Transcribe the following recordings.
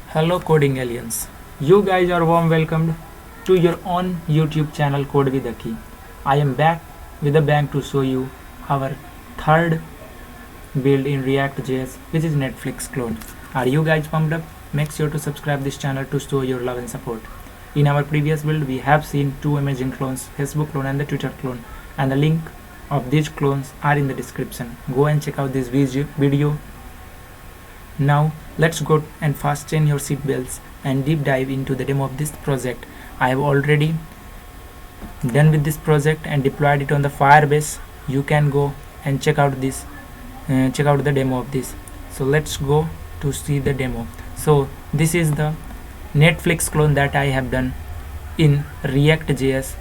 Hello coding aliens. You guys are warm welcomed to your own YouTube channel Code with Akky. I am back with a bang to show you our third build in React.js, which is Netflix clone. Are you guys pumped up? Make sure to subscribe this channel to show your love and support. In our previous build we have seen two amazing clones, Facebook clone and the Twitter clone, and the link of these clones are in the description. Go and check out this video. Now let's go and fast chain your seatbelts and deep dive into the demo of this project. I have already done with this project and deployed it on the Firebase. You can go and check out the demo of this. So let's go to see the demo. So this is the Netflix clone that I have done in React.js.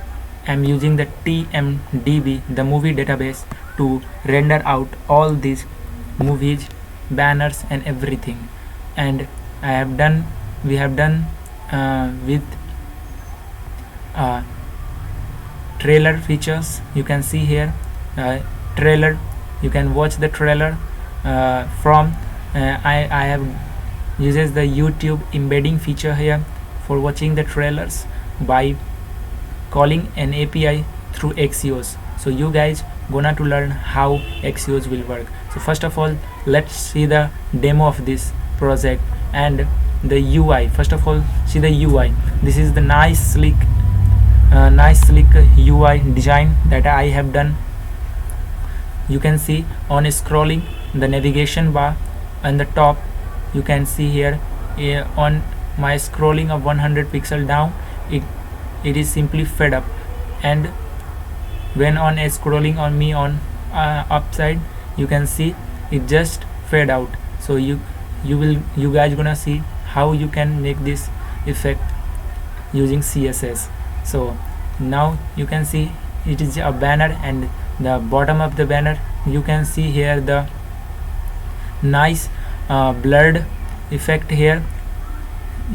I'm using the TMDB, the movie database, to render out all these movies, banners and everything. And we have done with trailer features. You can see here trailer. You can watch the trailer from I have uses the YouTube embedding feature here for watching the trailers by calling an API through Axios. So you guys gonna to learn how Axios will work. So first of all, let's see the demo of this project and the UI. First of all, see the UI. This is the nice slick UI design that I have done. You can see on scrolling the navigation bar on the top. You can see here on my scrolling of 100 pixel down, it is simply fed up, and when on a scrolling on me on upside, you can see it just fade out. So you guys gonna see how you can make this effect using CSS. So now you can see it is a banner, and the bottom of the banner you can see here the nice blurred effect here.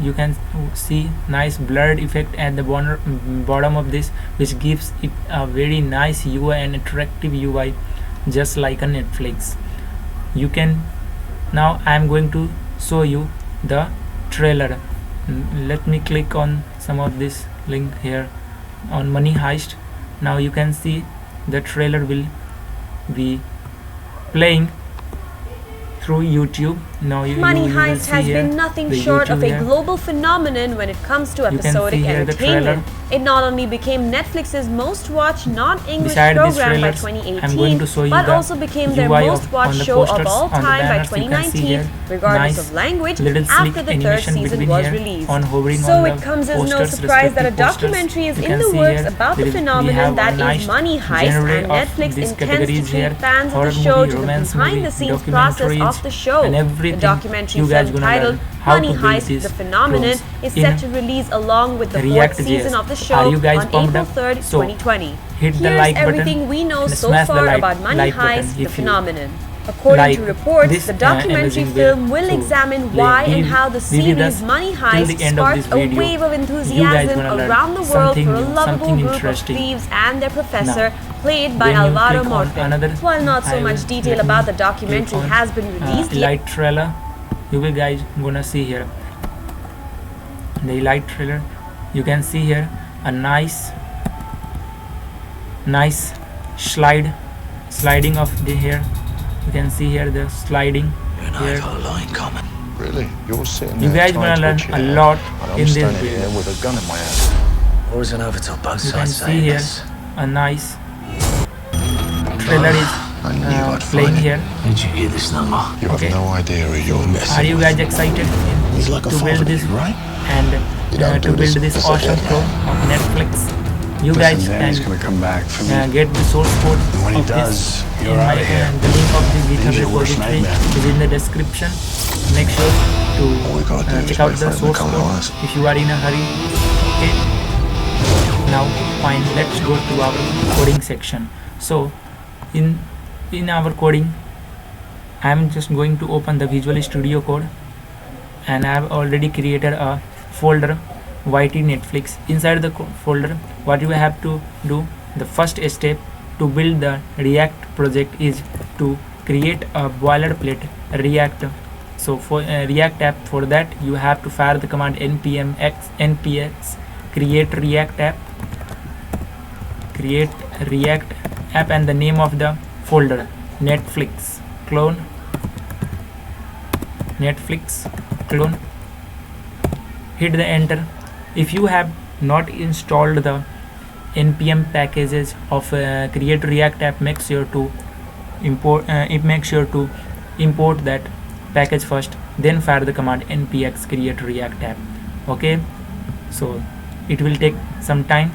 You can see nice blurred effect at the bottom of this, which gives it a very nice UI and attractive UI, just like a Netflix. You can now I am going to show you the trailer. Let me click on some of this link here on Money Heist. Now you can see the trailer will be playing through YouTube. Now Money Heist has been nothing short of a global phenomenon when it comes to episodic entertainment. It not only became Netflix's most watched non-English program by 2018, but also became their most watched show of all time by 2019, regardless of language, after the third season was released. So it comes as no surprise that a documentary is in the works about the phenomenon that is Money Heist, and Netflix intends to treat fans of the show to the behind-the-scenes process of the show. The documentary film titled Money Heist, The Phenomenon is set to release along with the fourth season of the show on April 3rd, 2020. Hit the like button. Everything we know so far about Money Heist, The Phenomenon. According to reports, the documentary film will examine why and how the series Money Heist sparked a wave of enthusiasm around the world for a lovable group of thieves and their professor, played by Alvaro Morte. While not so much detail about the documentary has been released yet, trailer, you will guys gonna see here the light trailer. You can see here a nice sliding of the hair. You can see here the sliding here. Really? You're sitting you guys gonna learn a lot in this video. With a gun in my hand. Or is it over till both you can sides see here a nice trailer is playing here. Did you hear this number? You have no idea who you're messing Are you guys excited to build this right? and to build this awesome clone of Netflix? You guys can get the source code of this you're out of here. The link of the GitHub repository is in the description. Make sure to check out the source code if you are in a hurry. Okay. Now fine, let's go to our coding section. So in our coding, I am just going to open the Visual Studio Code, and I have already created a folder YT Netflix. Inside the folder, what you have to do, the first step to build the React project is to create a boilerplate React So for React app, for that you have to fire the command npx create React app, and the name of the folder Netflix clone. Hit the enter. If you have not installed the npm packages of create React app, make sure to import that package first, then fire the command npx create React app. Okay, so it will take some time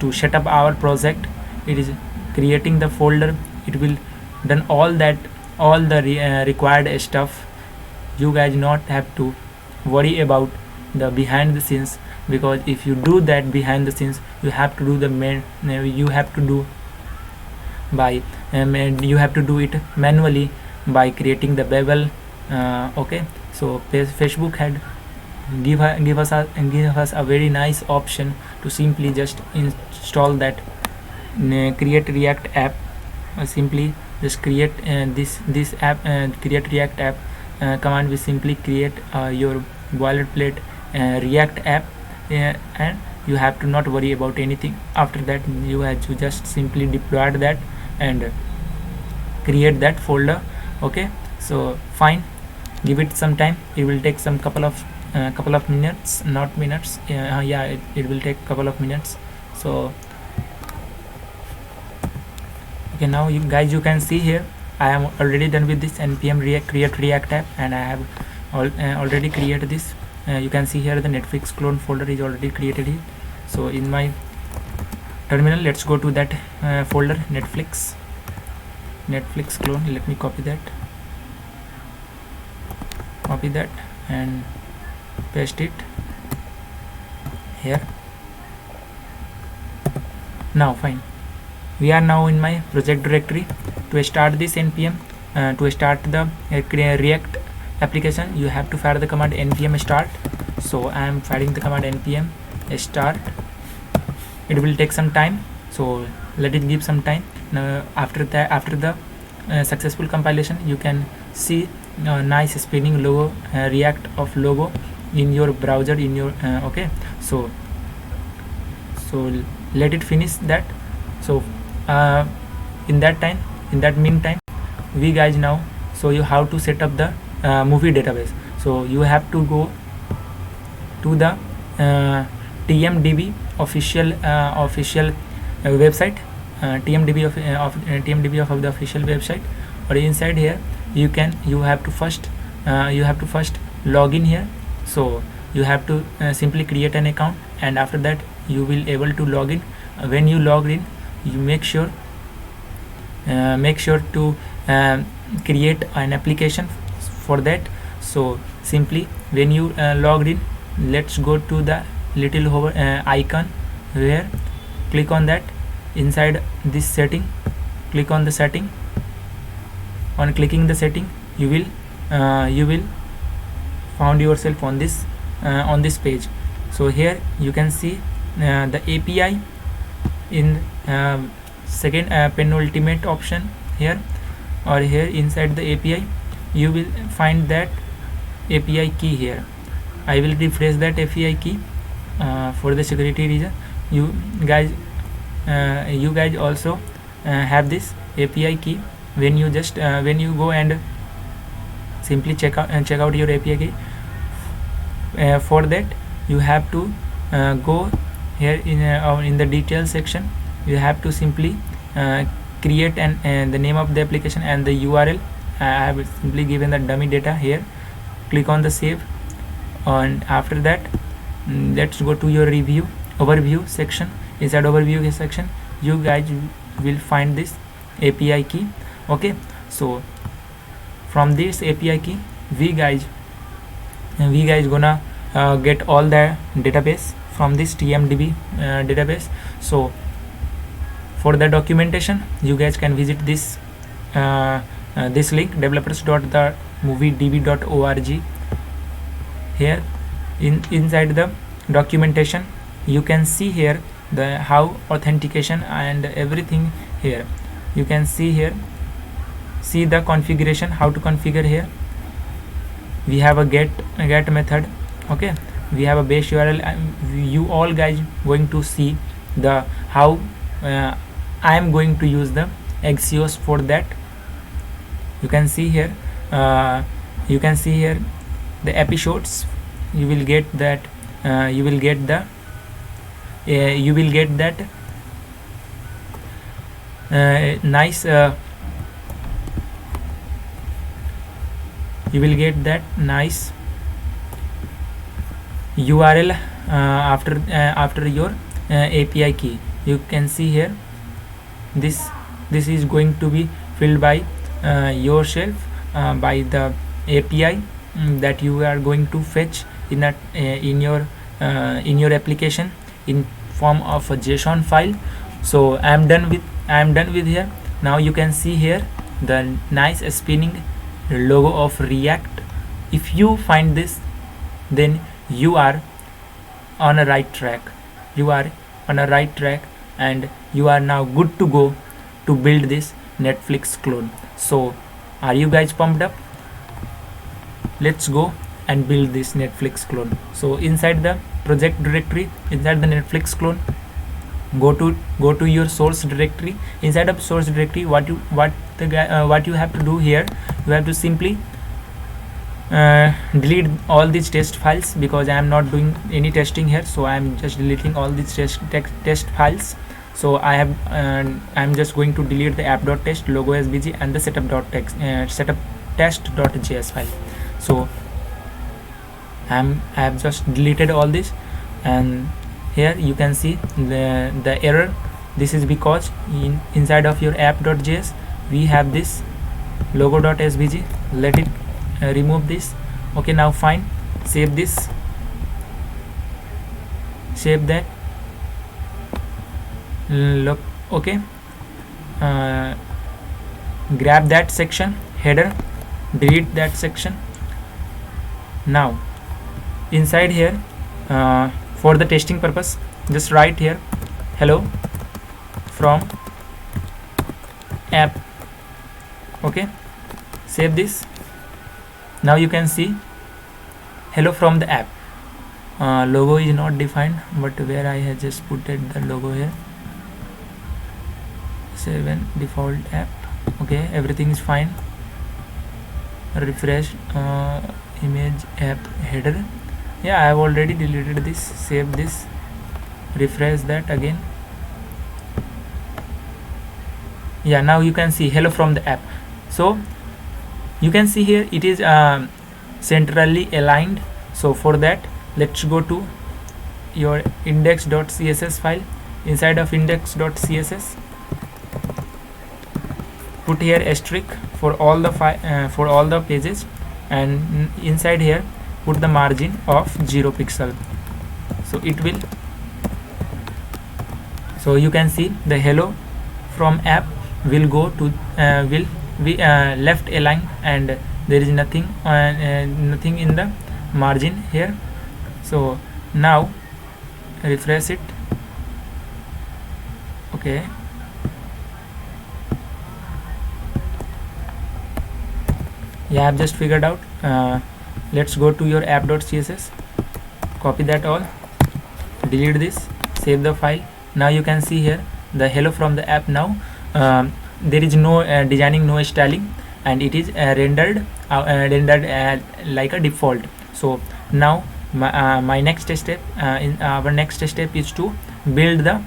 to set up our project. It is creating the folder, it will done all the required stuff. You guys not have to worry about the behind the scenes, because if you do that behind the scenes, you have to do it manually by creating the bevel. Okay, so Facebook had give us a very nice option to simply just install that create React app. Simply just create this app, create React app command will simply create your boilerplate React app, and you have to not worry about anything. After that, you have to just simply deploy that and create that folder. Okay, so fine, give it some time. It will take some couple of minutes, not minutes. It will take couple of minutes. So okay, now you can see here I am already done with this npm create React app, and I have already created this. You can see here the Netflix clone folder is already created here. So in my terminal, let's go to that folder Netflix clone. Let me copy that and paste it here. Now fine, we are now in my project directory. To start this npm, to start the React application, you have to fire the command npm start. So I am firing the command npm start. It will take some time, so let it give some time. Now after the successful compilation, you can see nice spinning logo, React of logo in your browser, in your okay. So let it finish that. So in that meantime, we guys now show you how to set up the movie database. So you have to go to the TMDB official website, TMDB of the official website, or inside here you have to first log in here. So you have to simply create an account, and after that you will able to log in. When you log in, you make sure to create an application for that. So simply when you logged in, let's go to the little hover icon here, click on that. Inside this setting, click on the setting. On clicking the setting, you will found yourself on this page. So here you can see the API in second penultimate option here, or here inside the API you will find that API key here. I will refresh that API key for the security reason. You guys also have this API key. When you just when you go and simply check out your API key, for that you have to go here in the details section. You have to simply create the name of the application and the URL. I have simply given the dummy data here. Click on the save, and after that let's go to your overview section. Inside overview section, you guys will find this API key. Okay, so from this API key, we guys gonna get all the database from this TMDB database. So for the documentation, you guys can visit this this link, developers.themoviedb.org. Here inside the documentation, you can see here the how authentication and everything. Here you can see here, see the configuration, how to configure here. we have a get method. Okay, we have a base URL. You all guys going to see the how I am going to use the Axios for that. You can see here the episodes. You will get that you will get that nice you will get that nice URL after your API key. You can see here this is going to be filled by yourself by the API that you are going to fetch in your application in form of a JSON file. So I am done with here. Now you can see here the nice spinning logo of React. If you find this, then you are on a right track. And you are now good to go to build this Netflix clone. So are you guys pumped up? Let's go and build this Netflix clone. So inside the project directory, inside the Netflix clone, go to your source directory. Inside of source directory, what you have to do here, you have to simply delete all these test files, because I am not doing any testing here, so I am just deleting all these test files. So I am just going to delete the app.test, logo svg, and the setup.test.js file. So I have just deleted all this, and here you can see the error. This is because inside of your app.js we have this logo.svg. Let it remove this. Okay, now fine, save this, save that. Look, okay, grab that section header, delete that section. Now inside here, for the testing purpose, just write here hello from app. Okay, save this. Now you can see hello from the app. Logo is not defined, but where I have just put it the logo here, 7 default app. Okay, everything is fine. Refresh image app header. Yeah, I have already deleted this. Save this, refresh that again. Yeah, now you can see hello from the app. So you can see here it is centrally aligned. So for that, let's go to your index.css file. Inside of index.css, put here asterisk for all the pages, and inside here put the margin of 0 pixel. So it will, so you can see the hello from app will go to will be left aligned, and there is nothing in the margin here. So now refresh it. Okay, yeah, I have just figured out. Let's go to your app.css, copy that all, delete this, save the file. Now you can see here the hello from the app. Now there is no designing, no styling, and it is rendered like a default. So now my next step, in our next step, is to build the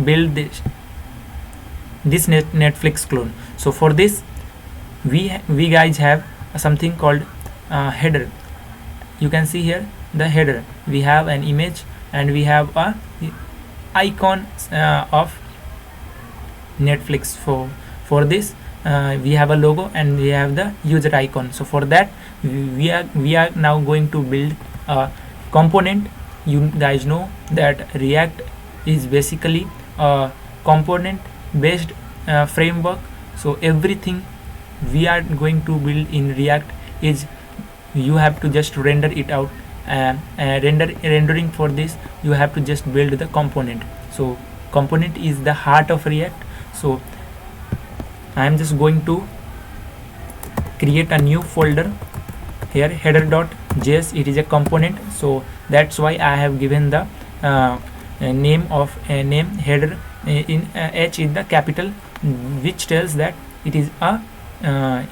build this Netflix clone. So for this, we guys have something called header. You can see here the header. We have an image, and we have a icon of Netflix. For this, we have a logo, and we have the user icon. So for that, we are now going to build a component. You guys know that React is basically a component based framework. So everything we are going to build in React is, you have to just render it out. Rendering for this, you have to just build the component. So component is the heart of React. So I am just going to create a new folder here, header.js. It is a component, so that's why I have given the name of name header in H in the capital, which tells that it is a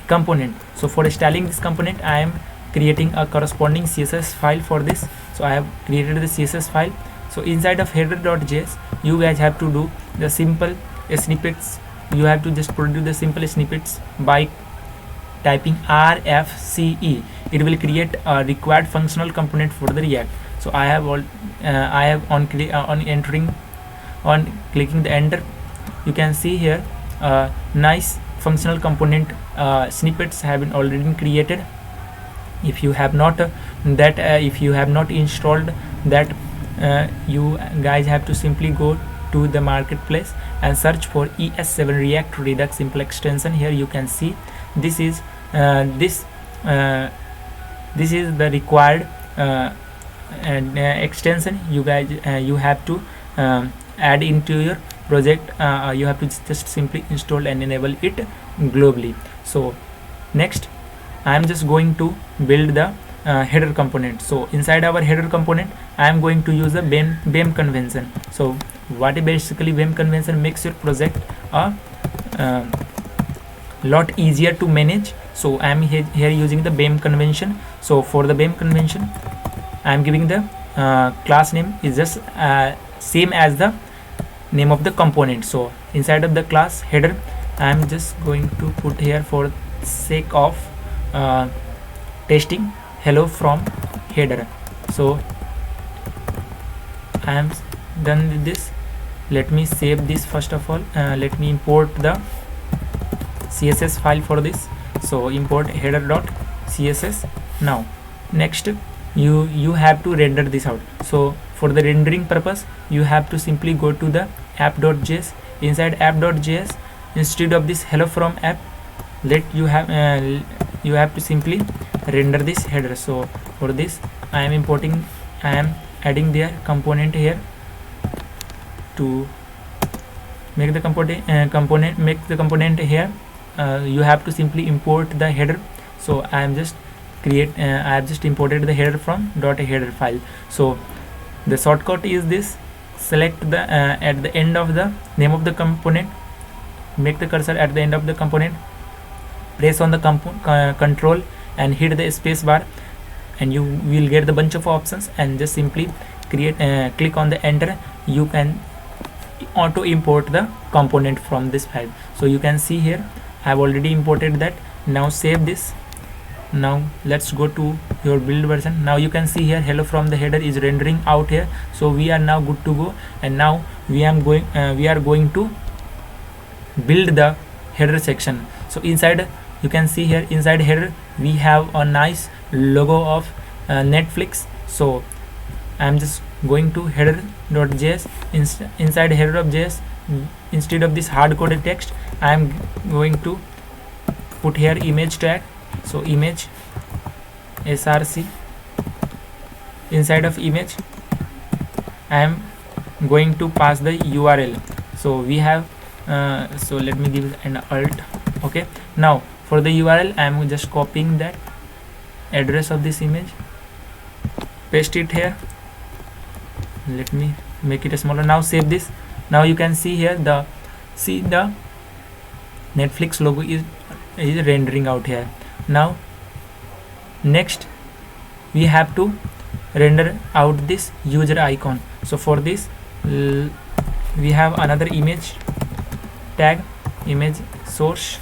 component. So for styling this component, I am creating a corresponding CSS file for this. So I have created the CSS file. So inside of header.js, you guys have to do the simple snippets. You have to just produce the simple snippets by typing RFCE. It will create a required functional component for the React. So I have on clicking the enter, you can see here nice functional component snippets have been already created. If you have not installed that, you guys have to simply go to the marketplace and search for ES7 React Redux simple extension. Here you can see this is the required extension. You guys you have to add into your project. You have to just simply install and enable it globally. So next, I am just going to build the header component. So inside our header component, I am going to use the BEM convention. So what basically BEM convention makes your project a lot easier to manage. So I am here using the BEM convention. So for the BEM convention, I am giving the class name is just same as the name of the component. So inside of the class header, I am just going to put here, for sake of testing, hello from header. So I am done with this. Let me save this first of all. Let me import the CSS file for this. So import header.css. Now next, you have to render this out. So for the rendering purpose, you have to simply go to the app.js. Inside app.js, instead of this hello from app, you have to simply render this header. So for this, I am adding their component here to make the component here. You have to simply import the header. So I have just imported the header from .header file. So the shortcut is this: select the at the end of the name of the component, make the cursor at the end of the component, press on the control and hit the space bar, and you will get the bunch of options, and just simply click on the enter. You can auto import the component from this file. So you can see here I have already imported that. Now save this. Now let's go to your build version. Now you can see here hello from the header is rendering out here. So we are now good to go, and now we are going to build the header section. So inside, you can see here inside header we have a nice logo of Netflix. So I am just going to header.js. Inside header.js, instead of this hard-coded text, I am going to put here image tag. So image src. Inside of image, I am going to pass the URL. So we have so let me give an alt. Okay, now for the URL, I am just copying that address of this image, paste it here. Let me make it smaller. Now save this. Now you can see here the Netflix logo is rendering out here. Now next, we have to render out this user icon. So for this, we have another image tag, image source.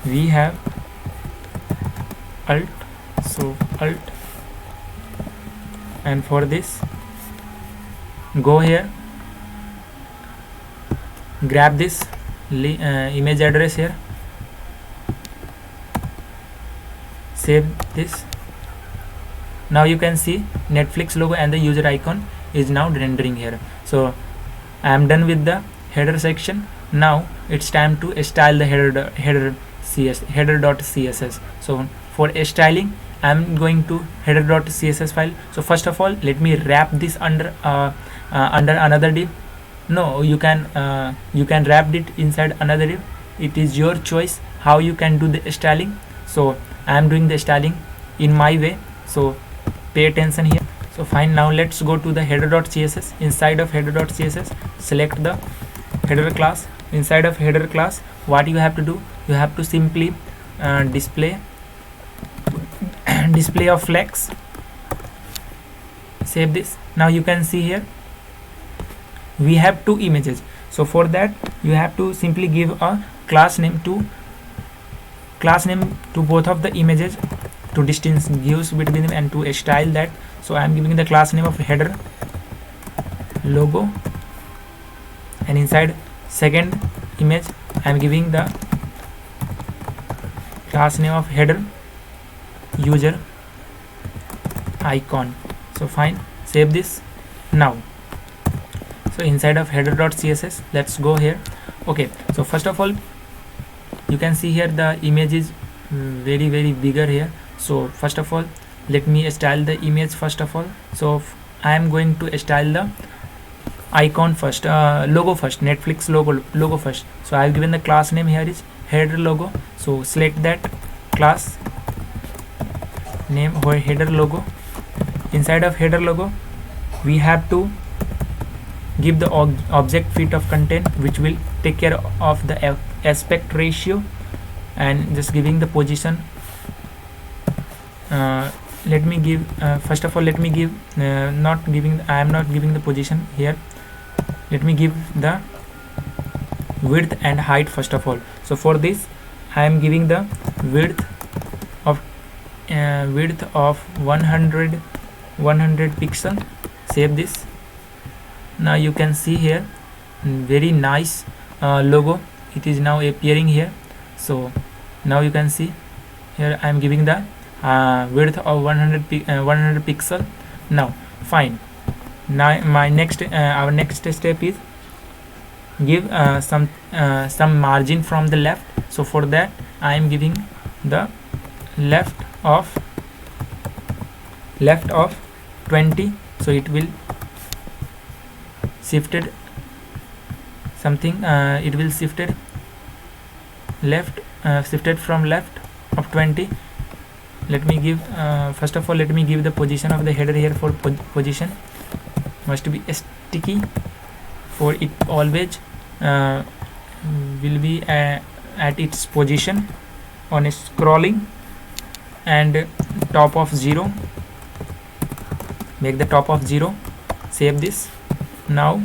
We have alt. So alt, and for this, go here, grab this image address here, save this. Now you can see Netflix logo and the user icon is now rendering here. So I am done with the header section. Now it's time to style the header.css. So for styling, I am going to header.css file. So first of all, let me wrap this under another div. No, you can wrap it inside another div. it is your choice how you can do the styling. So I am doing the styling in my way, so pay attention here. So fine, now let's go to the header.css. Inside of header.css, select the header class. Inside of header class, what you have to do, you have to simply display of flex. Save this. Now you can see here we have two images. So for that you have to simply give a class name to both of the images to distinguish between them and to style that. So I am giving the class name of header logo, and inside second image I am giving the class name of header user icon. So fine, save this. Now so inside of header.css, let's go here. Okay, so first of all you can see here the image is very bigger here. So first of all let me style the image first of all. So I am going to style the icon first, logo first, Netflix logo first. So I have given the class name here is header logo. So select that class name or header logo. Inside of header logo we have to give the object fit of content, which will take care of the aspect ratio, and just giving the position. Let me give first of all let me give I am not giving the position here. Let me give the width and height first of all. So for this I am giving the width of 100 pixel. Save this. Now you can see here very nice logo, it is now appearing here. So now you can see here I am giving the width of 100 pixel. Now fine, now my next our next step is give some margin from the left. So for that I am giving the left of 20. So it will shifted something, it will shifted from left of 20. Let me give first of all let me give the position of the header here. For position must be sticky, for it always will be at its position on scrolling, and top of 0, make the top of 0. Save this. Now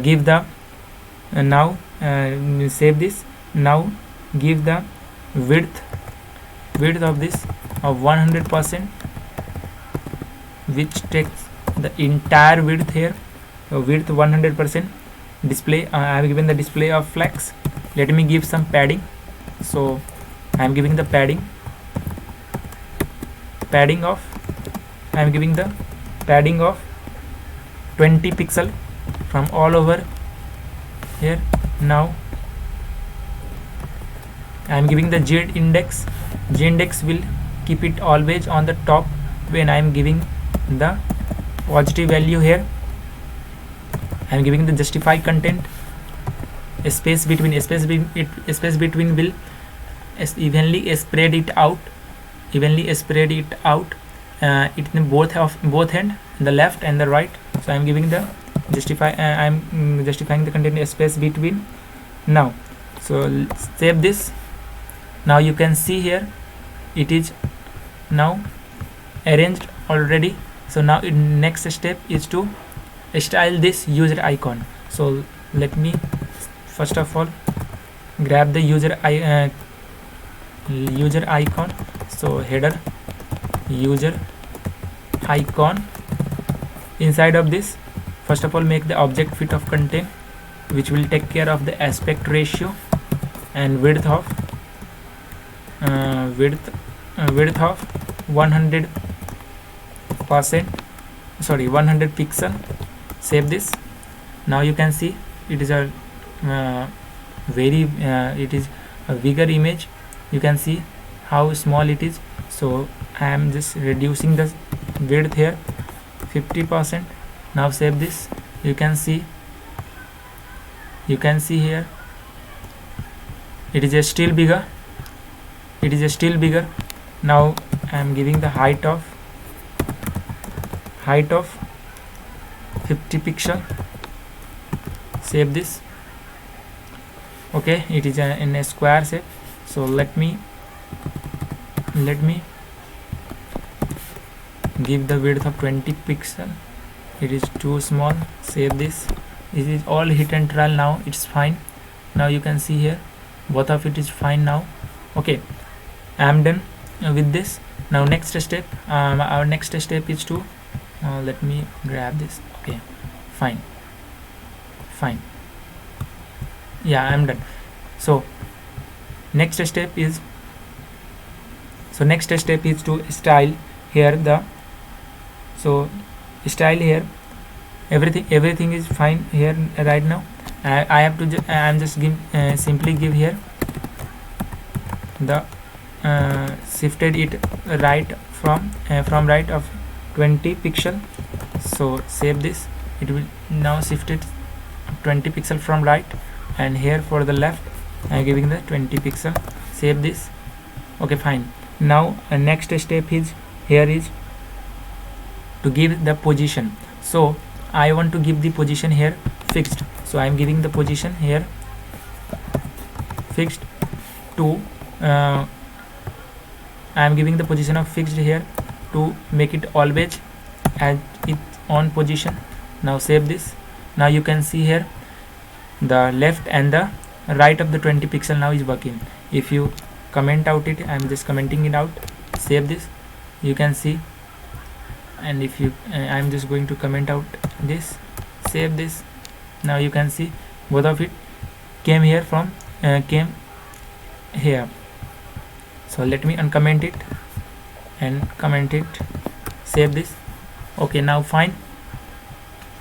give the save this. Now give the width of this of 100%, which takes the entire width here. Width 100%. Display I have given the display of flex. Let me give some padding. So I am giving the padding of I am giving the padding of 20 pixel from all over here. Now I am giving the z index. Z index will keep it always on the top when I am giving the positive value here. I am giving the justify content. A space between will evenly spread it out. It in both end, the left and the right. So I am giving the justify. I am justifying the content space between. Now so save this. Now you can see here it is now arranged already. So now next step is to style this user icon. So let me first of all grab the user icon. So header user icon. Inside of this, first of all make the object fit of content, which will take care of the aspect ratio and width of 100%, 100 pixel. Save this. Now you can see it is a it is a bigger image. You can see how small it is. So I am just reducing the width here 50%. Now save this. You can see here it is still bigger. Now I am giving the height of 50 pixel. Save this. Okay, it is in a square shape. So let me give the width of 20 pixel. It is too small. Save this. It is all hit and trial. Now it's fine. Now you can see here both of it is fine now. Okay, I am done with this. Now next step, our next step is to let me grab this. Okay, fine. Yeah, I am done. So next step is to style here style here. Everything is fine here right now. I have to I'm just simply give here the shifted it right from right of 20 pixel. So save this. It will now shift it 20 pixel from right, and here for the left I am giving the 20 pixel. Save this. Okay, fine. Now next step is to give the position. So I want to give the position here fixed. So I am giving the position here fixed to I am giving the position of fixed here to make it always at its on position. Now save this. Now you can see here the left and the right of the 20 pixel now is working. If you comment out it, I am just commenting it out. Save this. You can see, and if you I am just going to comment out this. Save this. Now you can see both of it came here from came here. So let me uncomment it and comment it. Save this. Okay, now fine.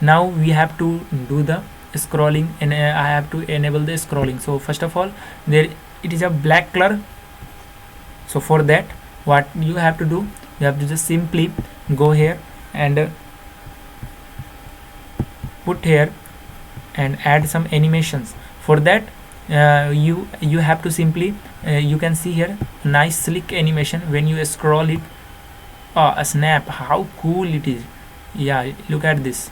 Now we have to do the scrolling, and I have to enable the scrolling. So first of all, it is a black color. So for that, what you have to do, you have to just simply go here and put here and add some animations. For that you have to simply you can see here nice slick animation when you scroll it. A snap, how cool it is. Yeah, look at this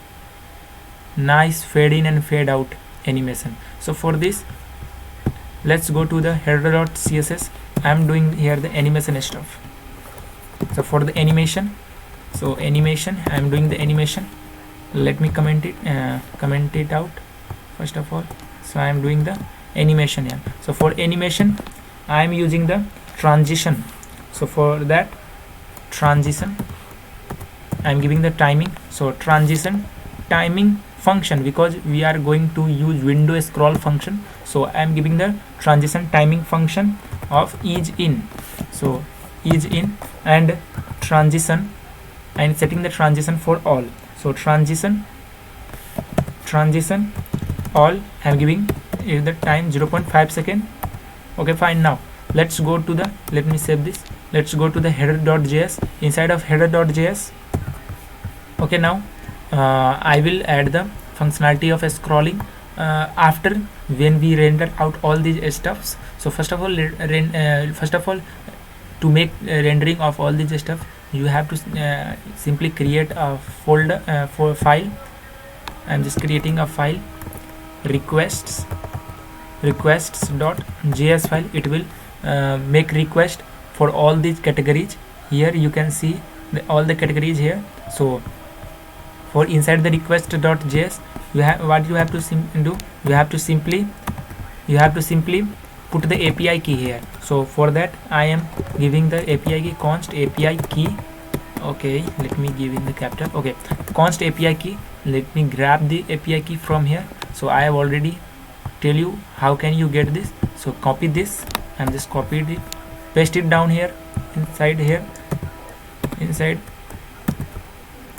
nice fade in and fade out animation. So for this, let's go to the header.css. I am doing here the animation stuff. So for the animation, I am doing the animation. Let me comment it out first of all. So I am doing the animation here. So for animation, I am using the transition. So for that transition, I am giving the timing. So transition timing function, because we are going to use window scroll function. So I am giving the transition timing function of ease in. So ease in and transition, and setting the transition for all. So transition all, I am giving the time 0.5 second. Okay, fine. Now let's go to the, let me save this. Let's go to the header.js. Inside of header.js, okay, now I will add the functionality of scrolling after when we render out all these stuffs. So first of all, to make rendering of all these stuff, you have to simply create a folder for file. I'm just creating a file, requests.js file. It will make request for all these categories. Here you can see all the categories here. So for inside the request.js, what you have to do, you have to simply put the API key here. So for that, I am giving the API key, const API key. Okay, let me give in the capital. Okay, const API key. Let me grab the API key from here. So I have already tell you how can you get this. So copy this. I'm just copied it, paste it down here, inside,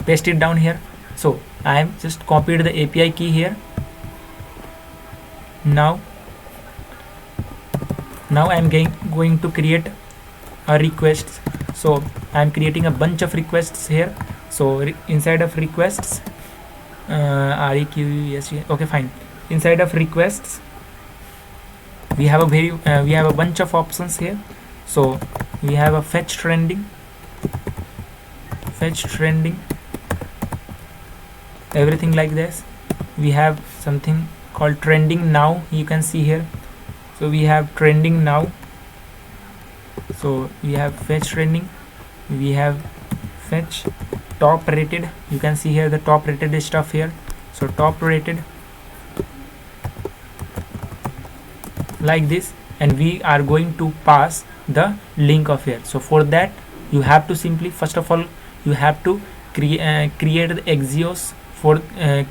paste it down here. So I am just copied the API key here. Now I am going to create a request. So I am creating a bunch of requests here. So inside of requests, request, okay, fine. Inside of requests, we have a bunch of options here. So we have a fetch trending, everything like this. We have something called trending now, you can see here. So we have trending now, so we have fetch trending, we have fetch top rated, you can see here the top rated stuff here. So top rated like this, and we are going to pass the link of here. So for that you have to simply, first of all, you have to create the Axios for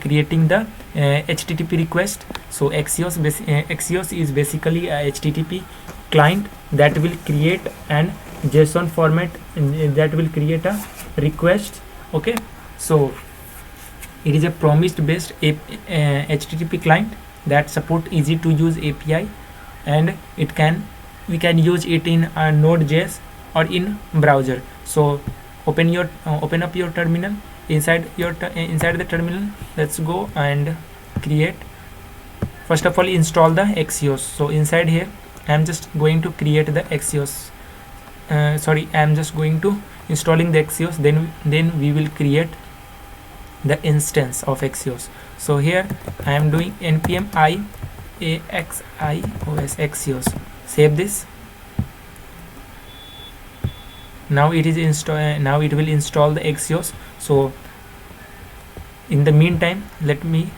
creating the HTTP request. So Axios is basically a HTTP client that will create an JSON format, that will create a request. Okay, so it is a promised based HTTP client that support easy to use API, and we can use it in Node.js or in browser. So open up your terminal. Inside the terminal, let's go and create, first of all, install the Axios. So inside here I am just going to create the Axios, I am just going to installing the Axios, then we will create the instance of Axios. So here I am doing npm i axios Axios. Save this. Now it is now it will install the Axios. So in the meantime, let me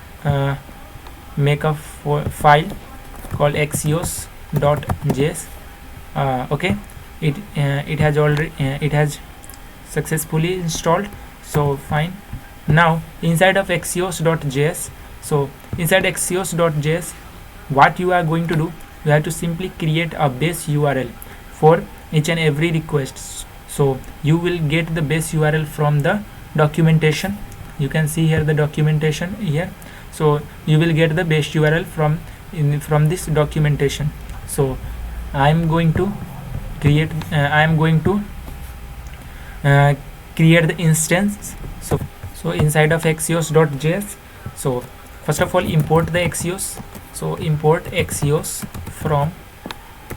make a file called axios.js. Okay, it has successfully installed. So fine. Now inside of axios.js, so inside axios.js, what you are going to do, you have to simply create a base URL for each and every request. So you will get the base URL from the documentation. You can see here the documentation here. So you will get the base URL from this documentation. So I am going to create create the instance. So inside of axios.js, so first of all, import the Axios. So import Axios from,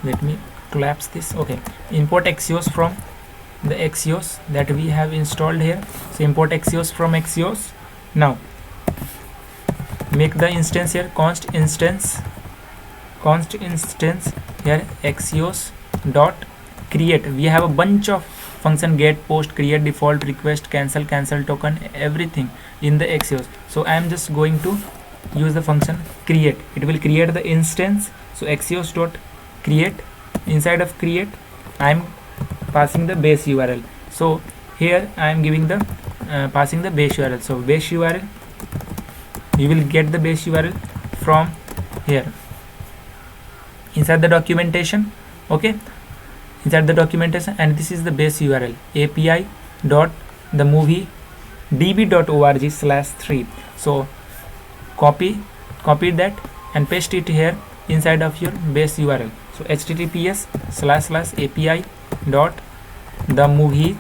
let me collapse this. Okay, import Axios from the Axios that we have installed here. So import Axios from Axios. Now make the instance here const instance here Axios dot create. We have a bunch of function: get, post, create, default, request, cancel token, everything in the Axios. So I am just going to use the function create. It will create the instance. So Axios dot create. Inside of create, I am passing the base URL. So here I am giving the passing the base URL. So base URL, you will get the base URL from here inside the documentation. Okay, inside the documentation, and this is the base URL, api dot the movie db.org/3. So copy that and paste it here inside of your base URL. So https://api dot the movie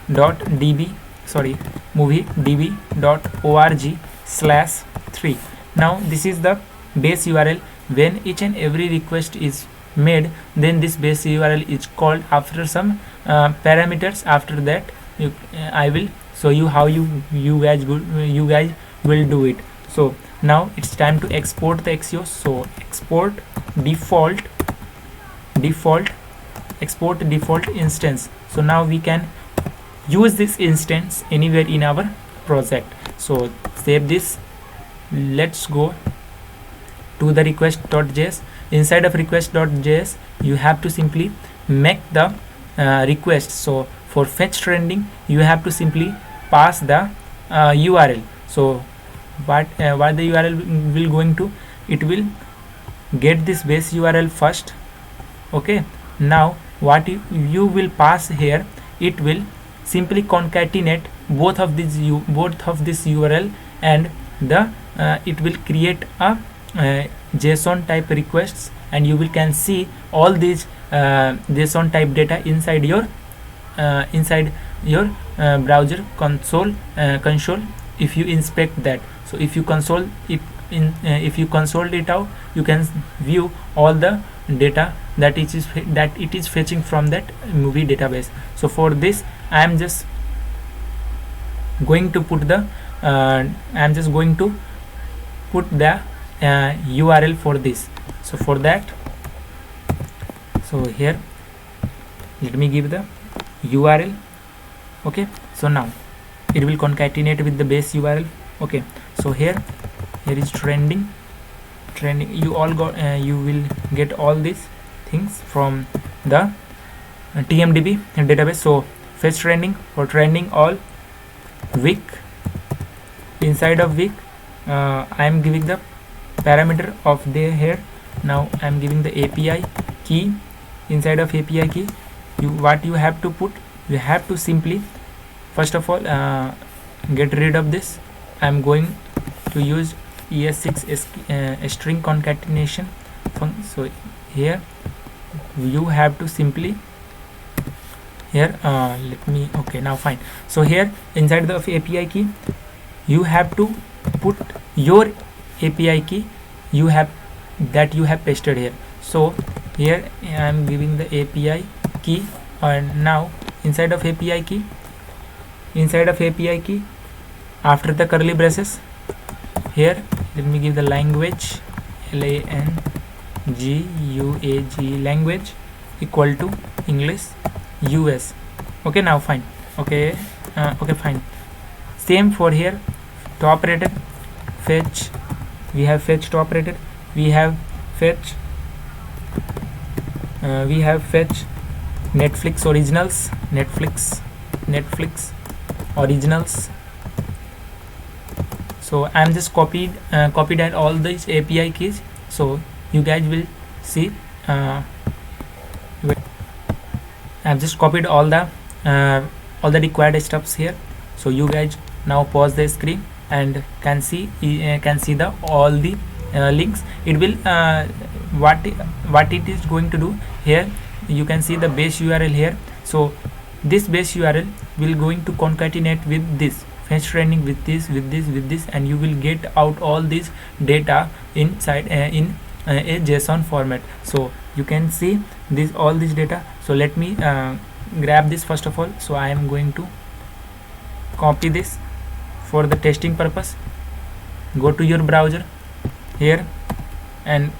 db.org/3. Now this is the base URL. When each and every request is made, then this base URL is called after some parameters. After that I will show you how you guys will do it. So now it's time to export the Axios. So export default instance. So now we can use this instance anywhere in our project. So save this. Let's go to the request.js. Inside of request.js, you have to simply make the request. So for fetch trending, you have to simply pass the URL. So what the URL will going to, it will get this base URL first. Okay, now what you will pass here, it will simply concatenate both of this URL, and the it will create a JSON type requests, and you can see all these JSON type data inside your browser console. If you inspect that, so if you console it if you console it out, you can view all the data that it is fetching from that movie database. So for this I am just going to put the URL for this. So for that, so here let me give the URL. Okay, so now it will concatenate with the base URL. Okay, so here is trending. You all got you will get all these things from the TMDB database. So fetch trending for trending all week. Inside of week I am giving the parameter of the here. Now I am giving the API key. Inside of API key, what you have to put, you have to simply first of all get rid of this. I am going to use ES6 string concatenation function. So here you have to simply here let me, okay, now fine. So here inside the API key you have to put your API key you have pasted here. So here I am giving the API key, and now inside of API key after the curly braces, here let me give the language LANGUAG language equal to English US. Okay, now fine. Okay, okay, fine. Same for here, top rated fetch. We have fetch top rated. We have fetch Netflix originals. Netflix originals. So I am just copied and all these API keys. So you guys will see. I have just copied all the required stuffs here. So you guys now pause the screen and can see the all the links. It will what it is going to do here. You can see the base URL here. So this base URL will going to concatenate with this fetch trending with this, and you will get out all this data inside in a JSON format. So you can see this all this data. So let me grab this first of all. So I am going to copy this for the testing purpose. Go to your browser here and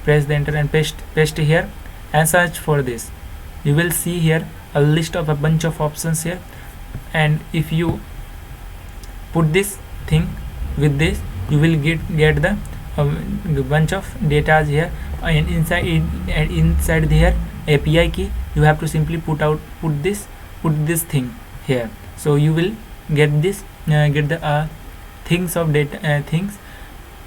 press the enter and paste here and search for this. You will see here a list of a bunch of options here, and if you put this thing with this, you will get the bunch of data here, and inside here API key you have to simply put this thing here. So you will get this get the things of data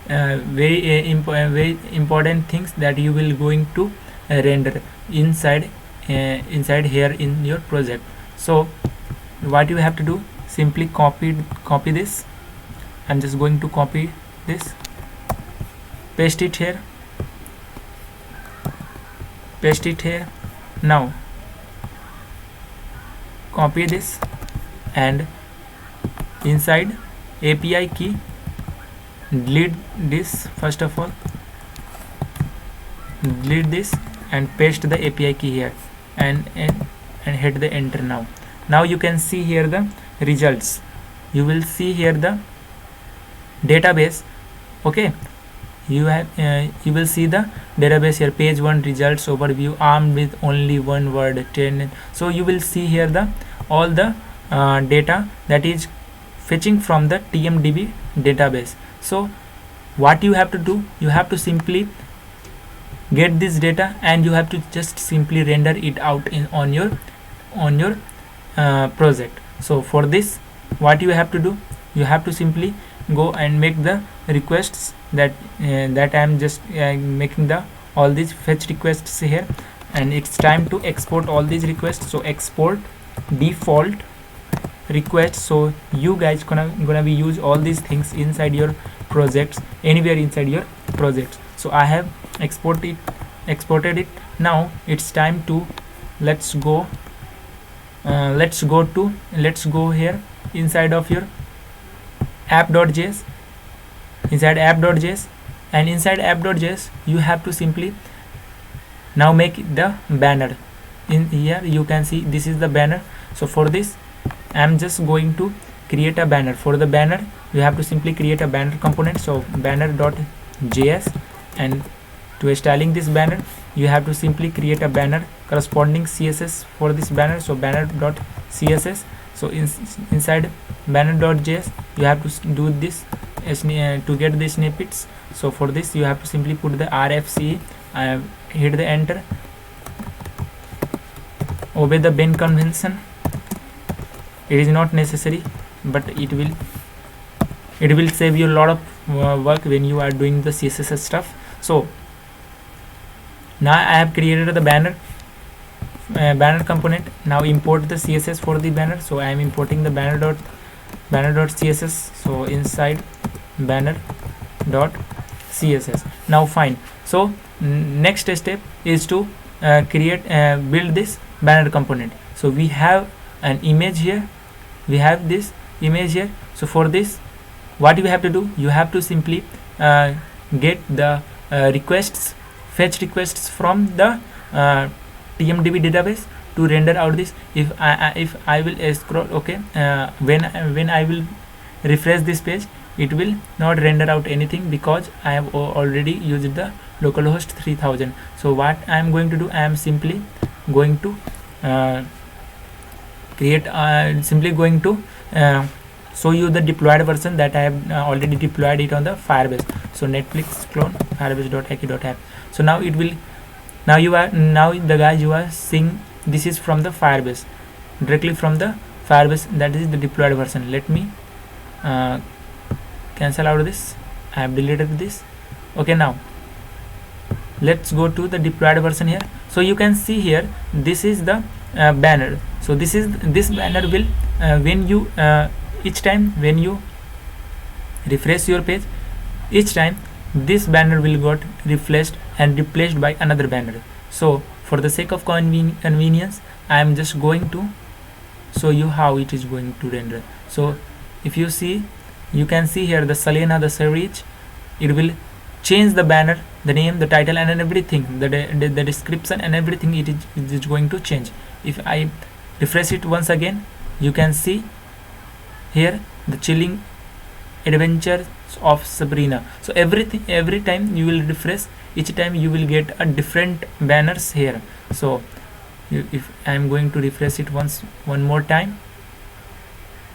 very important things that you will going to render inside here in your project. So what you have to do, simply copy this. I'm just going to copy this, paste it here, now copy this, and inside API key delete this first of all, delete this and paste the API key here and hit the enter. Now you can see here the results. You will see here the database. Okay, you will see the database here, page 1 results overview, armed with only one word 10. So you will see here the all the data that is fetching from the TMDB database. So what you have to do, you have to simply get this data and you have to just simply render it out on your project. So for this, what you have to do, you have to simply go and make the requests that I am just making all these fetch requests here, and it's time to export all these requests. So export default requests. So you guys gonna be use all these things inside your projects, anywhere inside your projects. So I have exported it. Now it's time to let's go here inside of your app.js. inside app.js, and inside app.js you have to simply now make the banner. In here you can see this is the banner. So for this I am just going to create a banner. For the banner you have to simply create a banner component, so banner.js, and to styling this banner you have to simply create a banner corresponding CSS for this banner, so banner.css. so inside banner.js you have to do this to get the snippets. So for this you have to simply put the RFC, hit the enter, obey the bin convention. It is not necessary, but it will save you a lot of work when you are doing the CSS stuff. So now I have created the banner component. Now import the CSS for the banner. So I am importing the banner.css. so inside banner.css. now fine. So next step is to build this banner component. So we have an image here, we have this image here. So for this what you have to do, you have to simply get the fetch requests from the TMDB database to render out this. If I will scroll, okay, when I will refresh this page, it will not render out anything because I have already used the localhost 3000. So what I am going to do, I am simply going to show you the deployed version that I have already deployed it on the Firebase. So Netflix clone firebase.akky.app. So now it will, now the guys you are seeing, this is from the Firebase, directly from the Firebase, that is the deployed version. Let me cancel out this. I have deleted this. Okay, now let's go to the deployed version here. So you can see here, this is the banner. So this banner will when you each time when you refresh your page, each time this banner will got refreshed and replaced by another banner. So for the sake of convenience, I am just going to show you how it is going to render. So if you see, you can see here the Selena, the search, it will change the banner, the name, the title, and everything, the description and everything. It is going to change. If I refresh it once again, you can see here the chilling adventures of Sabrina. So every time you will refresh, each time you will get a different banners here. So if I am going to refresh it one more time,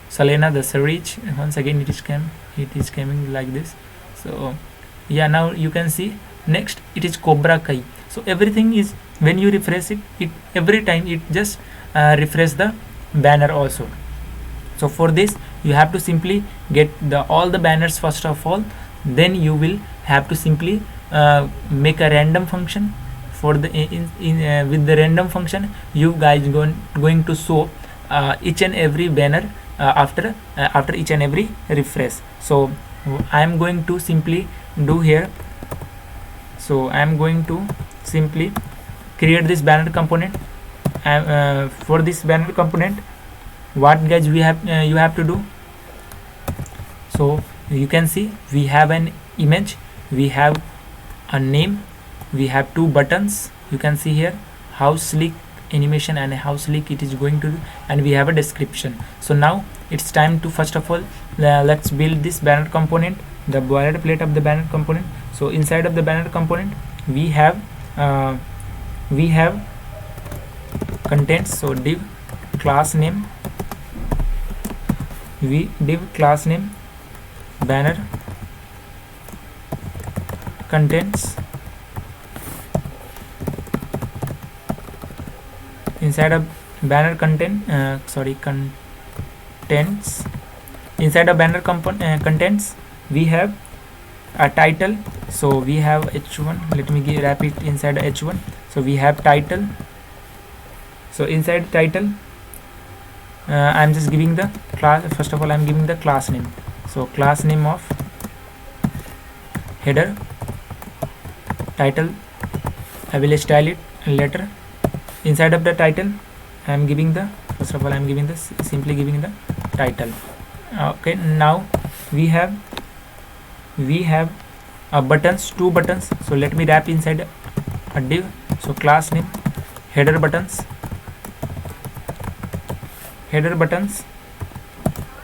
Selena the search, once again it is coming like this. So yeah, now you can see next it is Cobra Kai. So everything is, when you refresh it, every time it just refresh the banner also. So for this you have to simply get all the banners first of all, then you will have to simply make a random function. For the with the random function, you guys going to show each and every banner after each and every refresh. So I am going to simply do here. So I am going to simply create this banner component. For this banner component, what guys you have to do, so you can see we have an image, we have a name, we have two buttons. You can see here how sleek animation and how sleek it is going to do, and we have a description. So now it's time to, first of all, let's build this banner component, the boilerplate of the banner component. So inside of the banner component we have contents. So div class name, banner contents. Inside of banner contents, inside of banner contents we have a title. So we have h1, let me wrap it inside h1. So we have title. So inside title I am just giving the class, first of all I am giving the class name. So class name of header, title, I will style it later. Inside of the title I am giving the, first of all I am giving the, simply giving the title. Okay, now we have we have buttons, 2 buttons. So let me wrap inside a div. So class name header buttons,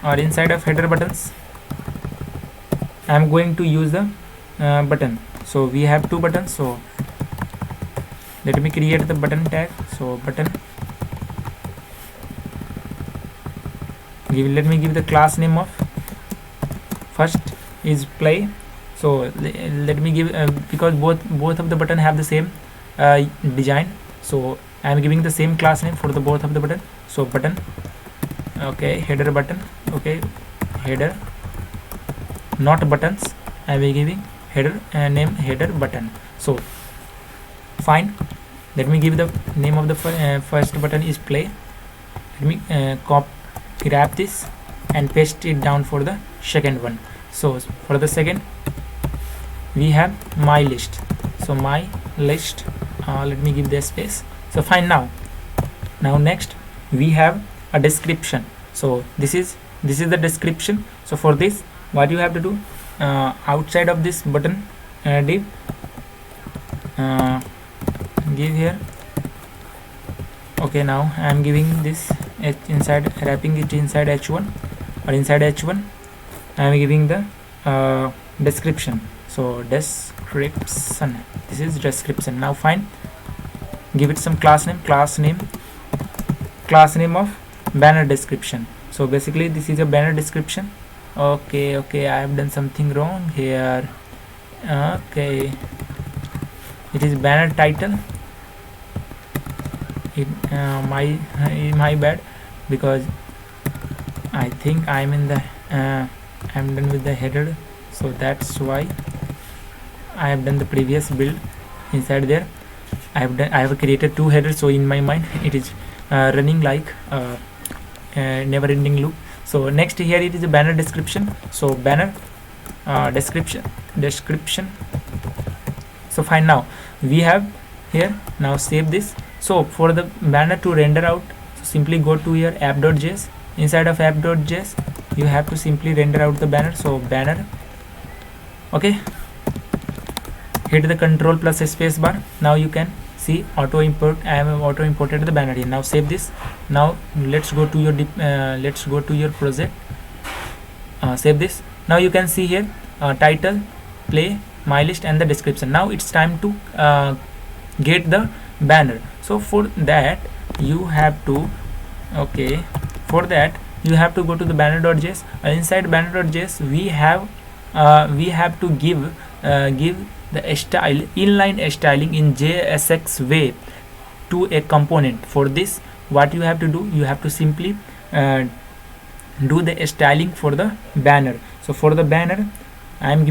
or inside of header buttons I am going to use the button. So we have 2 buttons, so let me create the button tag. So button, let me give the class name of first is play. So let me give because both of the button have the same design, so I am giving the same class name for the both of the button. So button, okay, header button, okay, header, not buttons, I will giving header name header button. So fine, let me give the name of the first button is play. Let me grab this and paste it down for the second one. So for the second we have my list. So my list, let me give the space. So fine, now next we have a description. So this is the description. So for this, what you have to do, outside of this button div, give here, okay, now I am giving this inside, wrapping it inside h1, or inside h1 I am giving the description. So description, this is description. Now fine, give it some class name of banner description. So basically this is a banner description. Okay, I have done something wrong here. Okay, it is banner title. My bad, because I think I'm in the I'm done with the header, so that's why I have done the previous build inside there. I have created 2 headers, so in my mind it is running like never-ending loop. So next here it is a banner description. So banner description. So fine, now we have here, now save this. So for the banner to render out, so simply go to your app.js. Inside of app.js you have to simply render out the banner. So banner, okay, hit the control plus space bar. Now you can see auto import. I have auto imported the banner here. Now save this. Now let's go to your project, save this. Now you can see here title, play, my list, and the description. Now it's time to get the banner. So for that you have to, okay, for that you have to go to the banner.js. Inside banner.js we have to give the style, inline styling in JSX way to a component. For this, what you have to do, you have to simply do the styling for the banner. So for the banner I am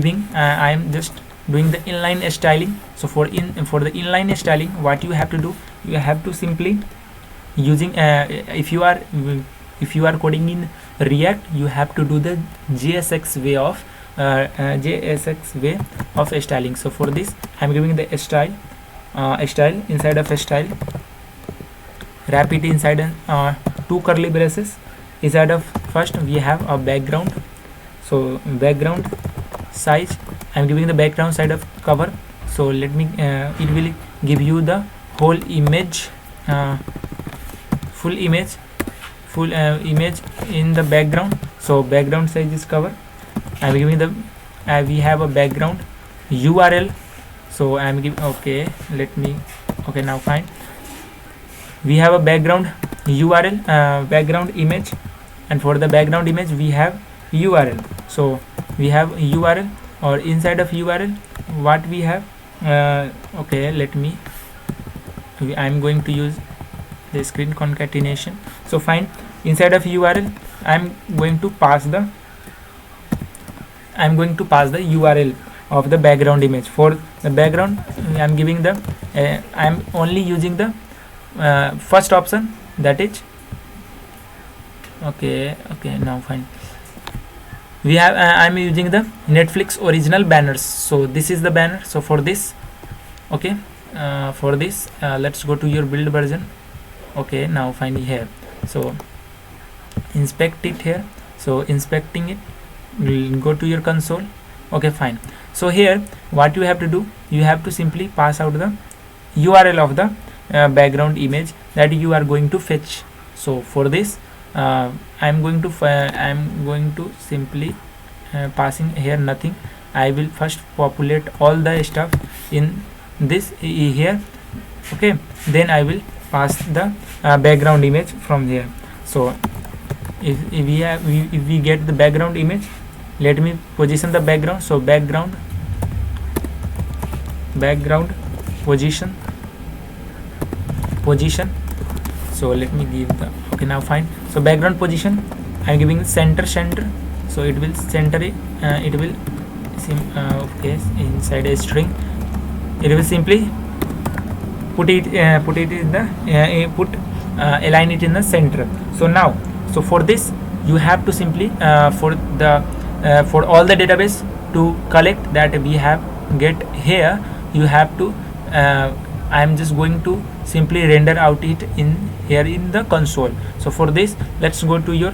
just doing the inline styling. So for the inline styling, what you have to do, you have to simply using if you are coding in React, you have to do the JSX way of styling. So for this I am giving the style inside of style, wrap it inside 2 curly braces. Inside of first we have a background. So background size, I am giving the background side of cover. So let me it will give you the whole image, full image in the background. So background size is cover. I am giving the we have a background URL. So I am giving, okay, let me, okay, now fine, we have a background URL, background image, and for the background image we have URL. So we have URL, or inside of URL what we have, okay, let me, I am going to use the screen concatenation. So fine, inside of URL I am going to pass the URL of the background image. For the background I am giving the I am only using the first option, that is, okay, now fine, we have I am using the Netflix original banners. So this is the banner. So for this, okay, for this let's go to your build version. Okay, now find here. So inspect it here. So inspecting it, we'll go to your console. Okay, fine. So here what you have to do, you have to simply pass out the URL of the background image that you are going to fetch. So for this I'm going to simply passing here nothing. I will first populate all the stuff in this here. Okay, then I will pass the background image from here. So if we get the background image, let me position the background. So background position. So let me give the, okay, now fine. So background position, I am giving center. So it will center it. It will okay, inside a string. It will simply put it in the align it in the center. So now, so for this you have to simply for all the database to collect that we have get here, you have to I am just going to simply render out it in here in the console. So for this, let's go to your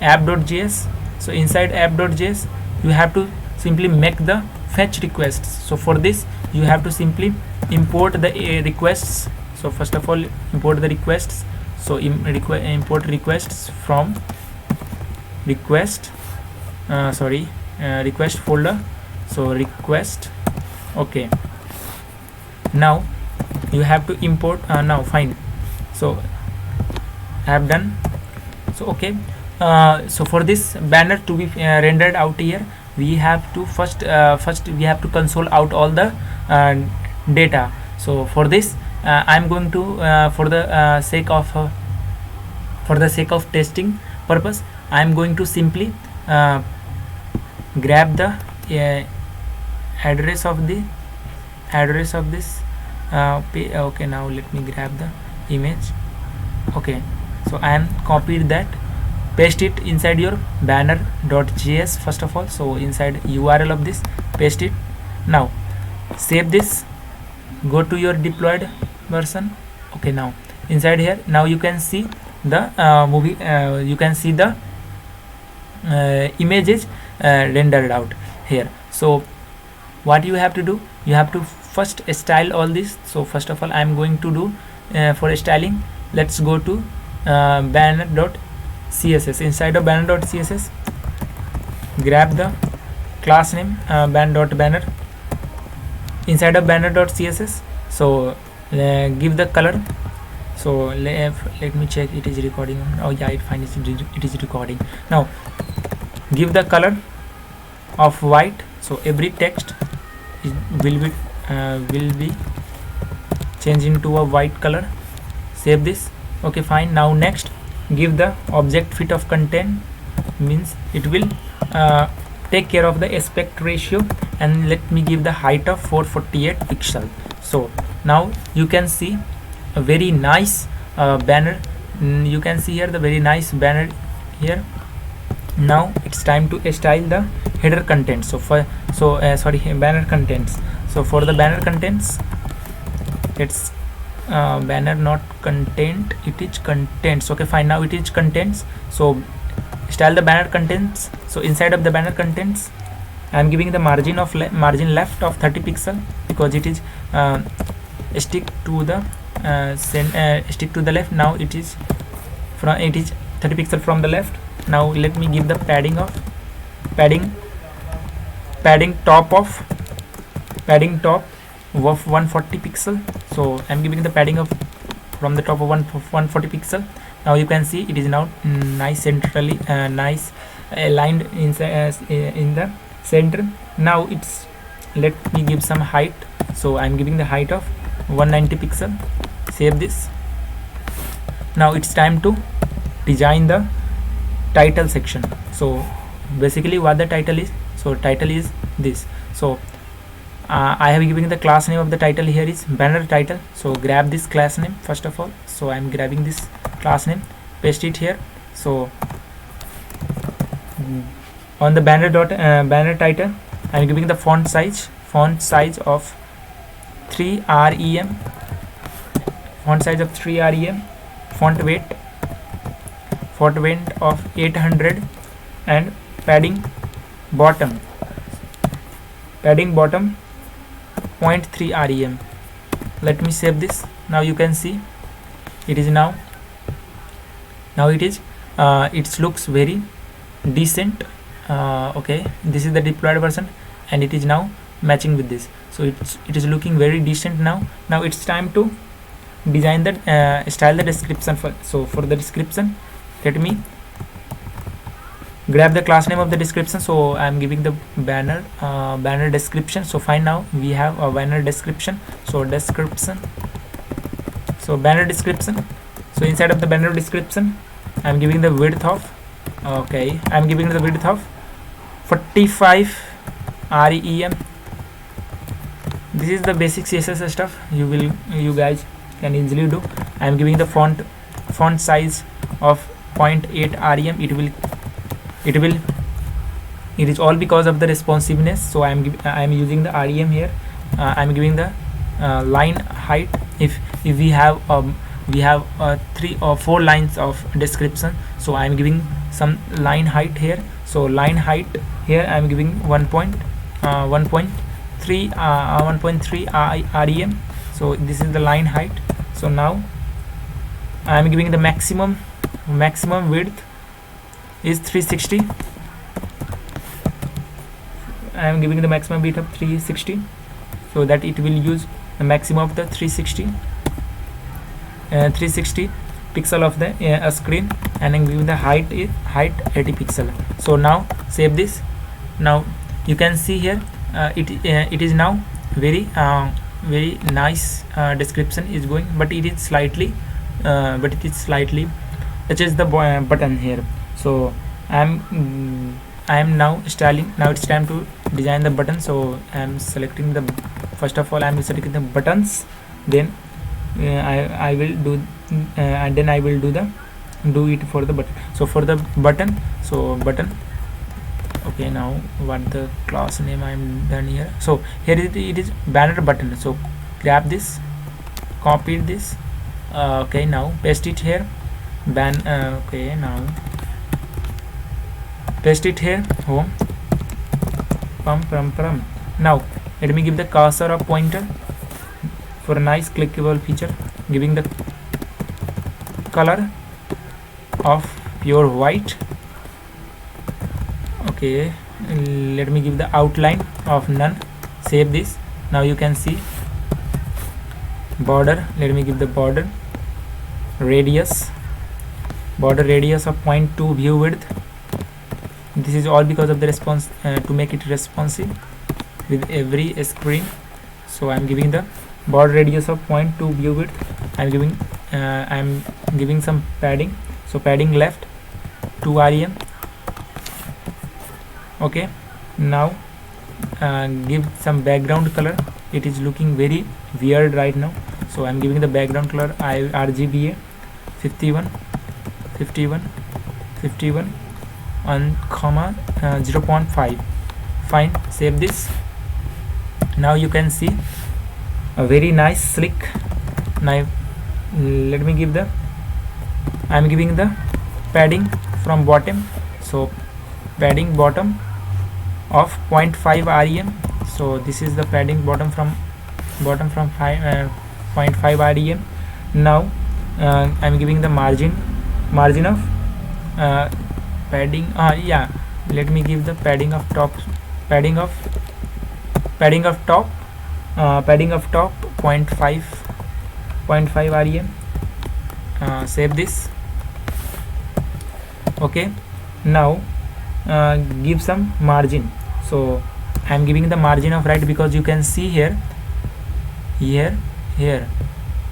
app.js. So inside app.js you have to simply make the fetch requests. So for this you have to simply import the requests. So first of all, import the requests. So import requests from request request folder. So request. Okay, now you have to import now fine. So I have done. So okay, so for this banner to be rendered out here, we have to first we have to console out all the data. So for this I'm going to for the sake of testing purpose, I'm going to simply grab the address of this okay, now let me grab the image. Okay, so I am copied that, paste it inside your banner.js first of all. So inside URL of this, paste it. Now save this, go to your deployed version. Okay, now inside here, now you can see the you can see the images rendered out here. So what you have to do, you have to first style all this. So first of all, I am going to do for styling, let's go to banner.css. Inside of banner.css, grab the class name banner. Inside of banner.css, so give the color. So let me check, it is recording. Oh yeah, it fine, it is recording. Now give the color of white. So every text will be changing to a white color. Save this. Okay, fine. Now next, give the object fit of content, means it will take care of the aspect ratio, and let me give the height of 448 pixel. So now you can see a very nice banner. You can see here the very nice banner here. Now it's time to style the header content. So for banner contents. So for the banner contents, it's banner not content, it is contents. Okay, fine. Now it is contents. So style the banner contents. So inside of the banner contents, I am giving the margin left of 30 pixel, because it is stick to the left. Now it is 30 pixel from the left. Now let me give the padding top of 140 pixel. So I'm giving the padding of from the top of 140 pixel. Now you can see it is now nice centrally nice aligned in the center. Now it's, let me give some height. So I'm giving the height of 190 pixel. Save this. Now it's time to design the title section. So basically what the title is, so title is this. So I have given the class name of the title here is banner title. So grab this class name first of all. So I am grabbing this class name, paste it here. So on the banner title, I am giving the font size of 3 rem, font weight of 800, and padding bottom padding bottom 0.3 rem. Let me save this. Now you can see it is now it is it looks very decent. Okay, this is the deployed version and it is now matching with this, so it is looking very decent now. Now it's time to design the style the description so for the description, let me grab the class name of the description. So I am giving the banner banner description. So fine, now we have a banner description. So description, so banner description. So inside of the banner description I am giving the width of, okay, I am giving the width of 45 rem. This is the basic CSS stuff you guys can easily do. I am giving the font size of 0.8 rem. It is all because of the responsiveness. So I am using the rem here. I am giving the line height. If we have 3 or 4 lines of description, so I am giving some line height here. So line height here I am giving 1.3 rem. So this is the line height. So now I am giving the maximum width is 360. I am giving the maximum width of 360, so that it will use the maximum of the 360 pixel of the screen, and I'm giving the height 80 pixel. So now save this. Now you can see here it is now very nice description is going, but it is slightly touches the button here. So I am now styling. Now it's time to design the button. So I am selecting the, first of all I am selecting the buttons, then I will do and then I will do it for the button. So for the button, so button, okay, now what the class name I am done here. So here it is banner button. So grab this, copy this, okay, now paste it here, okay, now paste it here, home, pum. Now let me give the cursor of pointer for a nice clickable feature, giving the color of pure white. Okay, let me give the outline of none. Save this. Now you can see border. Let me give the border radius of 0.2 view width. This is all because of the response to make it responsive with every screen. So I am giving the border radius of 0.2 view width. I am giving some padding. So padding left 2 rem. Okay, now give some background color. It is looking very weird right now. So I am giving the background color RGBA 51 and comma 0.5. Fine, save this. Now you can see a very nice slick. Now let me give the, I am giving the padding from bottom. So padding bottom of 0.5 rem. So this is the padding bottom from 0.5 rem. Now I am giving the margin of padding, yeah, let me give the padding of top 0.5 rem. Save this. Okay, now give some margin. So I am giving the margin of right, because you can see here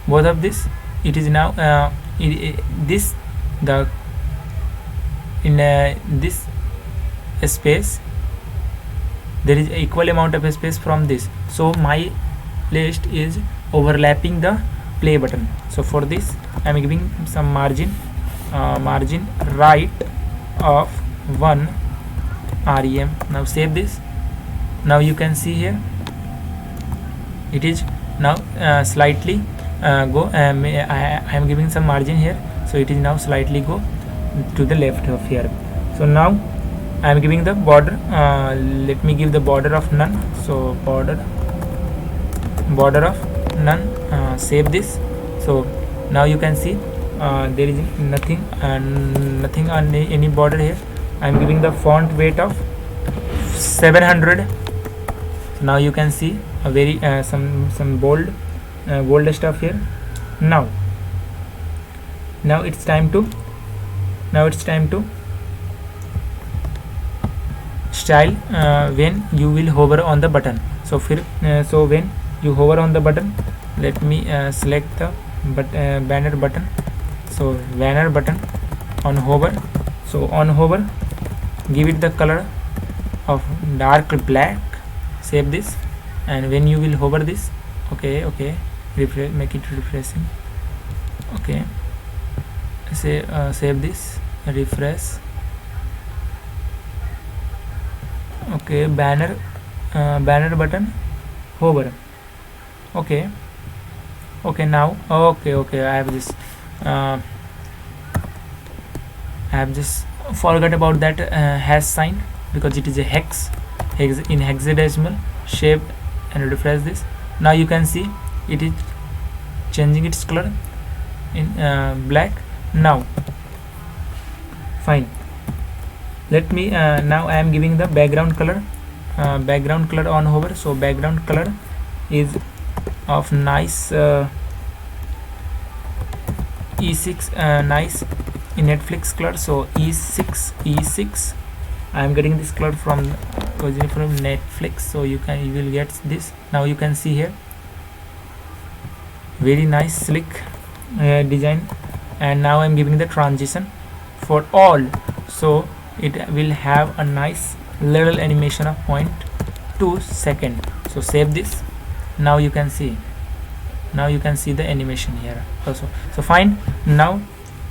both of this, it is now this space, there is equal amount of space from this. So my list is overlapping the play button. So for this I am giving some margin right of 1 rem. Now save this. Now you can see here it is now slightly go, I am giving some margin here, so it is now slightly go to the left of here. So now I am giving the border. Let me give the border of none. So border of none. Save this. So now you can see there is nothing on any border here. I am giving the font weight of 700. So now you can see a very some bold stuff here. Now it's time to style when you will hover on the button. So when you hover on the button, let me select the banner button. So banner button on hover. So on hover, give it the color of dark black. Save this, and when you will hover this, okay, refresh, make it refreshing. Okay, save this, refresh. Okay, banner button, hover. Okay, now okay, I have just forgot about that hash sign, because it is a hex in hexadecimal shape, and refresh this. Now you can see it is changing its color in black. Now fine, let me now I am giving the background color on hover. So background color is of nice E6 nice in Netflix color. So E6 I am getting this color from Netflix. So you will get this. Now you can see here, very nice slick design. And now I am giving the transition for all, so it will have a nice little animation of 0.2 second. So save this. Now you can see the animation here also. So fine. Now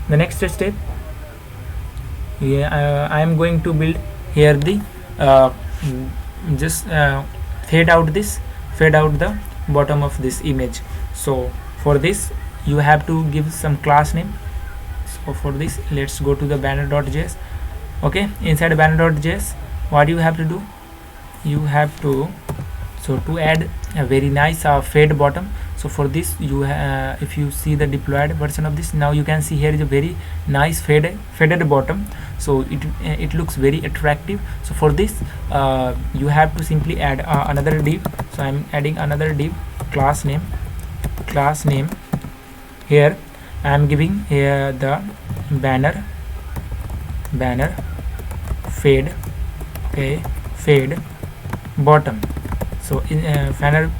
the next step, I am going to build here the just fade out the bottom of this image. So for this you have to give some class name. So for this, let's go to the banner.js. Okay, inside banner.js, what you have to do, you have to to add a very nice fade bottom. So for this, you if you see the deployed version of this, now you can see here is a very nice faded bottom. So it looks very attractive. So for this you have to simply add another div. So I'm adding another div, class name. Here I am giving here the banner fade. Okay, fade bottom. So in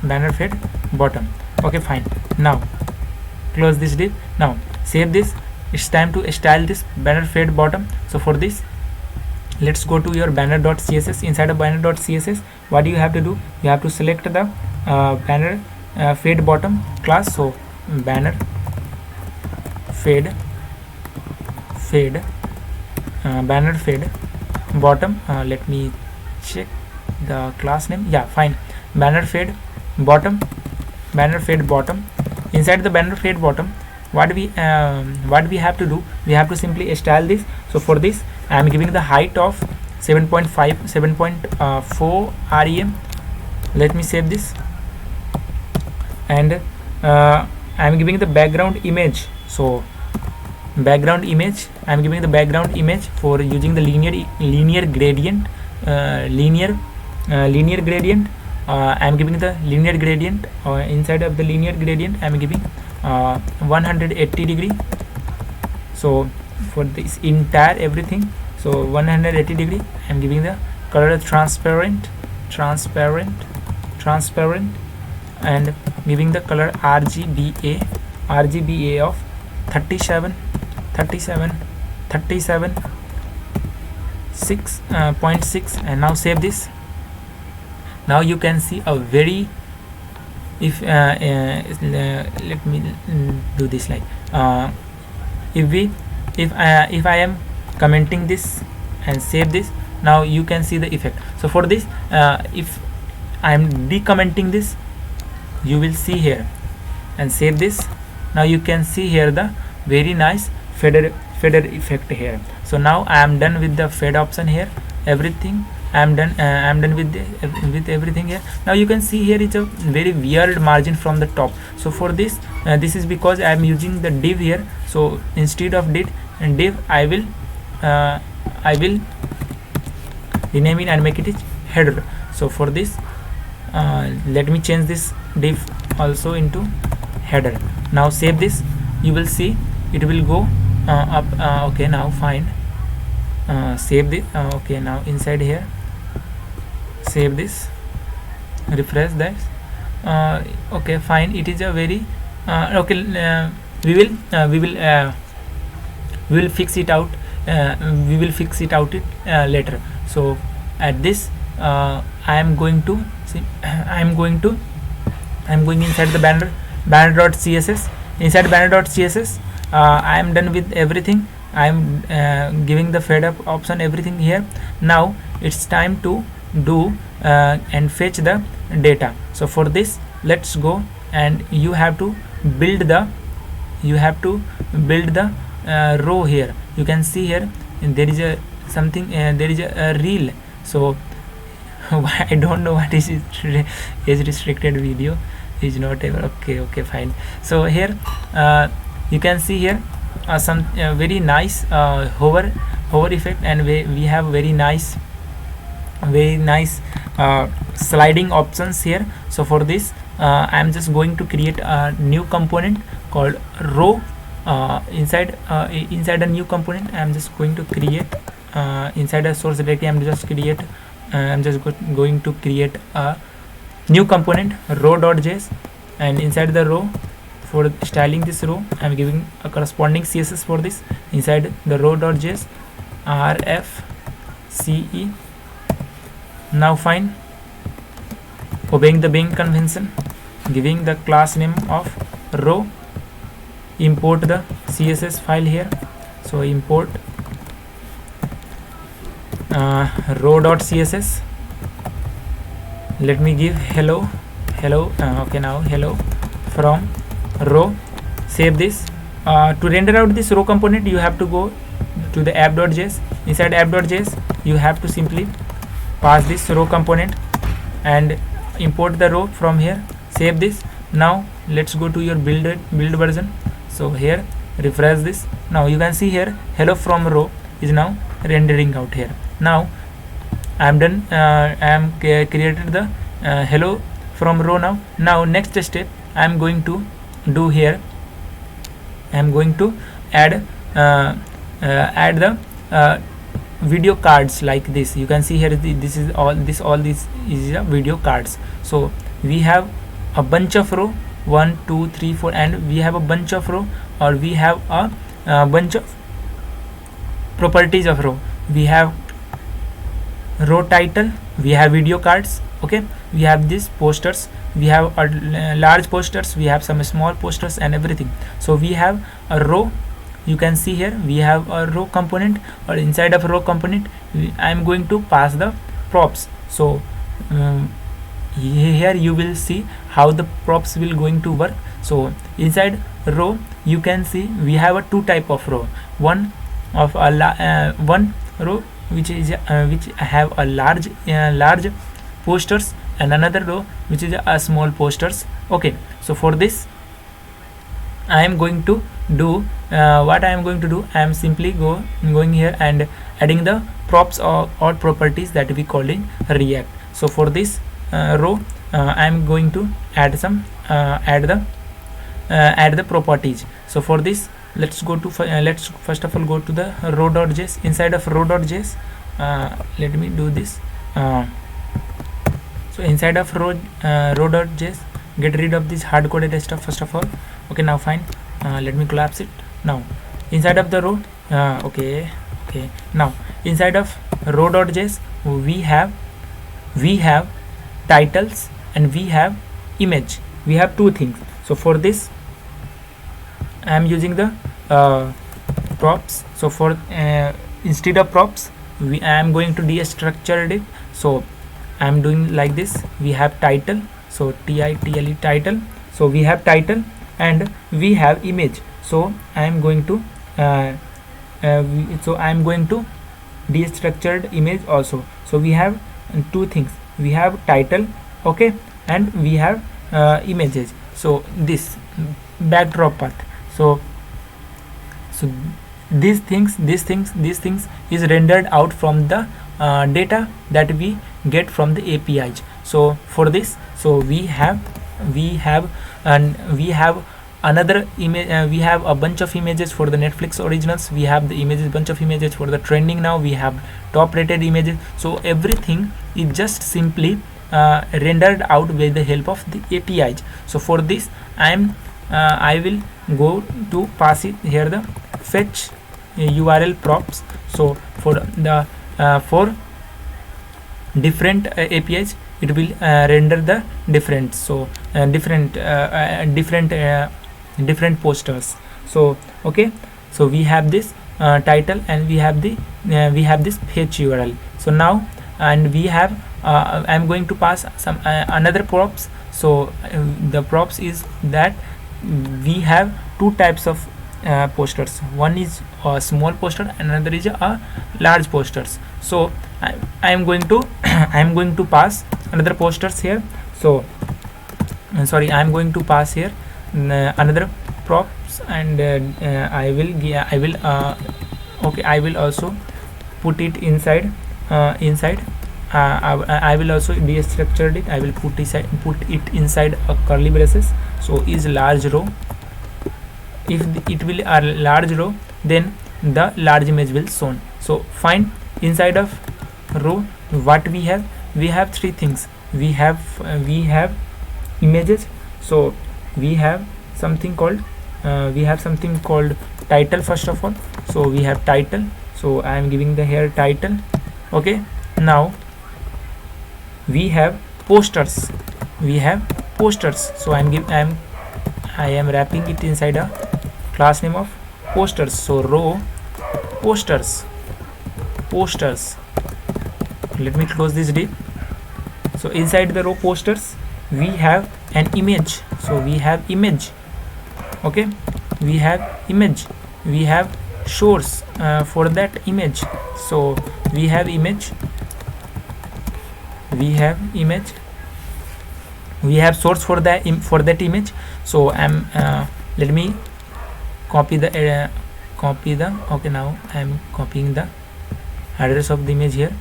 banner fade bottom. Okay, fine. Now close this div. Now save this. It's time to style this banner fade bottom. So for this, let's go to your banner.css. Inside of banner.css, what do you have to do? You have to select the banner fade bottom class. So banner fade banner fade bottom. Let me check the class name. Yeah, fine. Banner fade bottom. Inside the banner fade bottom, what we have to do, we have to simply style this. So for this, I am giving the height of 7.4 rem. Let me save this, and I am giving the background image. So background image, I am giving the background image for using the linear gradient. I am giving the linear gradient. Inside of the linear gradient, I am giving 180 degree. So for this entire everything, so 180 degree, I am giving the color transparent, and giving the color RGBA of 6.6. And now save this. Now you can see a very, if let me do this like if I am commenting this and save this, now you can see the effect. So for this, if I am decommenting this, you will see here, and save this. Now you can see here the very nice faded effect here. So now I am done with the fade option here everything. I'm done with everything here. Now you can see here it's a very weird margin from the top. So for this this is because I'm using the div here. So instead of div I will rename it and make it header. So for this let me change this div also into header. Now save this. You will see it will go up. Okay, now fine. Save this. Okay, now inside here save this, refresh that. Okay, fine. It is a very okay. We will fix it out. We will fix it out later. So at this I am going to see, I am going inside the banner.css. Inside banner.css I am done with everything. I am giving the fade up option, everything here. Now it's time to do and fetch the data. So for this let's go, and you have to build the row here. You can see here there is a something, there is a reel. So I don't know what is age restricted video is not ever. Okay, fine. So here you can see here some very nice hover effect, and we have very nice sliding options here. So for this I am just going to create a new component called row. Inside a new component I am just going to create inside a source directory. I'm just going to create a new component row.js, and inside the row, for styling this row I'm giving a corresponding CSS for this. Inside the row.js rfce. Now fine, obeying the being convention, giving the class name of row, import the CSS file here. So import row.css. let me give hello. Okay, now hello from row. Save this. To render out this row component you have to go to the app.js. Inside app.js you have to simply pass this row component and import the row from here. Save this. Now let's go to your build version. So here refresh this. Now you can see here hello from row is now rendering out here. Now I am done. I am created the hello from row. Now next step I am going to do here. I am going to add the video cards like this. You can see here this is a video cards. So we have a bunch of row 1 2 3 4, and we have a bunch of row, or we have a bunch of properties of row. We have row title, we have video cards. Okay, we have these posters, we have large posters, we have some small posters and everything. So we have a row. You can see here we have a row component, or inside of row component I am going to pass the props. So here you will see how the props will going to work. So inside row you can see we have a two type of row. One row which have a large posters, and another row which is a small posters. Okay, so for this I am going to do what I am going to do. I am simply going here and adding the props or properties that we call in React. So for this row I am going to add the properties. So for this let's first of all go to the row.js. Inside of row.js let me do this. So inside of row.js get rid of this hard coded stuff first of all. Okay, now fine. Let me collapse it. Now inside of the row okay, now inside of row.js we have titles and we have image. We have two things. So for this I am using the props. So for instead of props I am going to destructure it. So I am doing like this. We have title, so title title. So we have title and we have image. So I am going to destructured image also. So we have two things, we have title, okay, and we have images. So this backdrop path, so these things is rendered out from the data that we get from the APIs. So for this, so we have another image, we have a bunch of images for the Netflix originals, we have the images, bunch of images for the trending now, we have top rated images. So everything is just simply rendered out with the help of the APIs. So for this I will go to pass it here the fetch URL props. So for the for different APIs it will render the different, so different posters. So okay, so we have this title and we have this fetch URL. So now, and we have I'm going to pass some another props. So the props is that we have two types of posters, one is a small poster and another is a large posters. So I am going to pass another posters here. So sorry, I am going to pass here another props, and I will also put it inside I will also destructured it, I will put it inside a curly braces. So is large row, if it will a large row, then the large image will shown. So find inside of row what we have three things, we have images. So we have something called title first of all. So we have title, so I am giving the here title, okay. Now we have posters, so I am wrapping it inside a class name of posters. So row posters, let me close this div. So inside the row posters we have an image, so we have image, okay, we have image, we have source for that image. So we have image, we have source for that image. So let me copy the okay, now I am copying the address of the image here.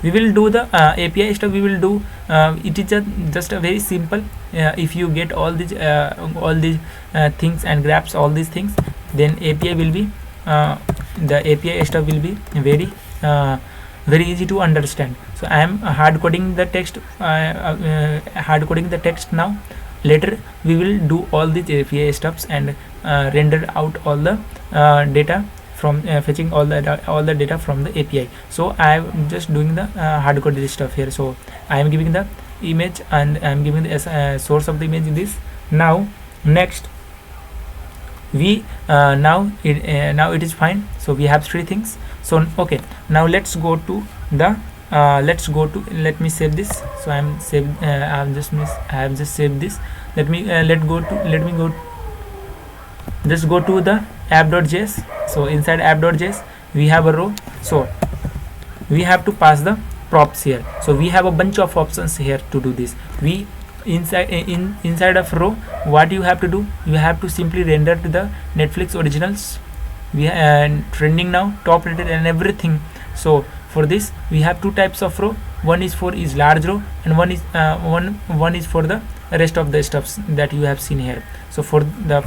We will do the API stuff, we will do it is just a very simple, if you get all these things and grabs all these things, then API will be the API stuff will be very easy to understand. So I am hard coding the text now. Later we will do all these API stuffs and render out all the data from fetching all the data from the API. So I am just doing the hard coded stuff here. So I am giving the image and I am giving the source of the image in this. Now next we now it is fine. So we have three things. So okay, now let's go to the let me save this. So I have just saved this. Let me go to the app.js. So inside app.js we have a row, so we have to pass the props here. So we have a bunch of options here to do this. We inside of row, what you have to do, you have to simply render to the Netflix originals, we trending now, top rated and everything. So for this we have two types of row, one is large row and one is for the rest of the stuffs that you have seen here. So for the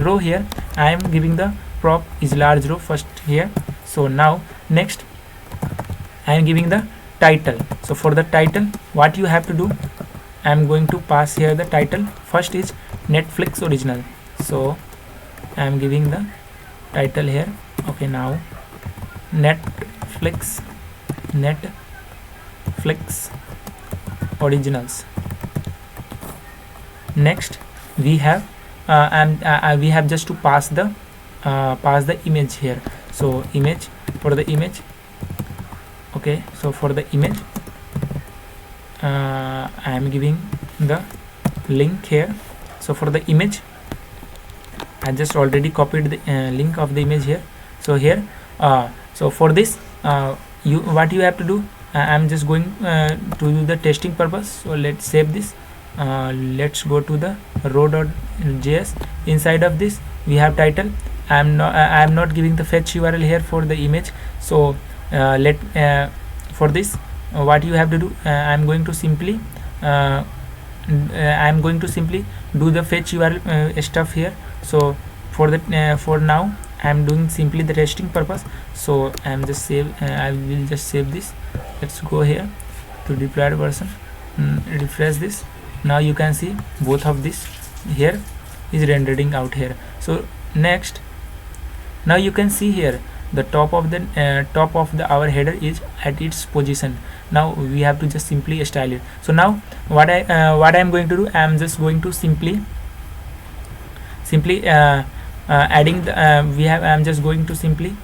row here I am giving the prop is large row first here. So now next I am giving the title. So for the title, what you have to do, I am going to pass here the title. First is Netflix original, so I am giving the title here. Okay, now Netflix originals. Next we have we have just to pass the image here. So image, for the image, okay, so for the image I am giving the link here. So for the image I just already copied the link of the image here. So here So for this, what you have to do, I'm just going to do the testing purpose. So let's save this. Let's go to the row.js. Inside of this we have title. I'm not giving the fetch URL here for the image. So for this, what you have to do, I'm going to simply do the fetch URL stuff here. So for that, for now I'm doing simply the testing purpose. So I will just save this. Let's go here to deployed version, refresh this. Now you can see both of this here is rendering out here. So next, now you can see here the top of the our header is at its position. Now we have to just simply style it. So now what I'm going to do, I'm just going to simply adding the I'm just going to simply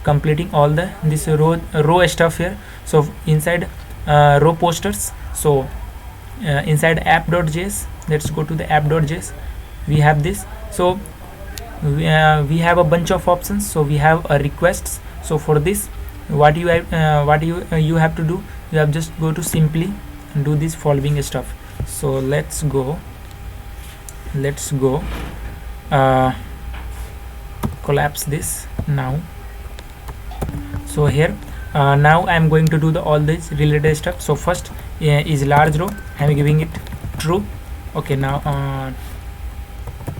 completing all this row stuff here. So inside row posters, so inside app.js, let's go to the app.js. We have this. So we have a bunch of options. So we have requests. So for this, what you have to do, you have just go to simply do this following stuff. So let's go collapse this now. So here now I'm going to do all this related stuff. So first is large row, I'm giving it true. Okay, now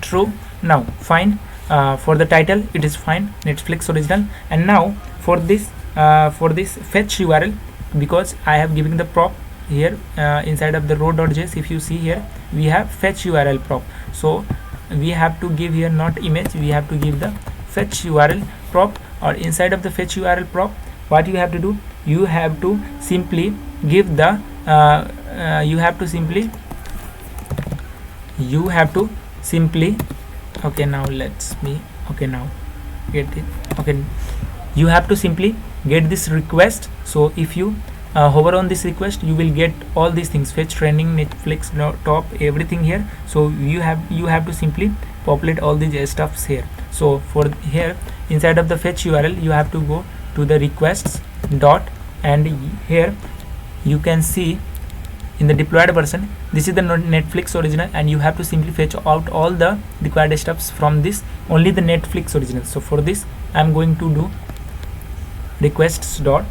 true. Now fine. For the title it is fine, Netflix original. And now for this fetch URL, because I have given the prop here inside of the row.js, if you see here we have fetch URL prop. So we have to give here not image, we have to give the fetch URL prop. Or inside of the fetch URL prop, what you have to do, you have to simply give the okay, now let's me okay, now get it. Okay, you have to simply get this request. So if you hover on this request, you will get all these things, fetch, trending, Netflix, top, everything here. So you have to simply populate all these stuffs here. So for here inside of the fetch URL, you have to go to the requests dot, and here you can see in the deployed version, this is the Netflix original, and you have to simply fetch out all the required stuffs from this, only the Netflix original. So for this, I'm going to do requests dot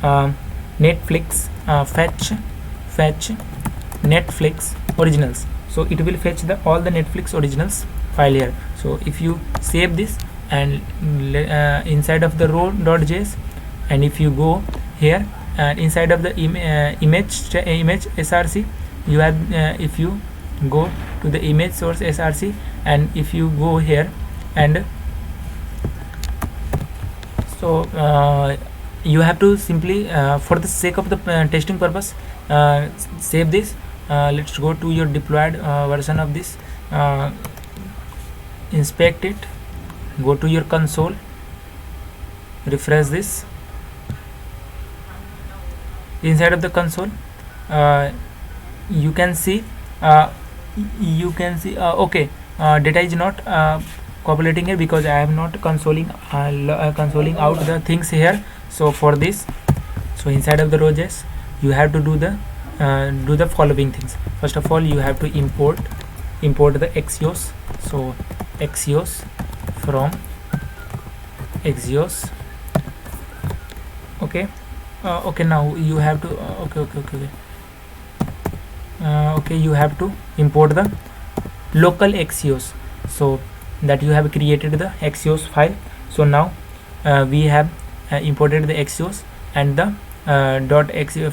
Netflix fetch Netflix originals. So it will fetch all the Netflix originals file here. So if you save this and inside of the row.js, and if you go here and inside of the image src, you have if you go to the image source src, and if you go here, and so you have to simply for the sake of the testing purpose, save this. Let's go to your deployed version of this, inspect it, go to your console, refresh this. Inside of the console, you can see okay, data is not populating here because I am not consoling out the things here. So for this, so inside of the row.js, you have to do the following things. First of all, you have to import the Axios. So Axios from Axios. Okay. Okay, now you have to okay, you have to import the local Axios, so that you have created the Axios file. So now we have imported the Axios and the .axios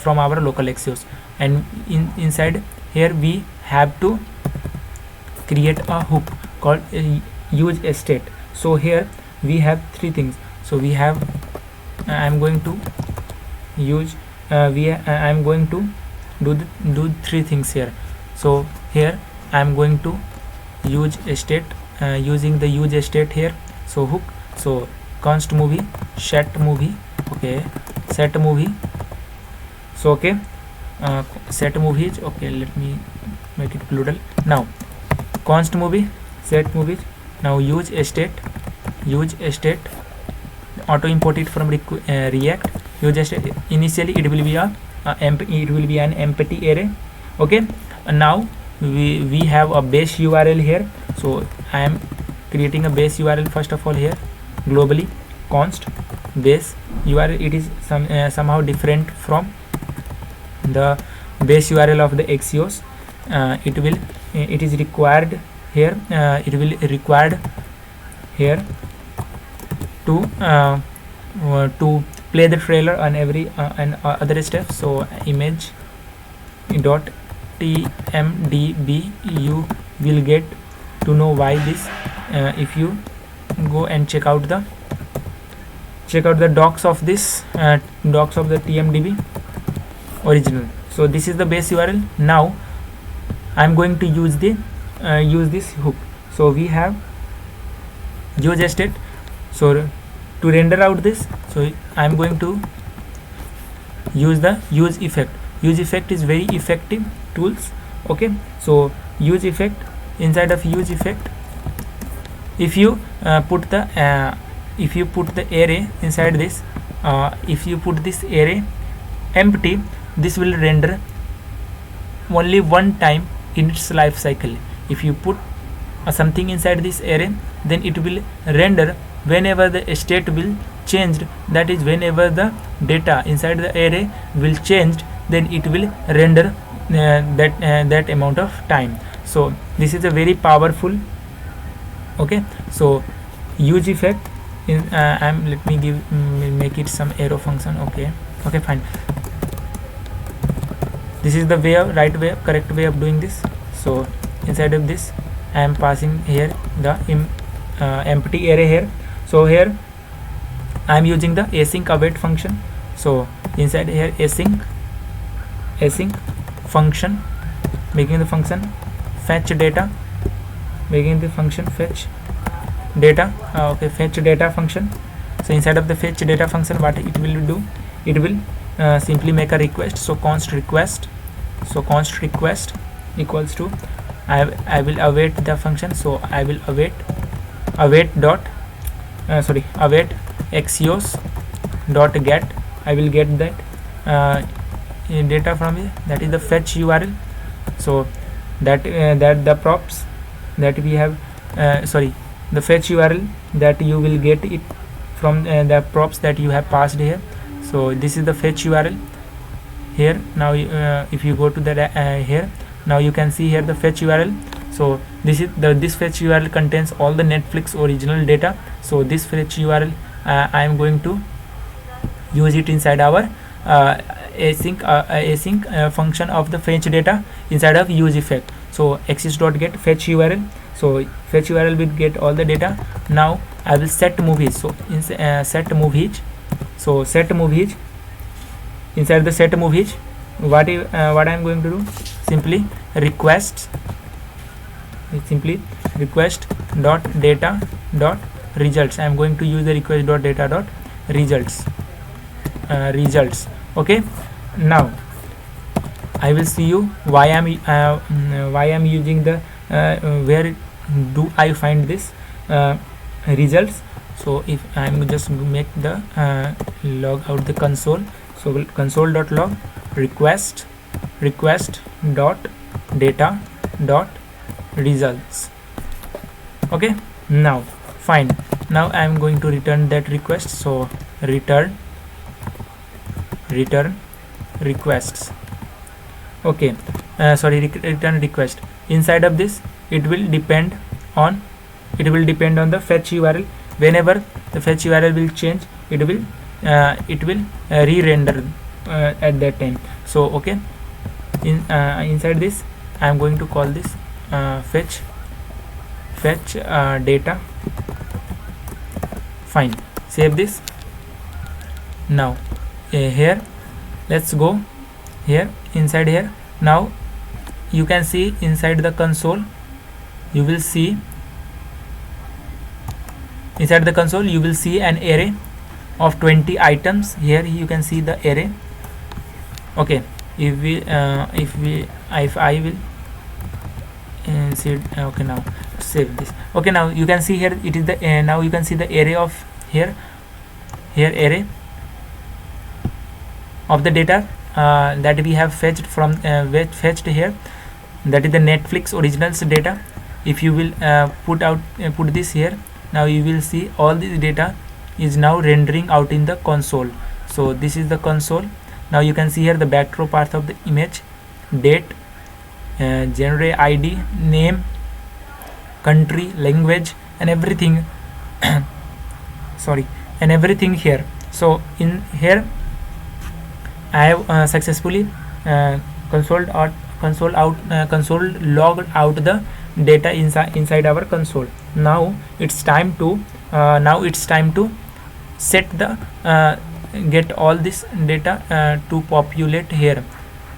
from our local Axios, and inside here we have to create a hook called useState. So here we have three things. So we have I'm going to use I'm going to do three things here. So here I'm going to use state, using the useState here. So hook, so const movie, set movie, okay, set movie. So okay, set movies, okay, let me make it plural. Now const movie, set movies. Now useState auto import it from React. You just initially it will be an empty array. Okay, and now we have a base URL here. So I am creating a base URL first of all here globally, const base URL. It is somehow different from the base URL of the Axios. It is required here. It will required here to play the trailer on every and other steps. So image dot TMDB, you will get to know why this if you go and check out the docs of this docs of the TMDB original. So this is the base URL. Now I'm going to use this hook. So we have useState. So to render out this, so I'm going to use the useEffect. useEffect is very effective tools. Okay, so useEffect, inside of useEffect, if you put the array inside this, if you put this array empty, this will render only one time in its life cycle. If you put something inside this array, then it will render whenever the state will change, that is whenever the data inside the array will change, then it will render that amount of time. So this is a very powerful. Okay, so useEffect in let me make it some arrow function. Okay, fine. This is the correct way of doing this. So inside of this I am passing here the empty array here. So here I am using the async await function. So inside here async function, making the function fetch data, making the function fetch data. Fetch data function. So inside of the fetch data function, what it will do, it will simply make a request. So const request equals to I will await the function. So I will await Axios dot get. I will get that data from here, that is the fetch URL. So that the props that we have the fetch URL that you will get it from the props that you have passed here. So this is the fetch URL here. Now if you go to the here, now you can see here the fetch URL. So this fetch URL contains all the Netflix original data. So this fetch URL I am going to use it inside our async function of the fetch data inside of useEffect. So Axios.get fetch URL. So fetch URL will get all the data. Now I will set movies. So in set movies. So set movies, inside the set movies, what I am going to do, simply request dot data dot results. I am going to use the request dot data dot results. Okay, now I will see you why I'm using the where do I find this results. So if I'm just make the log out the console. So console.log request dot data dot results. Okay, now fine. Now I am going to return that request. So return requests. Okay, return request. Inside of this, it will depend on the fetch URL. Whenever the fetch URL will change, it will re-render at that time. So okay, inside this I am going to call this fetch data. Fine, save this. Now here, let's go here, inside here. Now you can see inside the console, you will see inside the console you will see an array of 20 items. Here you can see the array. Okay, if I will see, okay, now save this. Okay, now you can see here it is the now you can see the array of here here array of the data that we have fetched from fetched here, that is the Netflix originals data. If you will put this here, now you will see all this data is now rendering out in the console. So this is the console. Now you can see here the backdrop part of the image, date, genre ID, name, country, language, and everything sorry, and everything here. So in here I have successfully console logged out the data inside our console. Now it's time to set the get all this data to populate here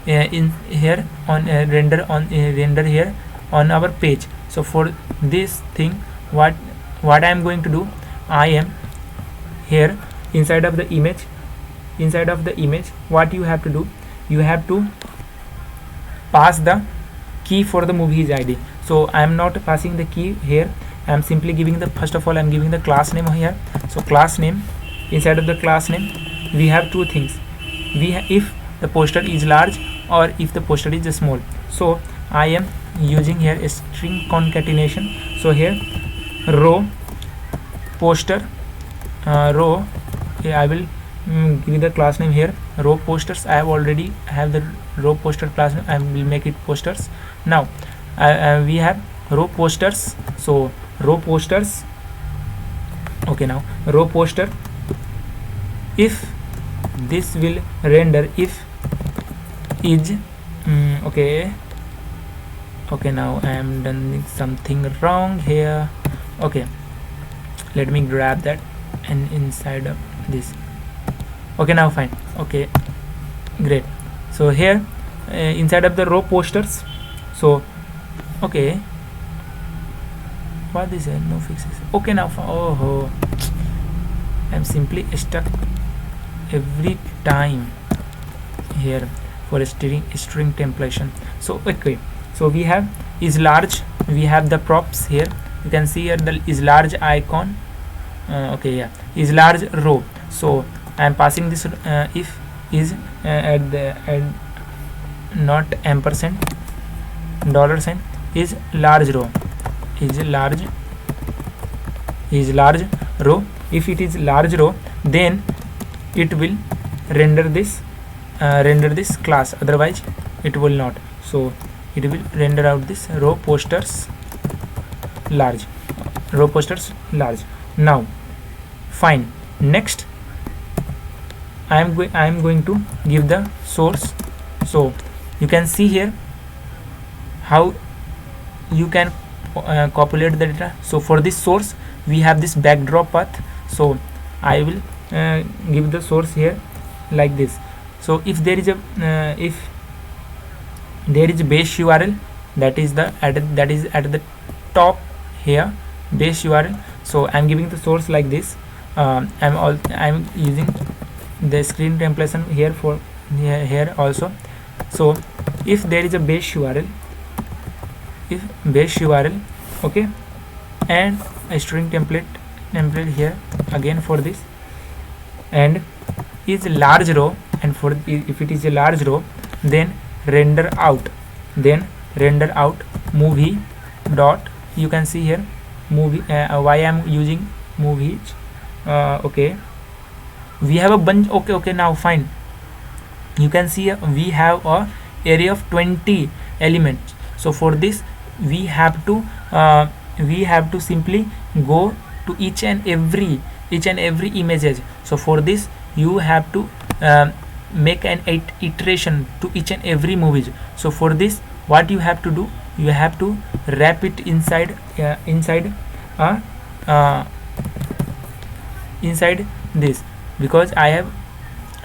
in here on render here on our page. So for this thing, what I am going to do, I am here inside of the image, what you have to do, you have to pass the key for the movie's ID. So I am not passing the key here, I am simply giving the, first of all I am giving the class name here. So class name, inside of the class name we have two things, if the poster is large or if the poster is small. So I am using here a string concatenation. So here row poster row, I will give the class name here row posters. I have already have the row poster class name, I will make it posters. Now we have row posters. So row posters, okay, now row poster, if this will render if is okay, now I am done something wrong here. Okay, let me grab that and inside of this. Okay, now fine. Okay, great. So here inside of the row posters, so okay, what is it? No fixes. Okay, now oh, I'm simply stuck every time here for a string templation. So okay, so we have is large, we have the props here, you can see here the is large icon. Okay, yeah, is large row. So I am passing this if is at not ampersand $sign is large row, is large row. If it is large row, then it will render this class, otherwise it will not. So it will render out this row posters large. Now fine, next I am going to give the source. So you can see here how you can populate the data. So for this source we have this backdrop path. So I will give the source here like this. So if there is a base URL, that is at the top here, base URL. So I'm giving the source like this. I'm using the screen templation here for here also. So if there is a base URL, okay, and a string template here again for this, and is large row, and for if it is a large row, then render out movie dot, you can see here movie, why I am using movies. Okay, we have a bunch. Okay, now fine, you can see we have a array of 20 elements. So for this we have to simply go to each and every images. So for this you have to make an iteration to each and every movies. So for this what you have to do, you have to wrap it inside this, because I have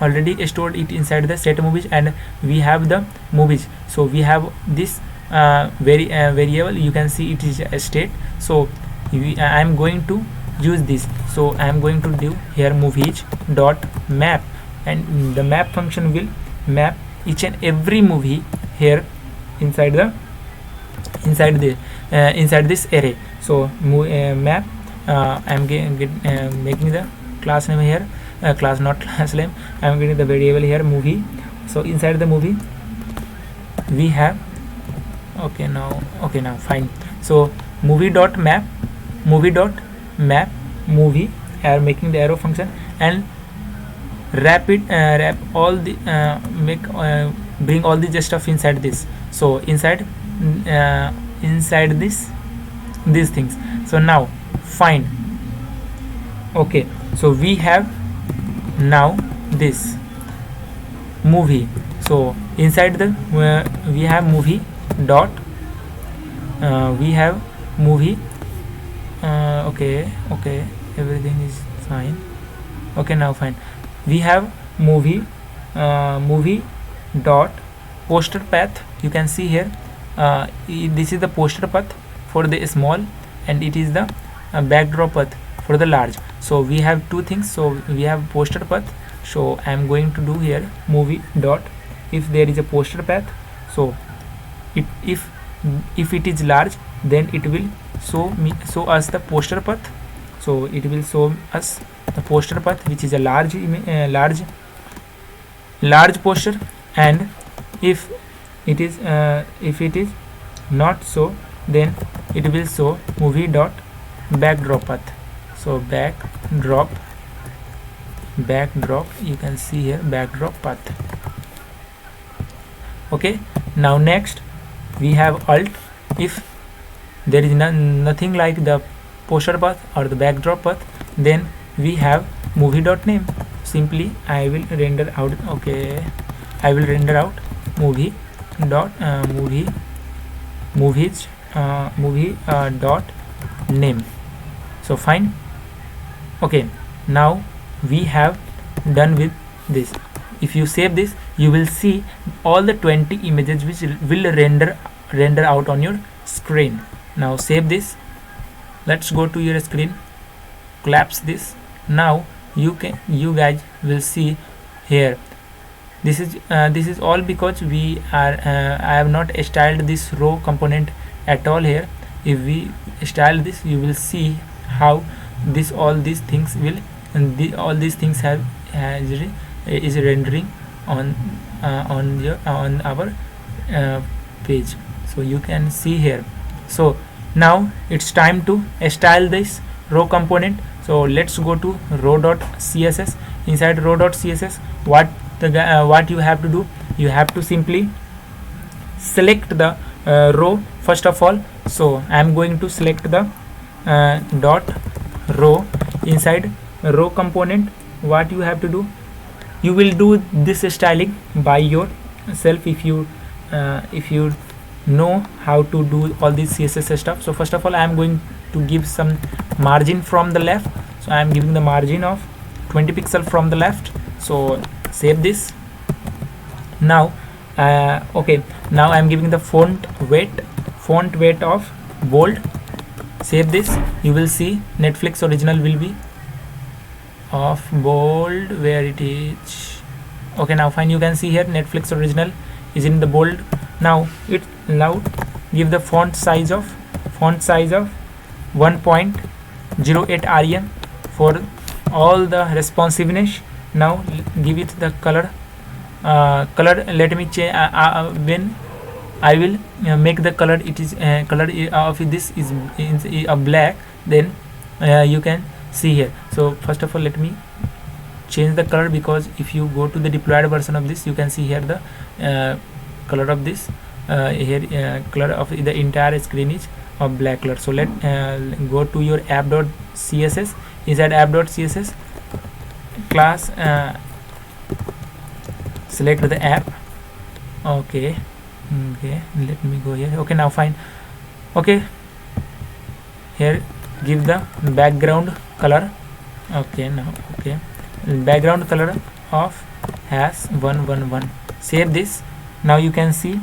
already stored it inside the set movies, and we have the movies. So we have this variable, you can see it is a state. So I am going to use this. So I am going to do here movies dot map, and the map function will map each and every movie here inside this array. So map, I am making the class name here class, not class name. I'm getting the variable here movie. So inside the movie we have okay now fine. So movie.map movie are making the arrow function and wrap all the bring all the stuff inside this. So inside these things. So now fine. Okay, so we have now this movie. So inside the we have movie dot we have movie okay, everything is fine. Okay, now fine. We have movie dot poster path. You can see here this is the poster path for the small, and it is the backdrop path for the large. So we have two things. So we have poster path. So I am going to do here movie dot, if there is a poster path, so if it is large, then it will show us the poster path. So it will show us the poster path, which is a large poster. And if it is not so, then it will show movie dot backdrop path. So backdrop, you can see here backdrop path. Okay, now next we have alt. If there is nothing like the poster path or the backdrop path, then we have movie dot name. Simply I will render out. Okay, I will render out movie dot movie dot name. So fine. Okay, now we have done with this. If you save this, you will see all the 20 images which will render out on your screen. Now save this. Let's go to your screen, collapse this. Now you guys will see here. This is all because we are I have not styled this row component at all here. If we style this, you will see how all these things will all these things is rendering on our page. So you can see here. So now it's time to style this row component. So let's go to row.css. Inside row.css, what you have to do, you have to simply select the row first of all. So I am going to select the dot row. Inside row component, what you have to do, you will do this styling by yourself if you know how to do all this CSS stuff. So first of all, I am going to give some margin from the left. So I am giving the margin of 20 pixel from the left. So save this. Now okay, now I am giving the font weight of bold. Save this. You will see Netflix original will be of bold, where it is. Okay, now fine. You can see here Netflix original is in the bold. Now give the font size of 1.08 rem for all the responsiveness. Now give it the color. Let me change when I will make the color. It is color of this is a black. Then you can see here. So first of all, let me change the color, because if you go to the deployed version of this, you can see here the color of this color of the entire screen is of black color. So let go to your app.css. Inside app.css class, select the app. Okay, let me go here. Okay, now fine. Okay, here give the background color. Okay, now okay, background color of has 111. Save this. Now you can see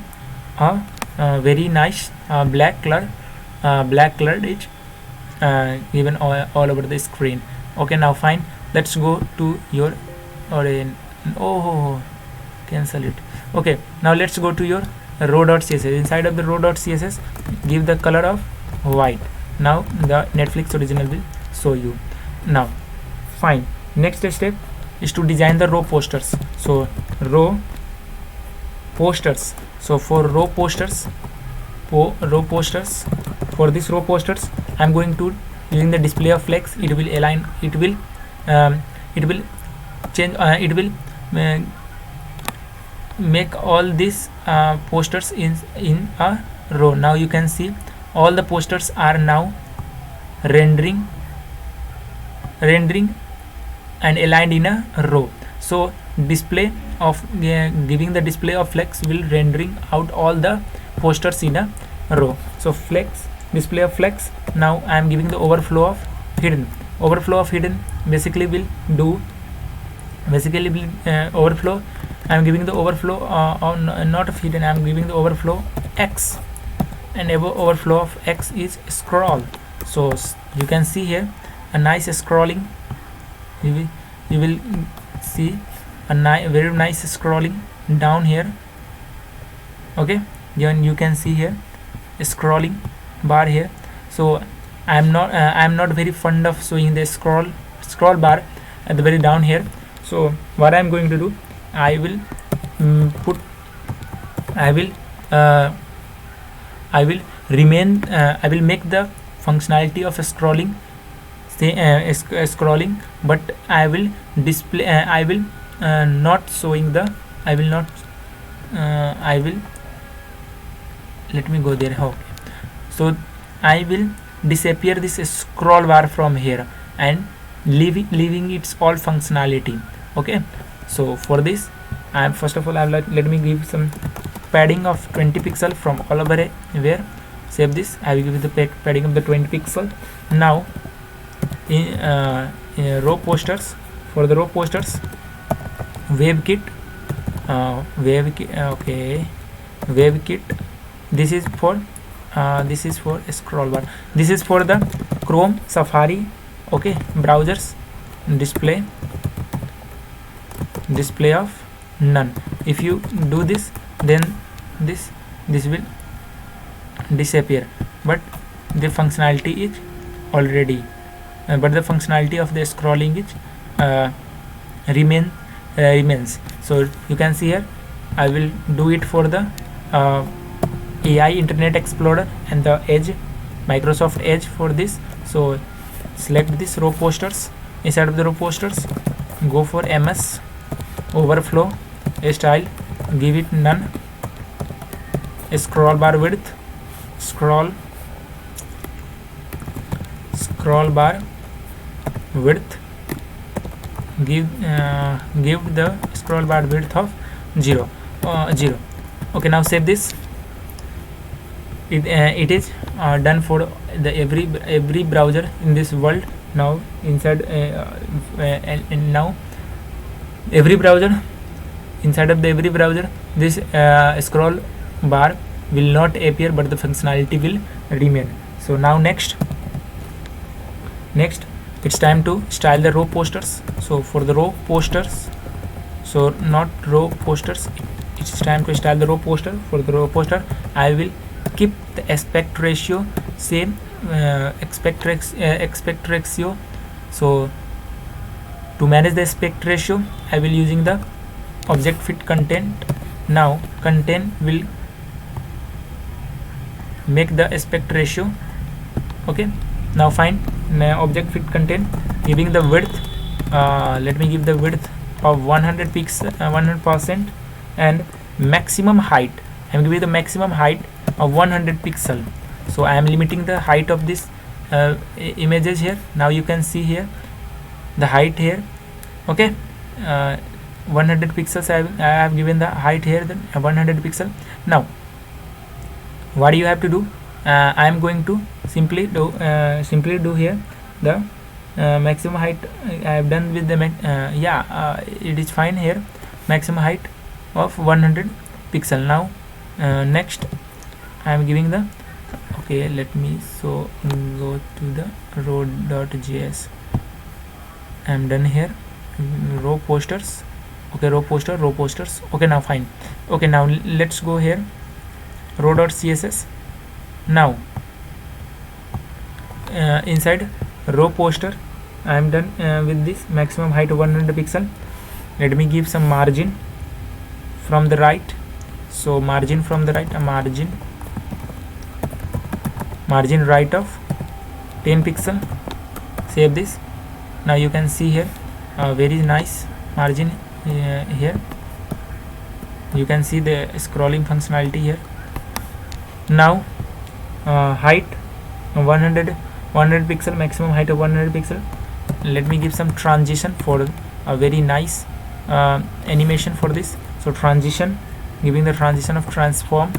a very nice black color is given all over the screen. Okay, now fine. Let's go to your cancel it. Okay, now let's go to your row.css. Inside of the row.css, give the color of white. Now the Netflix original will show you. Now fine, next step, is to design the row posters. So row posters. So for row posters, for this row posters, I'm going to using the display of flex. It will align. It will change. It will make all these posters in a row. Now you can see all the posters are now rendering and aligned in a row. So display of giving the display of flex will rendering out all the posters in a row. So flex, display of flex. Now I am giving the overflow of hidden. Overflow of hidden basically will overflow. I am giving the overflow not of hidden. I am giving the overflow x, and overflow of x is scroll. So you can see here a nice scrolling. You will see a very nice scrolling down here. Okay, you can see here a scrolling bar here. So I am not very fond of showing the scroll bar at the very down here. So what I am going to do, I will make the functionality of scrolling scrolling, but I will display not showing the let me go there. Okay, so I will disappear this scroll bar from here and leaving its all functionality. Okay, so for this I am first of all let me give some padding of 20 pixel from all over where. Save this. I will give the padding of the 20 pixel. Now in row posters, for the row posters, WebKit, okay, WebKit. This is for scroll bar. This is for the Chrome, Safari, okay, browsers. Display of none. If you do this, then this will disappear, but the functionality is already but the functionality of the scrolling is remains. So you can see here I will do it for the AI Internet Explorer and the Edge, Microsoft Edge for this. So select this row posters. Inside of the row posters, go for MS overflow style, give it none. Scroll bar width, scroll bar width, give the scroll bar width of 0. Okay, now save this. It is done for the every browser in this world. Now inside and now every browser, inside of the every browser, this scroll bar will not appear, but the functionality will remain. So now next it's time to style the row posters. So for the row posters, so not row posters, it's time to style the row poster. For the row poster, I will keep the aspect ratio same, aspect ratio. So to manage the aspect ratio, I will using the object fit content. Now content will make the aspect ratio. Okay, now fine. Now object fit content, giving the width, let me give the width of 100 pixel 100%, and maximum height, I am giving the maximum height of 100 pixel. So I am limiting the height of this images here. Now you can see here the height here. Okay, 100 pixels I have given the height here, then 100 pixel. Now what do you have to do? I am going to simply do here the maximum height. I have done with the it is fine here, maximum height of 100 pixel. Now next I am giving the, okay, let me so go to the row.js. I am done here, row posters. Okay, row posters. Okay, now fine. Okay, now let's go here, row.css. Now inside row poster, I am done with this maximum height of 100 pixel. Let me give some margin from the right. So margin from the right, a margin right of 10 pixel. Save this. Now you can see here very nice margin here. You can see the scrolling functionality here. Now height 100 pixel, maximum height of 100 pixel. Let me give some transition for a very nice animation for this. So transition, giving the transition of transform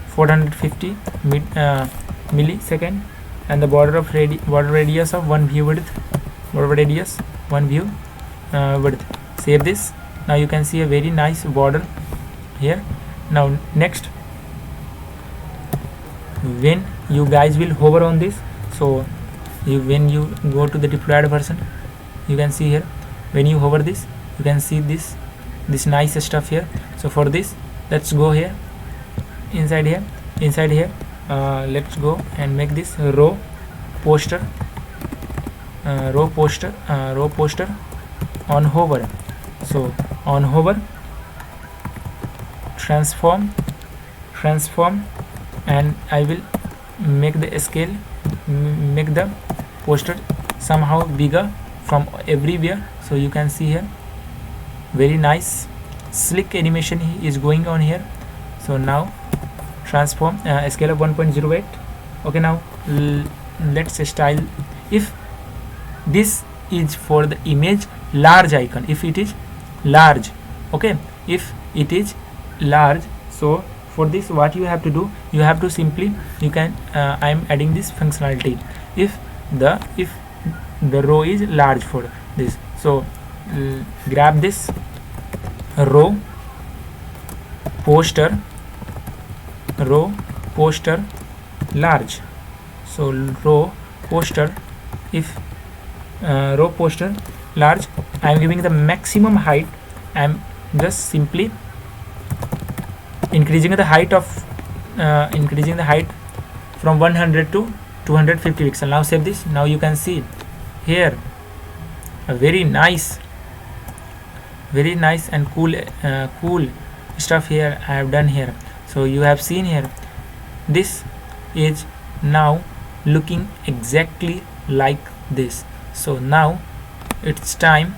450 millisecond, and the border radius of 1 view width, width. Save this. Now you can see a very nice border here. Now next, when you guys will hover on this, so when you go to the deployed version, you can see here, when you hover this, you can see this nice stuff here. So for this, let's go here, inside here, let's go and make this row poster on hover. So on hover, transform, and I will make the scale, make the poster somehow bigger from everywhere. So you can see here very nice slick animation is going on here. So now transform, scale of 1.08. okay, now let's style. If this is for the image large icon, if it is large, okay, if it is large, so for this what you have to do, you have to simply, you can I am adding this functionality. If the row is large for this, so grab this row poster large. So row poster, if row poster large, I am giving the maximum height. I am just simply increasing the height from 100 to 250 pixel. Now save this. Now you can see here a very nice and cool stuff here I have done here. So you have seen here, this is now looking exactly like this. So now it's time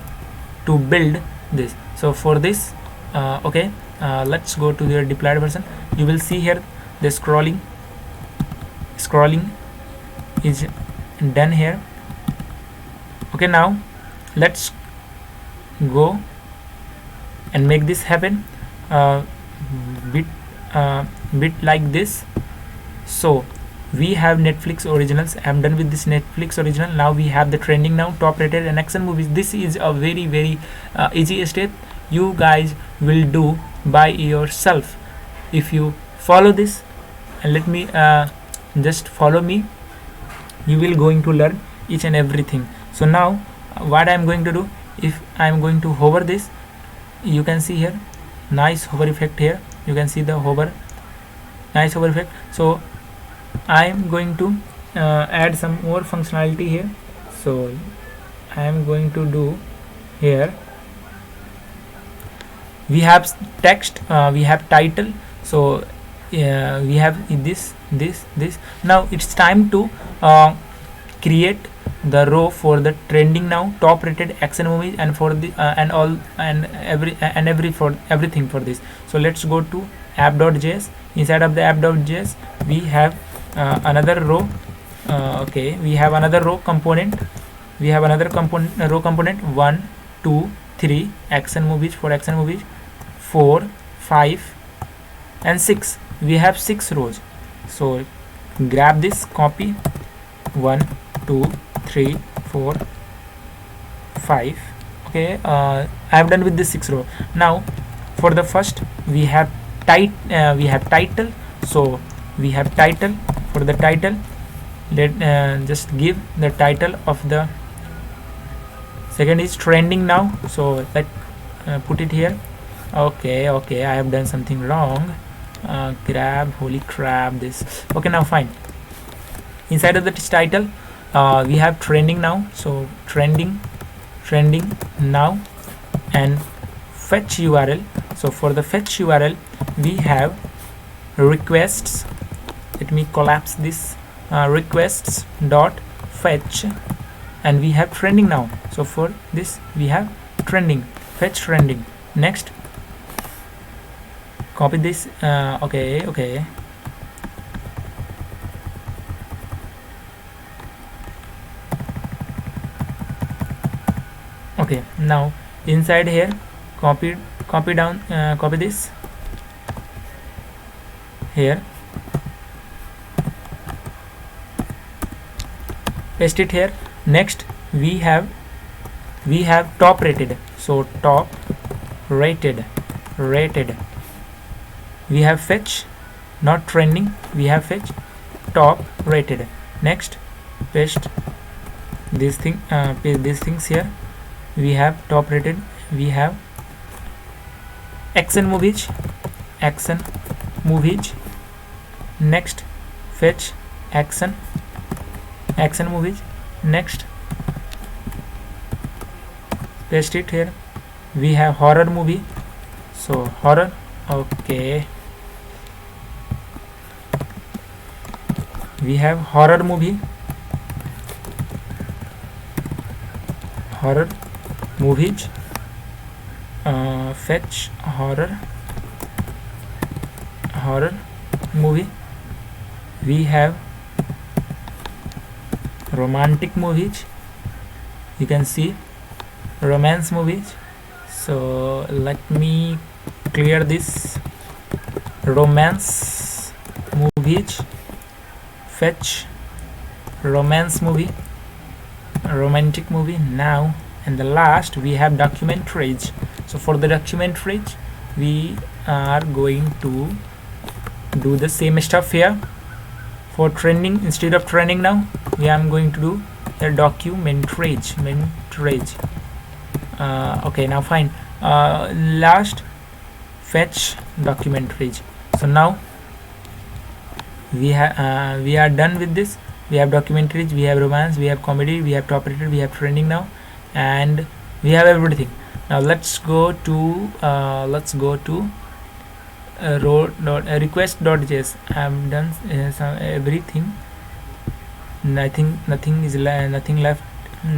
to build this. So for this, okay, let's go to the deployed version. You will see here the scrolling is done here. Okay, now let's go and make this happen bit like this. So we have Netflix originals. I'm done with this Netflix original. Now we have the trending now, top rated and action movies. This is a very easy step you guys will do by yourself if you follow this. And let me just follow me, you will going to learn each and everything. So now what I'm going to do, if I'm going to hover this, you can see here nice hover effect here. You can see the nice hover effect. So I'm going to add some more functionality here. So I'm going to do here, we have text, we have title. So we have this. Now it's time to create the row for the trending now, top rated action movies, and for the everything for this. So let's go to app.js. Inside of the app.js, we have another row. Okay, we have another row component. Row component 1, 2, 3 action movies, for action movies, 4, 5 and 6. We have 6 rows. So grab this, copy 1, 2, 3, 4, 5. Okay, I have done with this 6 row. Now for the first, we have title. So we have title. For the title, let just give the title of the second is trending now. So let put it here. Okay, I have done something wrong. Grab, holy crap, this. Okay, now fine. inside of this title we have trending now, so trending now, and fetch URL. So for the fetch URL we have requests. Let me collapse this, requests dot fetch, and we have trending now. So for this we have trending, fetch trending. Next, copy this, okay, now inside here copy down, copy this here, paste it here. Next we have top rated, so top rated, we have fetch, not trending, we have fetch top rated. Next, paste this thing, paste these things here. We have top rated, we have action movies. Next, fetch action movies. Next, paste it here. We have horror movie, so horror, okay, we have horror movie, movies, fetch horror movie. We have romantic movies, you can see romance movies. So let me clear this, romance movies, fetch romance movie, romantic movie. Now, and the last we have documentaries. So for the documentaries we are going to do the same stuff here. For trending, instead of trending now we are going to do the documentaries. Okay, now fine, last fetch documentaries. So now we are done with this. We have documentaries, we have romance, we have comedy, we have top rated, we have trending now, and we have everything. Now let's go to request.js. I have done everything. Nothing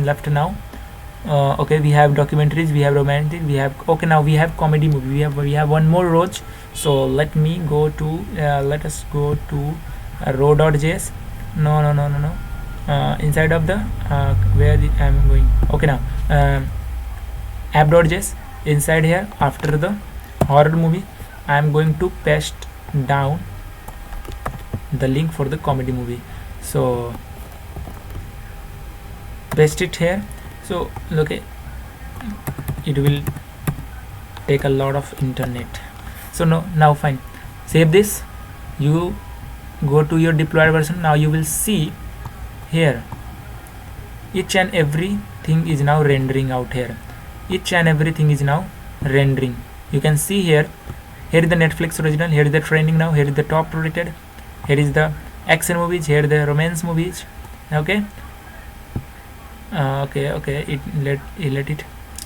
left now. Okay, we have documentaries, we have romantic, we have, okay, now we have comedy movie. We have one more row. So let me go to let us go to row.js. No, inside of the where I am going. Okay, now app.js. Inside here, after the horror movie, I am going to paste down the link for the comedy movie. So paste it here. So okay, it will take a lot of internet. So now fine, save this. You go to your deployed version. Now you will see here each and everything is now rendering out here. Each and everything is now rendering. You can see here is the Netflix original, here is the trending now, here is the top rated, here is the action movies, here the romance movies. Okay, it let it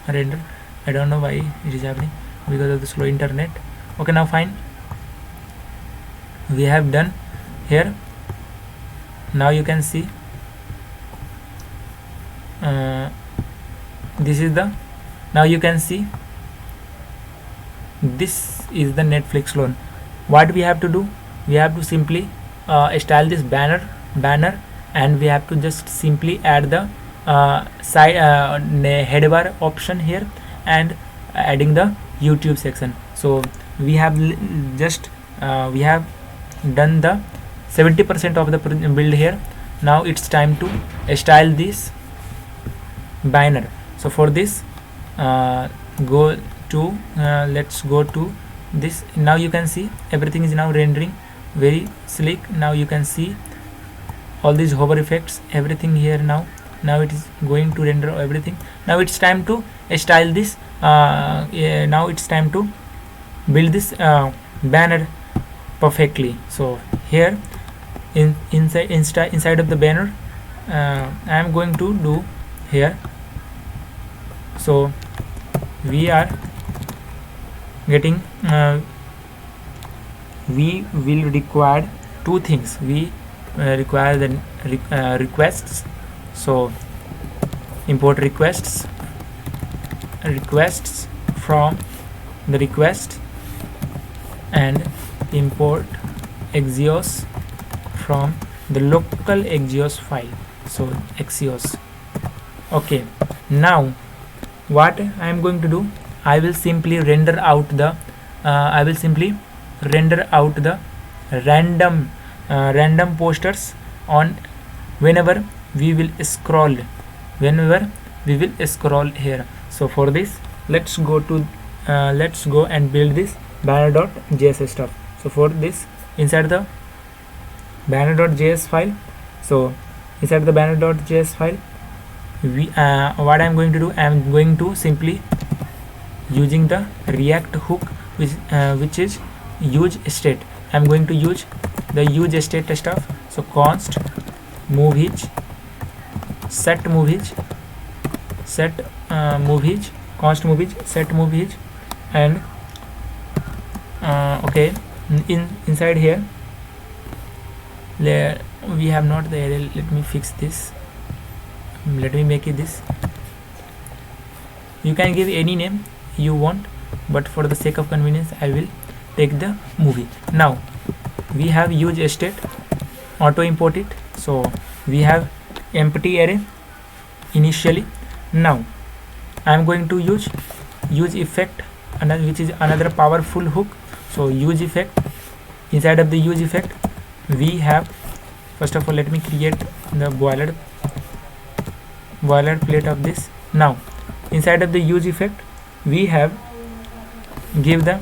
render. I don't know why it is happening, because of the slow internet. Okay, now fine, we have done here. Now you can see this is the, now you can see this is the Netflix loan. What we have to do, we have to simply style this banner, and we have to just simply add the side header bar option here, and adding the YouTube section. So we have just we have done the 70% of the build here. Now it's time to style this banner. So for this go to let's go to this. Now you can see everything is now rendering very slick. Now you can see all these hover effects, everything here. Now it is going to render everything. Now it's time to style this. Now it's time to build this banner perfectly. So here inside of the banner, I am going to do here. So we are getting we will require two things. We require the requests, so import requests from the request, and import Axios from the local Axios file, so Axios. Okay, now what I am going to do, I will simply render out the random posters on whenever we will scroll here. So for this, let's go and build this banner.js stuff. So for this, inside the banner.js file, so inside the banner.js file, we what I am going to do, I am going to simply using the React hook, which is useState. I am going to use the useState stuff. So const moveage, set moveage, const moveage, set moveage, and okay, inside here we have not the array. Let me fix this. Let me make it this. You can give any name you want, but for the sake of convenience I will take the movie. Now we have useState, auto import it. So we have empty array initially. Now I am going to use useEffect, which is another powerful hook. So useEffect, inside of the useEffect we have, first of all let me create the boilerplate of this. Now inside of the useEffect we have give the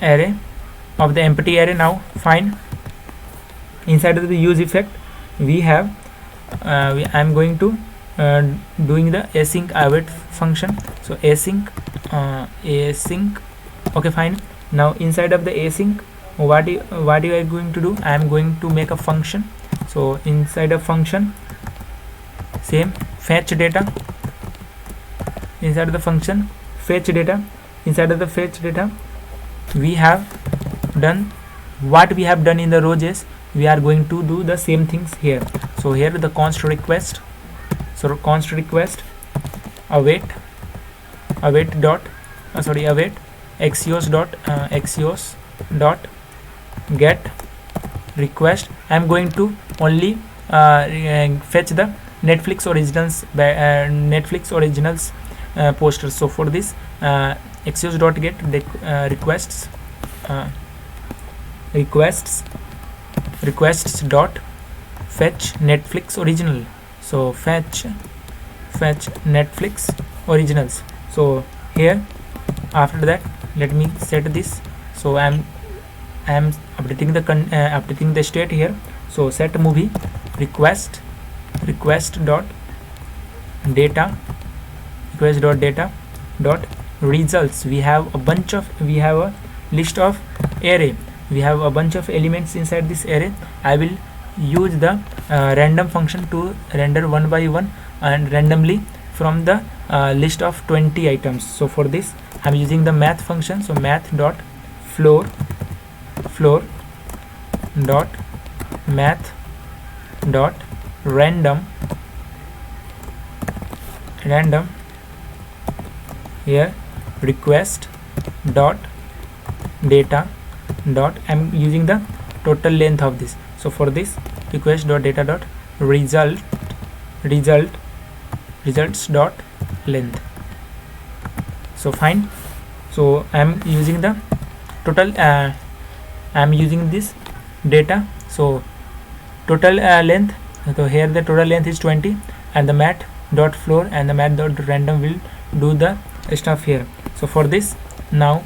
array of the empty array. Now fine, inside of the useEffect we have I am going to doing the async await function. So async, okay fine. Now inside of the async, what you are going to do, I am going to make a function. So inside of function, same fetch data, inside of the function fetch data. Inside of the fetch data we have done what we have done in the row.js. We are going to do the same things here. So here the const request, so const request await Axios dot get request. I am going to only fetch the Netflix originals posters. So for this, Axios dot get requests dot fetch Netflix original. So fetch Netflix originals. So here after that let me set this. So I am updating the state here. So set movie request dot data dot results. We have a list of array. We have a bunch of elements inside this array. I will use the random function to render one by one and randomly from the list of 20 items. So for this I am using the math function. So math dot floor dot math dot random here request dot data dot, I am using the total length of this. So for this request dot data dot results dot length. So fine. So I am using the total I am using this data. So total length, so here the total length is 20, and the math dot floor and the math dot random will do the stuff here. So for this, now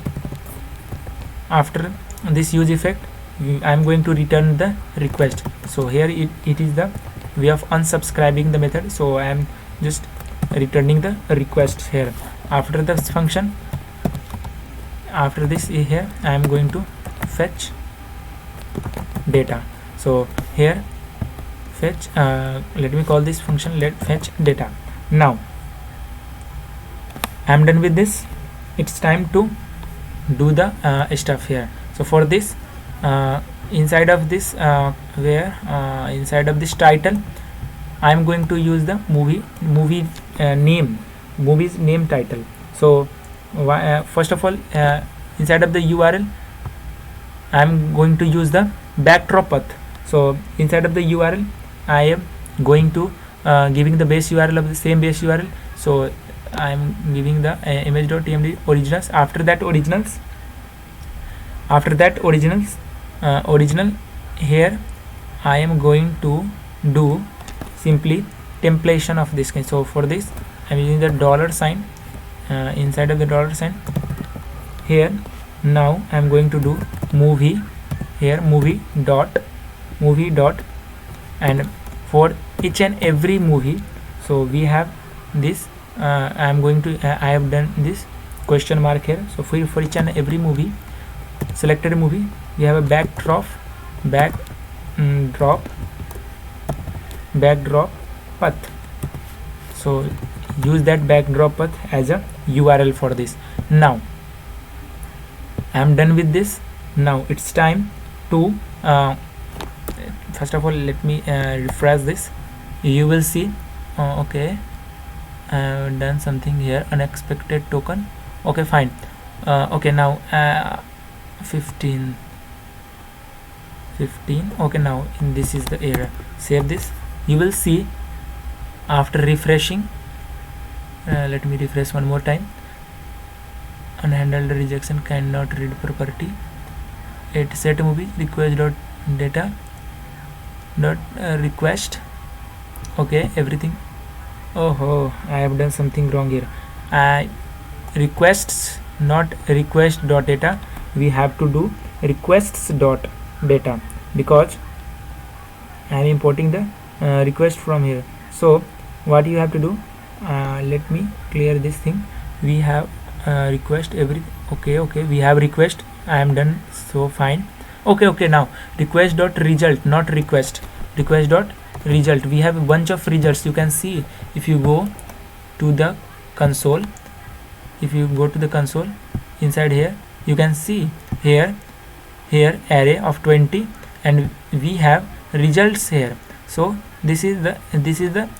after this useEffect I am going to return the request. So here it is the way of unsubscribing the method. So I am just returning the requests here. After this function, after this here I am going to fetch data. So here fetch, let me call this function let fetch data. Now I'm done with this. It's time to do the stuff here. So for this, inside of this inside of this title, I'm going to use the movie's name title. So first of all, inside of the URL, I'm going to use the backdrop path. So inside of the URL, I am going to giving the base URL of the same base URL. So I am giving the image.tmd originals. After that original here I am going to do simply templation of this kind. So for this I'm using the $sign, inside of the $sign here. Now I'm going to do movie here, movie dot, and for each and every movie, so we have this, I have done this question mark here. So for each and every movie, selected movie, we have a backdrop path. So use that backdrop path as a URL for this. Now I am done with this. Now it's time to first of all let me refresh this. You will see okay, I have done something here, unexpected token. Okay, fine. Okay, now 15. Okay, now this is the error. Save this. You will see after refreshing, let me refresh one more time. Unhandled rejection, cannot read property. It set movie request dot data dot request. Okay, everything. Oh, I have done something wrong here. Requests, not request dot data. We have to do requests dot data because I am importing the request from here. So what you have to do, let me clear this thing. We have request every, okay, we have request. I am done, so fine. Okay, now request dot result, not request, request dot result. We have a bunch of results. You can see if you go to the console, inside here you can see here array of 20 and we have results here. So this is the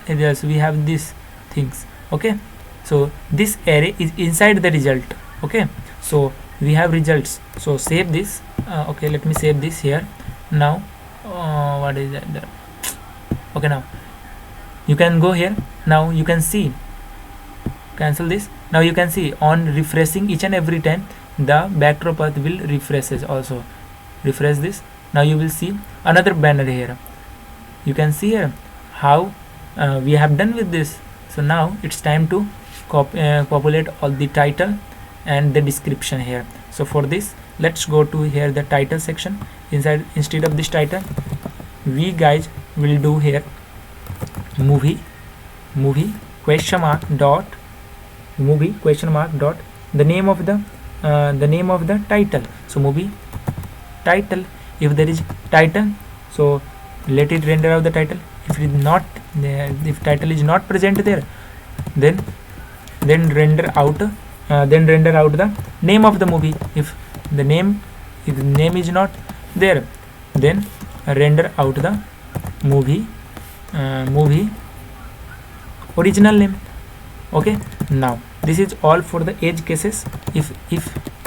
results. We have these things. Okay, so this array is inside the result. Okay, so we have results. So save this. Okay, let me save this here. Now what is that? Okay, now you can go here. Now you can see, cancel this. Now you can see on refreshing each and every time the backdrop path will refreshes also. Refresh this. Now you will see another banner here. You can see here how we have done with this. So now it's time to populate all the title and the description here. So for this, let's go to here the title section. Instead of this title, we guys will do here movie question mark dot the name of the title. So movie title, if there is title, so let it render out the title. If it is not there, if title is not present there, then render out the name of the movie. If the name is not there, then render out the movie original name. Okay, now this is all for the edge cases. If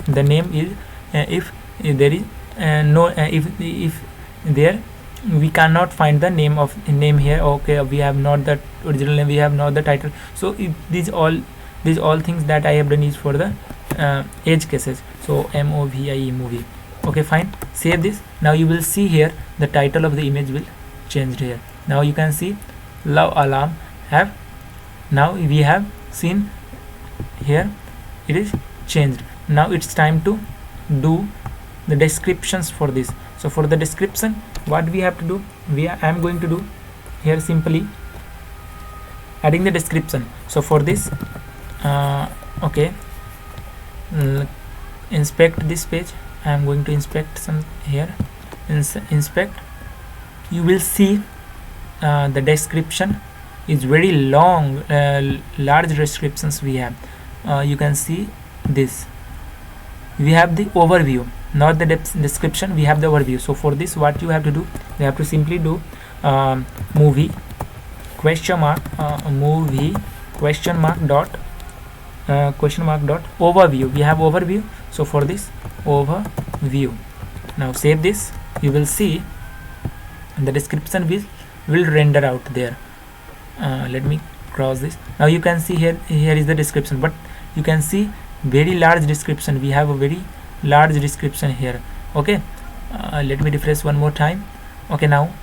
the name is if there is if there we cannot find the name here. Okay, we have not the original name, we have not the title. So these all things that I have done is for the edge cases. So movie. Okay, fine, save this. Now you will see here the title of the image will change here. Now you can see love alarm now we have seen here it is changed. Now it's time to do the descriptions for this. So for the description, what we have to do, I am going to do here simply adding the description. So for this okay, inspect this page. I am going to inspect some here. inspect, you will see the description is very long, large descriptions we have. You can see this. We have the overview, not the description, we have the overview. So for this, what you have to do, you have to simply do movie question mark movie question mark dot overview. We have overview, so for this overview, now save this. You will see the description will render out there. Let me cross this. Now you can see here is the description, but you can see very large description. We have a very large description here. Okay, let me refresh one more time. Okay, now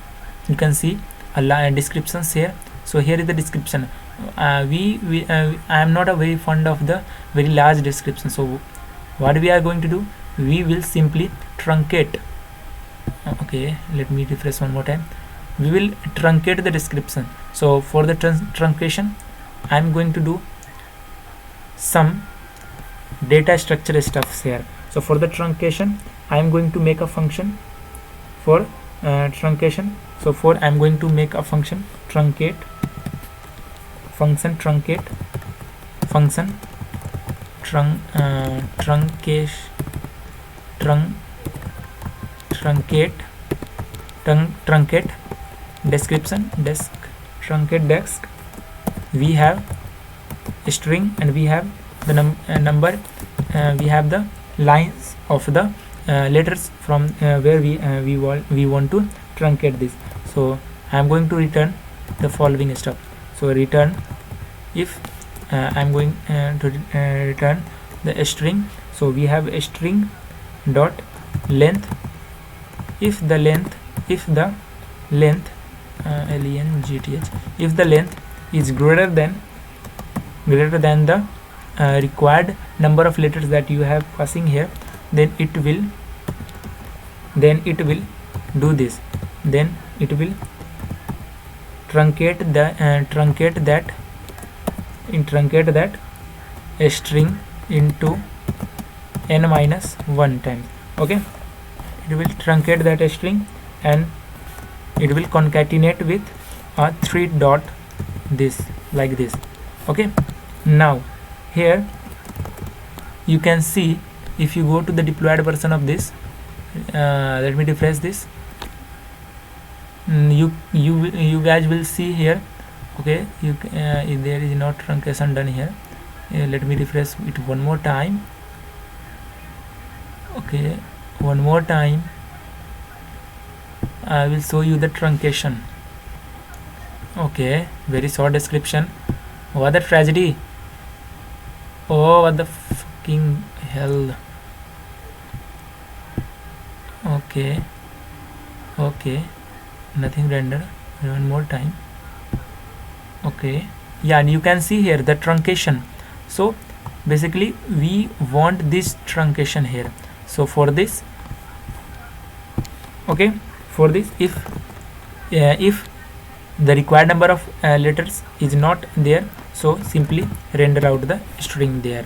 you can see a descriptions here. So here is the description. I am not a very fond of the very large description, so what we are going to do, we will simply truncate. Okay, let me refresh one more time. We will truncate the description. So for the truncation, I am going to do some data structure stuffs here. So for the truncation, I am going to make a function for truncation. So for I am going to make a function truncate function truncate function truncate description truncate desk. We have a string and we have the number. We have the lines of the letters from where we want to truncate this. So I am going to return the following stuff. So return if I am going to return the string. So we have a string dot length. If the length if the length is greater than the required number of letters that you have passing here, then it will do this. Then it will truncate that string into n-1 times. Okay, it will truncate that string and it will concatenate with a 3 dot this like this. Okay, now here you can see, if you go to the deployed version of this, let me refresh this. You guys will see here. Okay, there is no truncation done here. Let me refresh it one more time. Okay, one more time. I will show you the truncation. Okay, very short description. What a tragedy. Oh, what the fucking hell. Okay, nothing render. One more time. Okay, yeah, and you can see here the truncation. So basically we want this truncation here. So for this, okay, for this, if the required number of letters is not there, so simply render out the string there.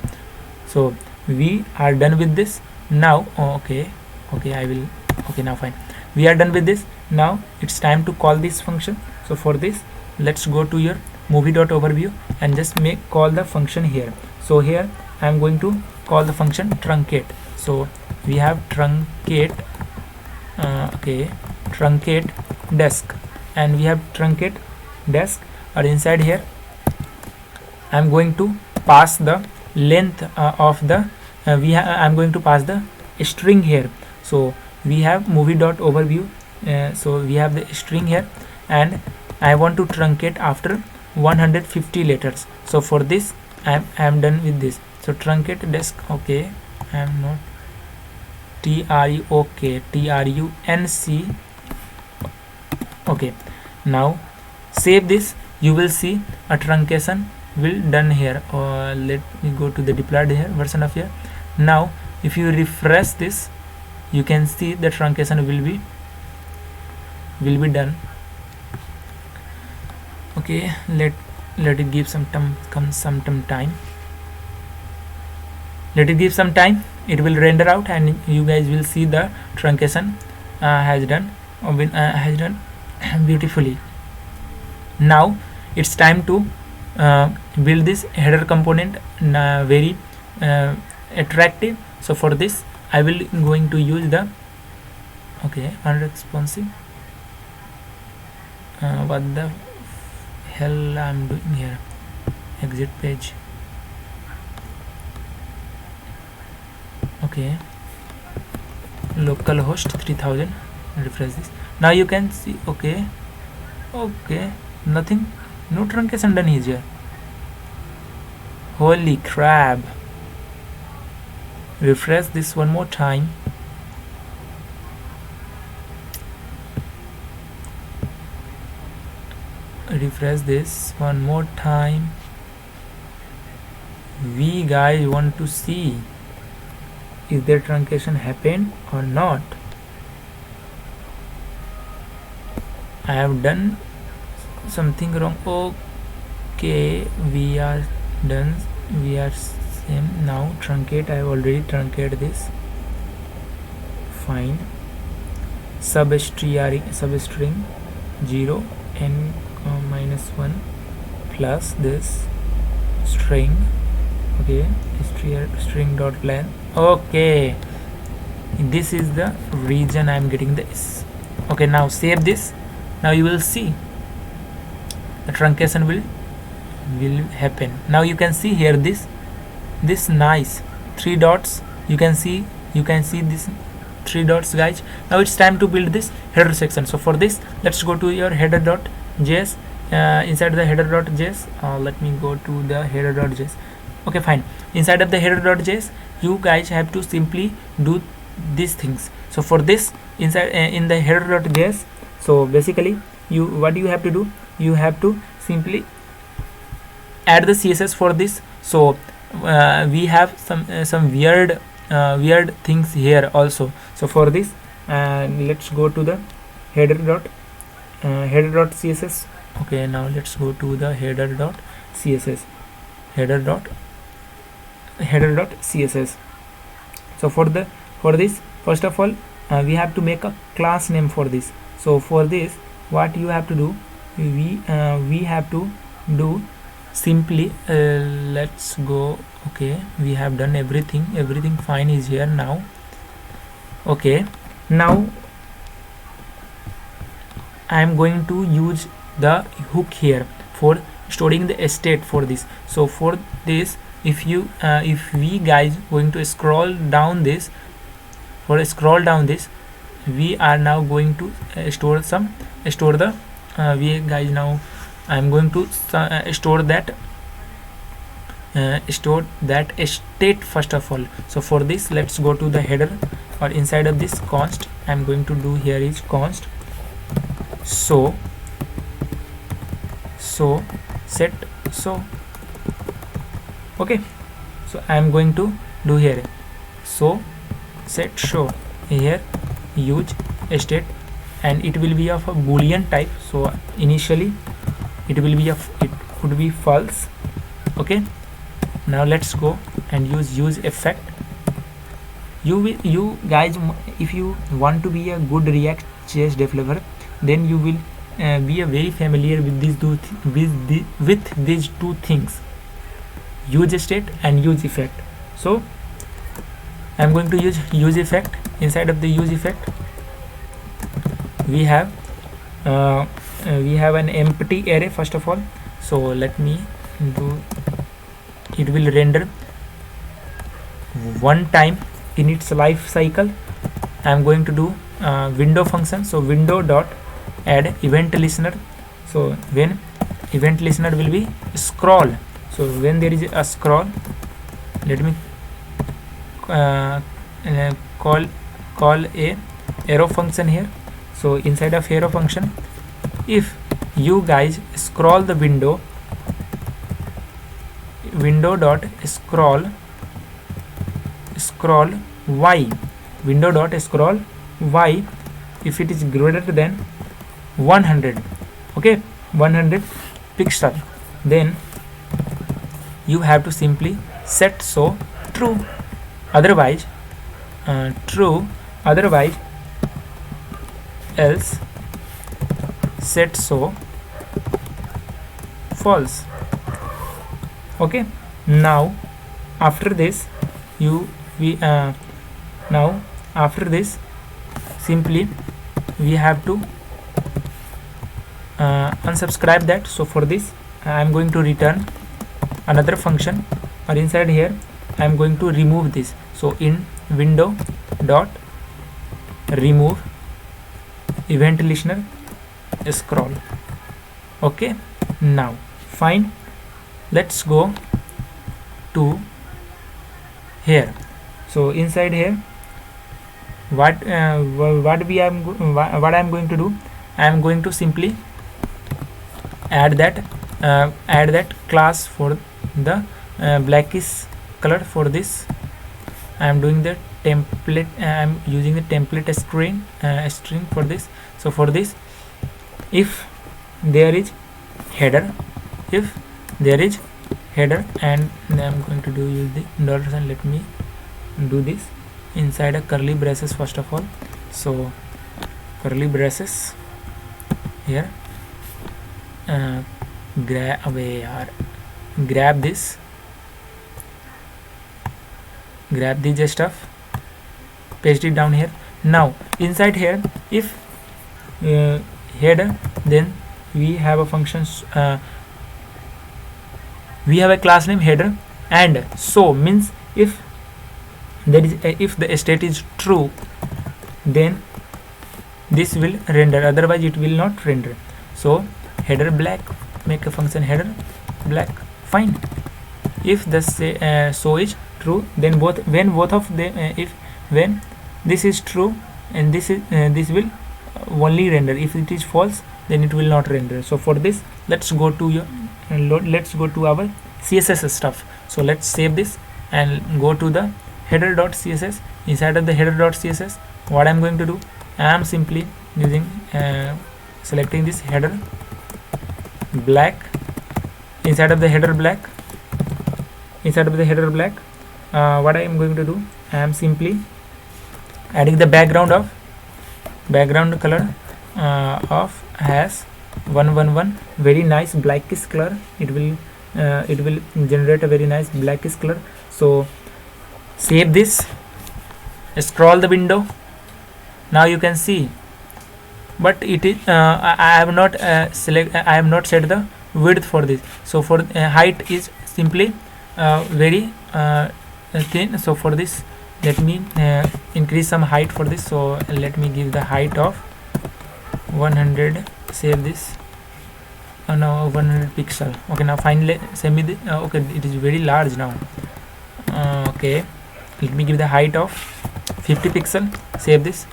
So we are done with this now. Okay, now fine, we are done with this. Now it's time to call this function. So for this, let's go to your movie.overview and just call the function here. So here I am going to call the function truncate. So we have truncate truncate desk, and we have truncate desk, or inside here I am going to pass the length of the I am going to pass the string here. So we have movie.overview, so we have the string here, and I want to truncate after 150 letters. So for this I am done with this. So truncate desk. Okay, I am not trunc. Okay, now save this. You will see a truncation will done here. Let me go to the deployed here version of here. Now if you refresh this, you can see the truncation will be done. Okay, let it give some time. Let it give some time. It will render out and you guys will see the truncation has done beautifully. Now it's time to build this header component very attractive. So for this I will going to use the unresponsive. What the hell I'm doing here? Exit page. Okay, localhost 3000. Refresh this. Now you can see. Okay, nothing, no truncation done is here. Holy crap. Refresh this one more time. Refresh this one more time. We guys want to see is there truncation happened or not. I have done something wrong. Okay, we are done. We are same. Now truncate. I have already truncated this. Fine. Substring 0 n -1 plus this string. Okay, string dot length. Okay, this is the region I am getting this. Okay, now save this. Now you will see the truncation will happen. Now you can see here this nice 3 dots. You can see this 3 dots, guys. Now it's time to build this header section. So for this, let's go to your header.js. Inside the header.js, let me go to the header.js. Okay, fine. Inside of the header.js, you guys have to simply do these things. So for this, inside in the header.js, so basically what you have to do, you have to simply add the CSS for this. So we have some weird things here also. So for this, let's go to the header.css. Okay, now let's go to the header.css. Header.css. So for this, first of all, we have to make a class name for this. So for this, what you have to do, we have to do simply let's go. Okay, we have done everything fine is here now. Okay, now I am going to use the hook here for storing the state for this. So for this, if we guys going to scroll down this, we are now going to store the we guys now I am going to store that state first of all. So for this, let's go to the header, or inside of this const, I am going to do here is const so set so. Okay, so I am going to do here so set show here use state, and it will be of a boolean type. So initially it will be it would be false. Okay, now let's go and use effect. You guys, if you want to be a good React.js developer, then you will be very familiar with these two things, use state and use effect. So I am going to use effect. Inside of the use effect, we have an empty array first of all. So let me do, it will render one time in its life cycle. I am going to do window function. So window dot add event listener. So when event listener will be scroll, so when there is a scroll, let me call a arrow function here. So inside of arrow function, if you guys scroll the window dot scroll y, window dot scroll y, if it is greater than 100, okay, 100 pixel, then you have to simply set so true. Otherwise else set so false. Okay, now after this now after this simply we have to unsubscribe that. So for this I am going to return another function, or inside here I am going to remove this. So in window dot remove event listener scroll. Okay, now fine, let's go to here. So inside here what I am going to do, I am going to simply add that class for the blackish color. For this I am doing the template, I am using the template string for this. So for this, if there is header, and I am going to use the dollars, and let me do this inside a curly braces first of all. So curly braces here, grab this stuff, paste it down here. Now inside here, if header, then we have a functions, we have a class name header, and so means if there is if the state is true, then this will render, otherwise it will not render. So header black, make a function header black, fine. If the so is true, then when this is true and this will only render. If it is false, then it will not render. So for this, let's go to our CSS stuff. So let's save this and go to the header.css. Inside of the header.css, what I'm going to do, I am simply using selecting this header black. Inside of the header black, what I am going to do, I am simply adding the background color of has 111, very nice blackish color. It will generate a very nice blackish color. So save this, scroll the window. Now you can see, but it is I have not set the width for this. So for height is simply very thin. So for this, let me increase some height for this. So let me give the height of 100. Save this. Now 100 pixel. Okay, now finally send me the okay, it is very large now. Okay, let me give the height of 50 pixel. Save this.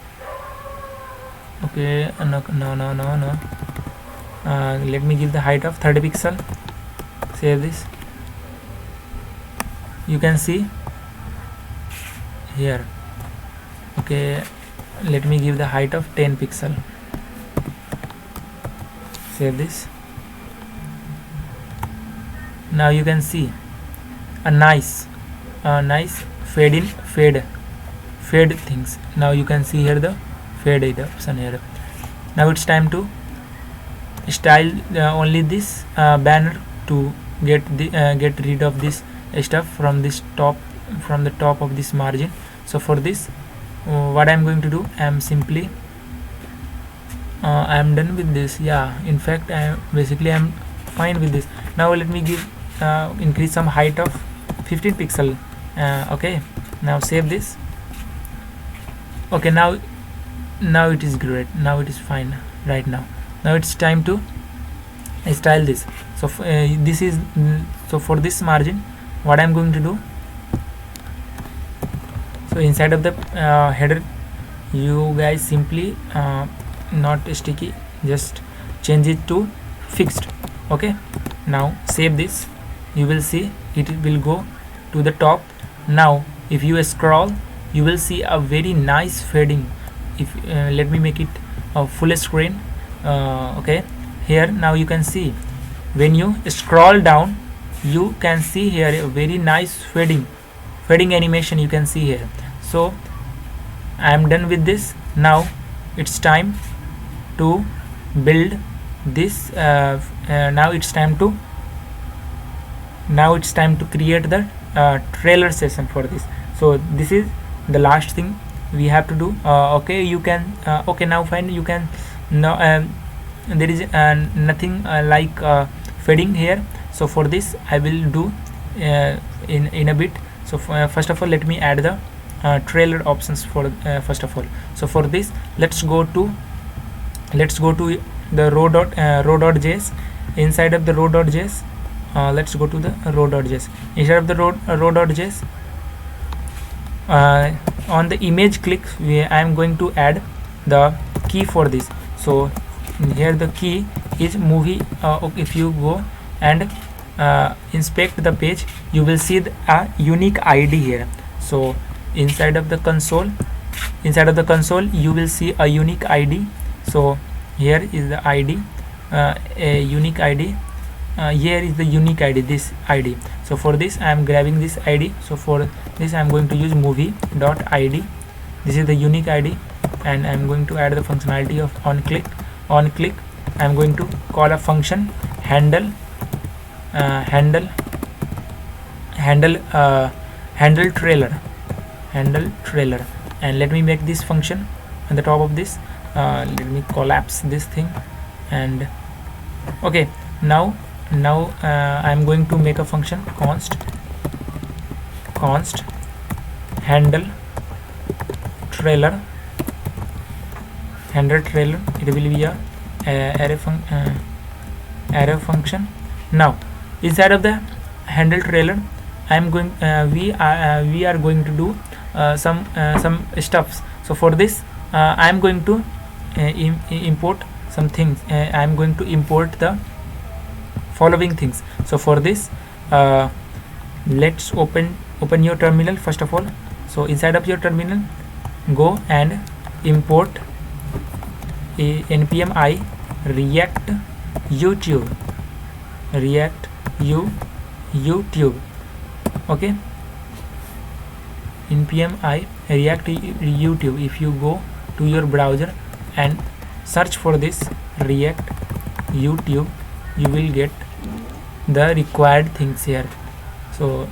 Okay, no. Let me give the height of 30 pixel. Save this. You can see here. Okay, let me give the height of 10 pixel. Save this. Now you can see a nice fade things. Now you can see here the fade option here. Now it's time to style only this banner to get rid of this stuff from the top of this margin. So for this, what I'm going to do, I'm simply I'm done with this. Yeah, in fact I'm fine with this. Now let me give increase some height of 15 pixel. Okay, now save this. Okay, now it is great. Now it is fine right now. Now it's time to style this. So this is so for this margin, what I'm going to do, so inside of the header, you guys simply not sticky, just change it to fixed. Okay, now save this. You will see it will go to the top. Now if you scroll, you will see a very nice fading. If let me make it full screen. Okay, here now you can see when you scroll down, you can see here a very nice fading animation you can see here. So I am done with this. Now it's time to build this. Now it's time to create the trailer session for this. So this is the last thing we have to do. Okay, you can okay, now fine, you can now there is nothing like fading here. So for this I will do in a bit. So first of all, let me add the trailer options for first of all. So for this, let's go to the row.js. Inside of the row.js, let's go to the row.js. Inside of the row.js, on the image click, I am going to add the key for this. So here the key is movie. Okay, if you go and inspect the page, you will see a unique ID here. So inside of the console, you will see a unique ID. So here is the ID, a unique ID. Here is the unique ID, this ID. So for this I am grabbing this ID. So for this I am going to use movie.id. This is the unique ID, and I am going to add the functionality of on click. I am going to call a function handle trailer, and let me make this function on the top of this. Let me collapse this thing, and okay, now I am going to make a function const handle trailer. It will be a array function. Now inside of the handle trailer, I am going we are going to do some stuffs. So for this I am going to import some things. I am going to import the following things. So for this let's open your terminal first of all. So inside of your terminal, go and import npm I React-YouTube. Okay, npm I React-YouTube. If you go to your browser and search for this React-YouTube, you will get the required things here. So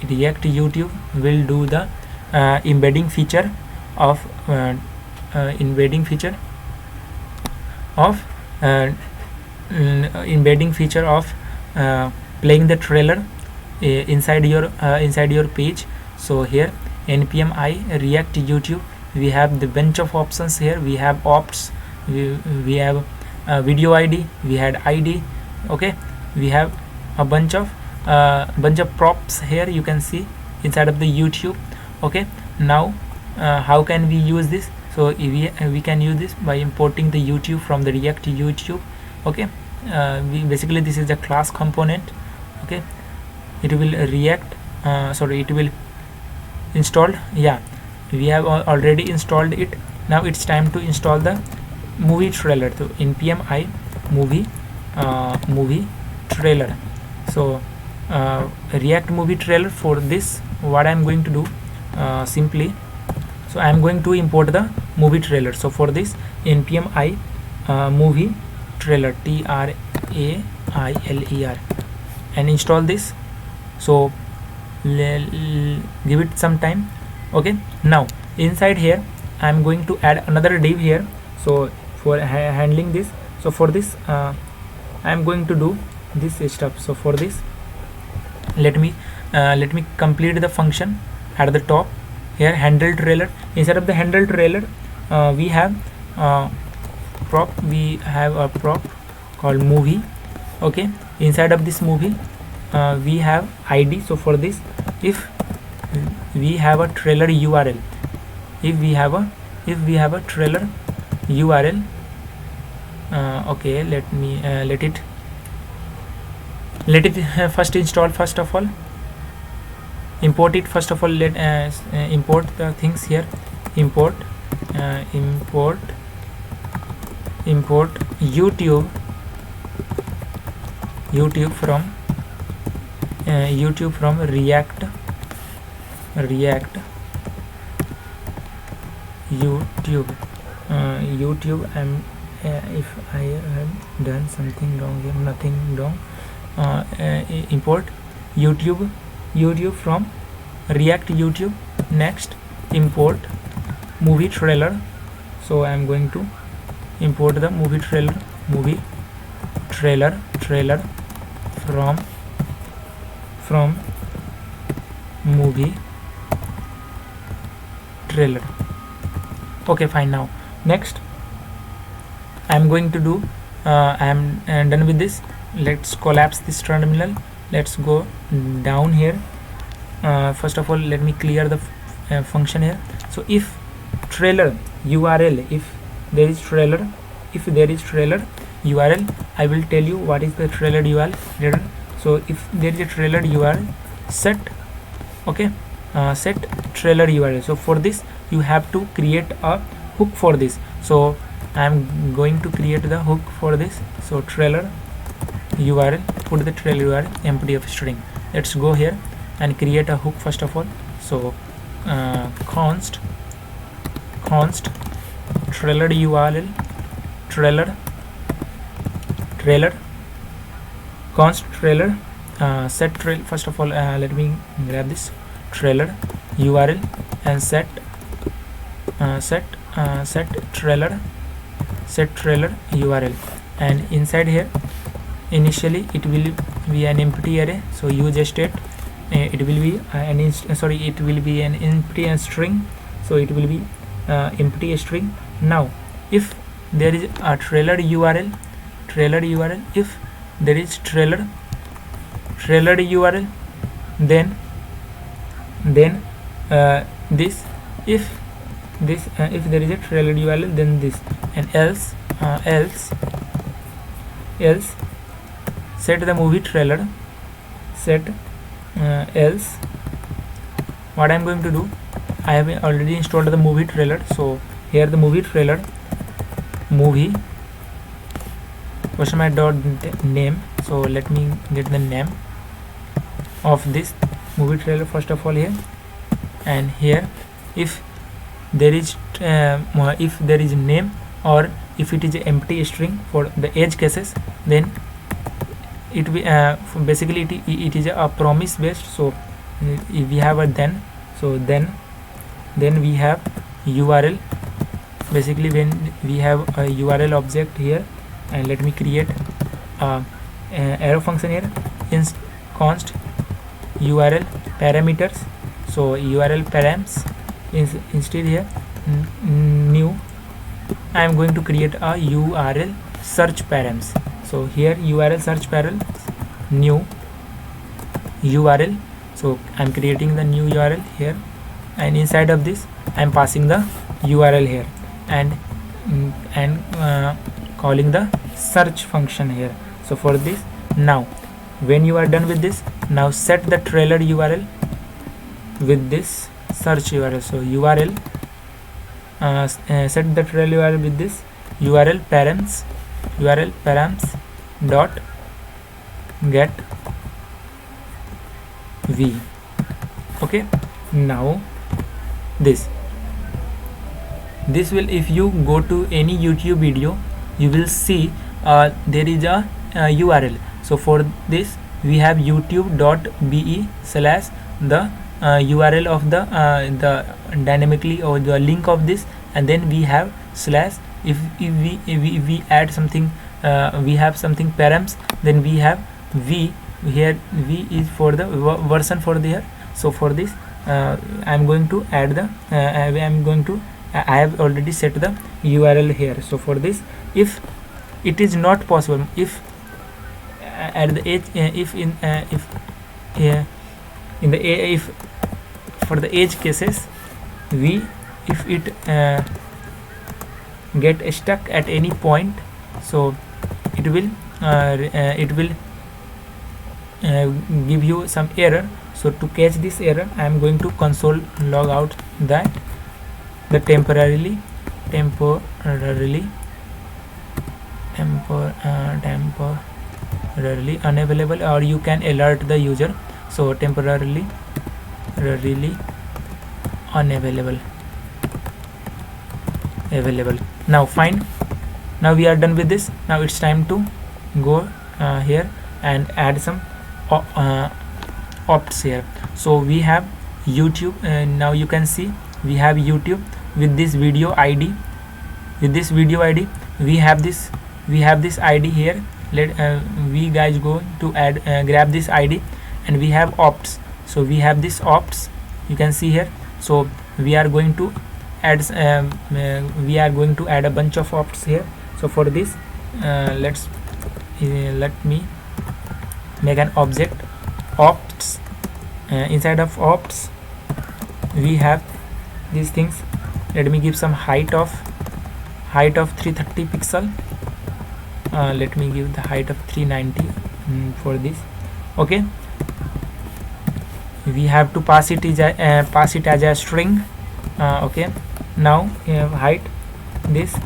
React-YouTube will do the embedding feature of playing the trailer inside your page. So here npm I React-YouTube, we have the bunch of options here. We have ops, we have video ID, we had ID. Okay, we have a bunch of props here, you can see inside of the YouTube. Okay, now how can we use this? So we can use this by importing the YouTube from the React-YouTube. Okay, basically this is the class component. Okay, it will it will installed. Yeah, we have already installed it. Now it's time to install the movie trailer. So npm I movie trailer. So React movie trailer. For this, what I am going to do, simply, so I am going to import the movie trailer. So for this, npm I movie trailer, trailer, and install this. So give it some time. Okay, now inside here I am going to add another div here. So for handling this, so for this I am going to do this stuff. So for this, let me complete the function at the top here, handle trailer. Inside of the handle trailer, we have prop. We have a prop called movie. Okay, inside of this movie, we have ID. So for this, if we have a trailer URL, if we have a trailer URL, okay, let it first install. First of all, import it. First of all, let import the things here. Import YouTube from React YouTube. YouTube. If I have done something wrong here, nothing wrong. Import YouTube from React-YouTube. Next, import movie trailer. So I am going to import the movie trailer from movie trailer. Okay, fine. Now next I am going to do I am done with this. Let's collapse this terminal. Let's go down here. First of all, let me clear the function here. So if trailer URL, if there is trailer URL, I will tell you what is the trailer URL later. So if there is a trailer URL, set trailer URL. So for this you have to create a hook for this. So I am going to create the hook for this. So trailer URL, put the trailer URL empty of string. Let's go here and create a hook first of all. So const trailer URL const trailer set trail. First of all, let me grab this trailer URL and set trailer URL, and inside here initially it will be an empty array. So useState, it will be an empty string. So it will be empty string. Now if there is a trailer URL, if there is trailer URL, then this, if there is a trailer URL, then this, and else set the movie trailer, else what I am going to do, I have already installed the movie trailer. So here the movie trailer _my.name. So let me get the name of this movie trailer first of all here, and here if there is name, or if it is an empty string for the edge cases, then it will basically it is a promise based. So if we have a then, so then we have URL. Basically when we have a URL object here, and let me create arrow function here, const URL parameters. So URL params instead here new, I am going to create a URL search params. So here URL search params, new URL. So I am creating the new URL here, and inside of this I am passing the URL here, and calling the search function here. So for this, now when you are done with this, now set the trailer URL with this search URL. So URL set the trailer URL with this URL params dot get v. Okay, now this will, if you go to any YouTube video, you will see there is a URL. So for this we have youtube.be/ the URL of the dynamically, or the link of this, and then we have slash. If we add something, we have something params, then we have v here. V is for the version for there. So for this I am going to add the I have already set the URL here. So for this, if it is not possible, if at the edge, if for the edge cases, if it get stuck at any point, so it will give you some error. So to catch this error, I am going to console log out that the temporarily unavailable, or you can alert the user. So temporarily unavailable. Now fine, now we are done with this. Now it's time to go here and add some opts here. So we have YouTube, now you can see we have YouTube with this video ID. With this video ID we have this ID here. We guys go to add grab this ID, and we have opts. So we have this opts, you can see here. So we are going to add a bunch of opts here. So for this let me make an object opts. Inside of opts we have these things. Let me give some height of 330 pixel. Let me give the height of 390 for this. Okay, we have to pass it as a string. Okay, now height this,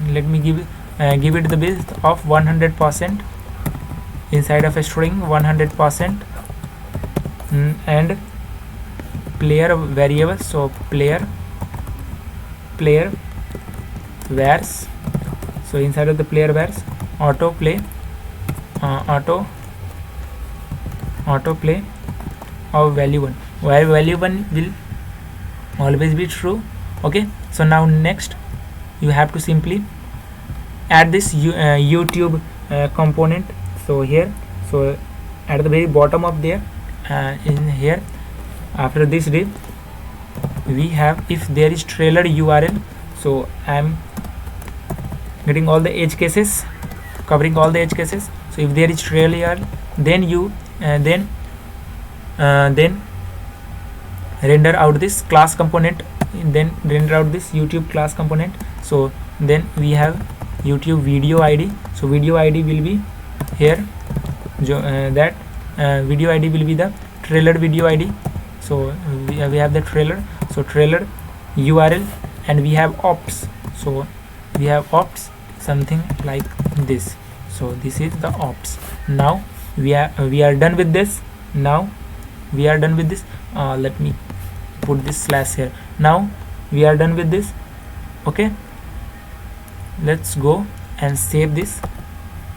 let me give it the width of 100% inside of a string 100%, and player variable. So player vars. So inside of the player vars auto play of value 1, where value 1 will always be true. Okay, so now next you have to simply add this YouTube component. So here, so at the very bottom of there, in here after this div we have, if there is trailer URL. So I am getting all the edge cases, covering all the edge cases. So if there is trailer, then you then render out this class component, then render out this YouTube class component. So then we have YouTube video ID. So video ID will be here, that video ID will be the trailer video ID. So we have the trailer, so trailer URL, and we have opts. So we have opts something like this. So this is the opts. Now we are done with this. Now we are done with this. Let me put this slash here. Now we are done with this. Okay, let's go and save this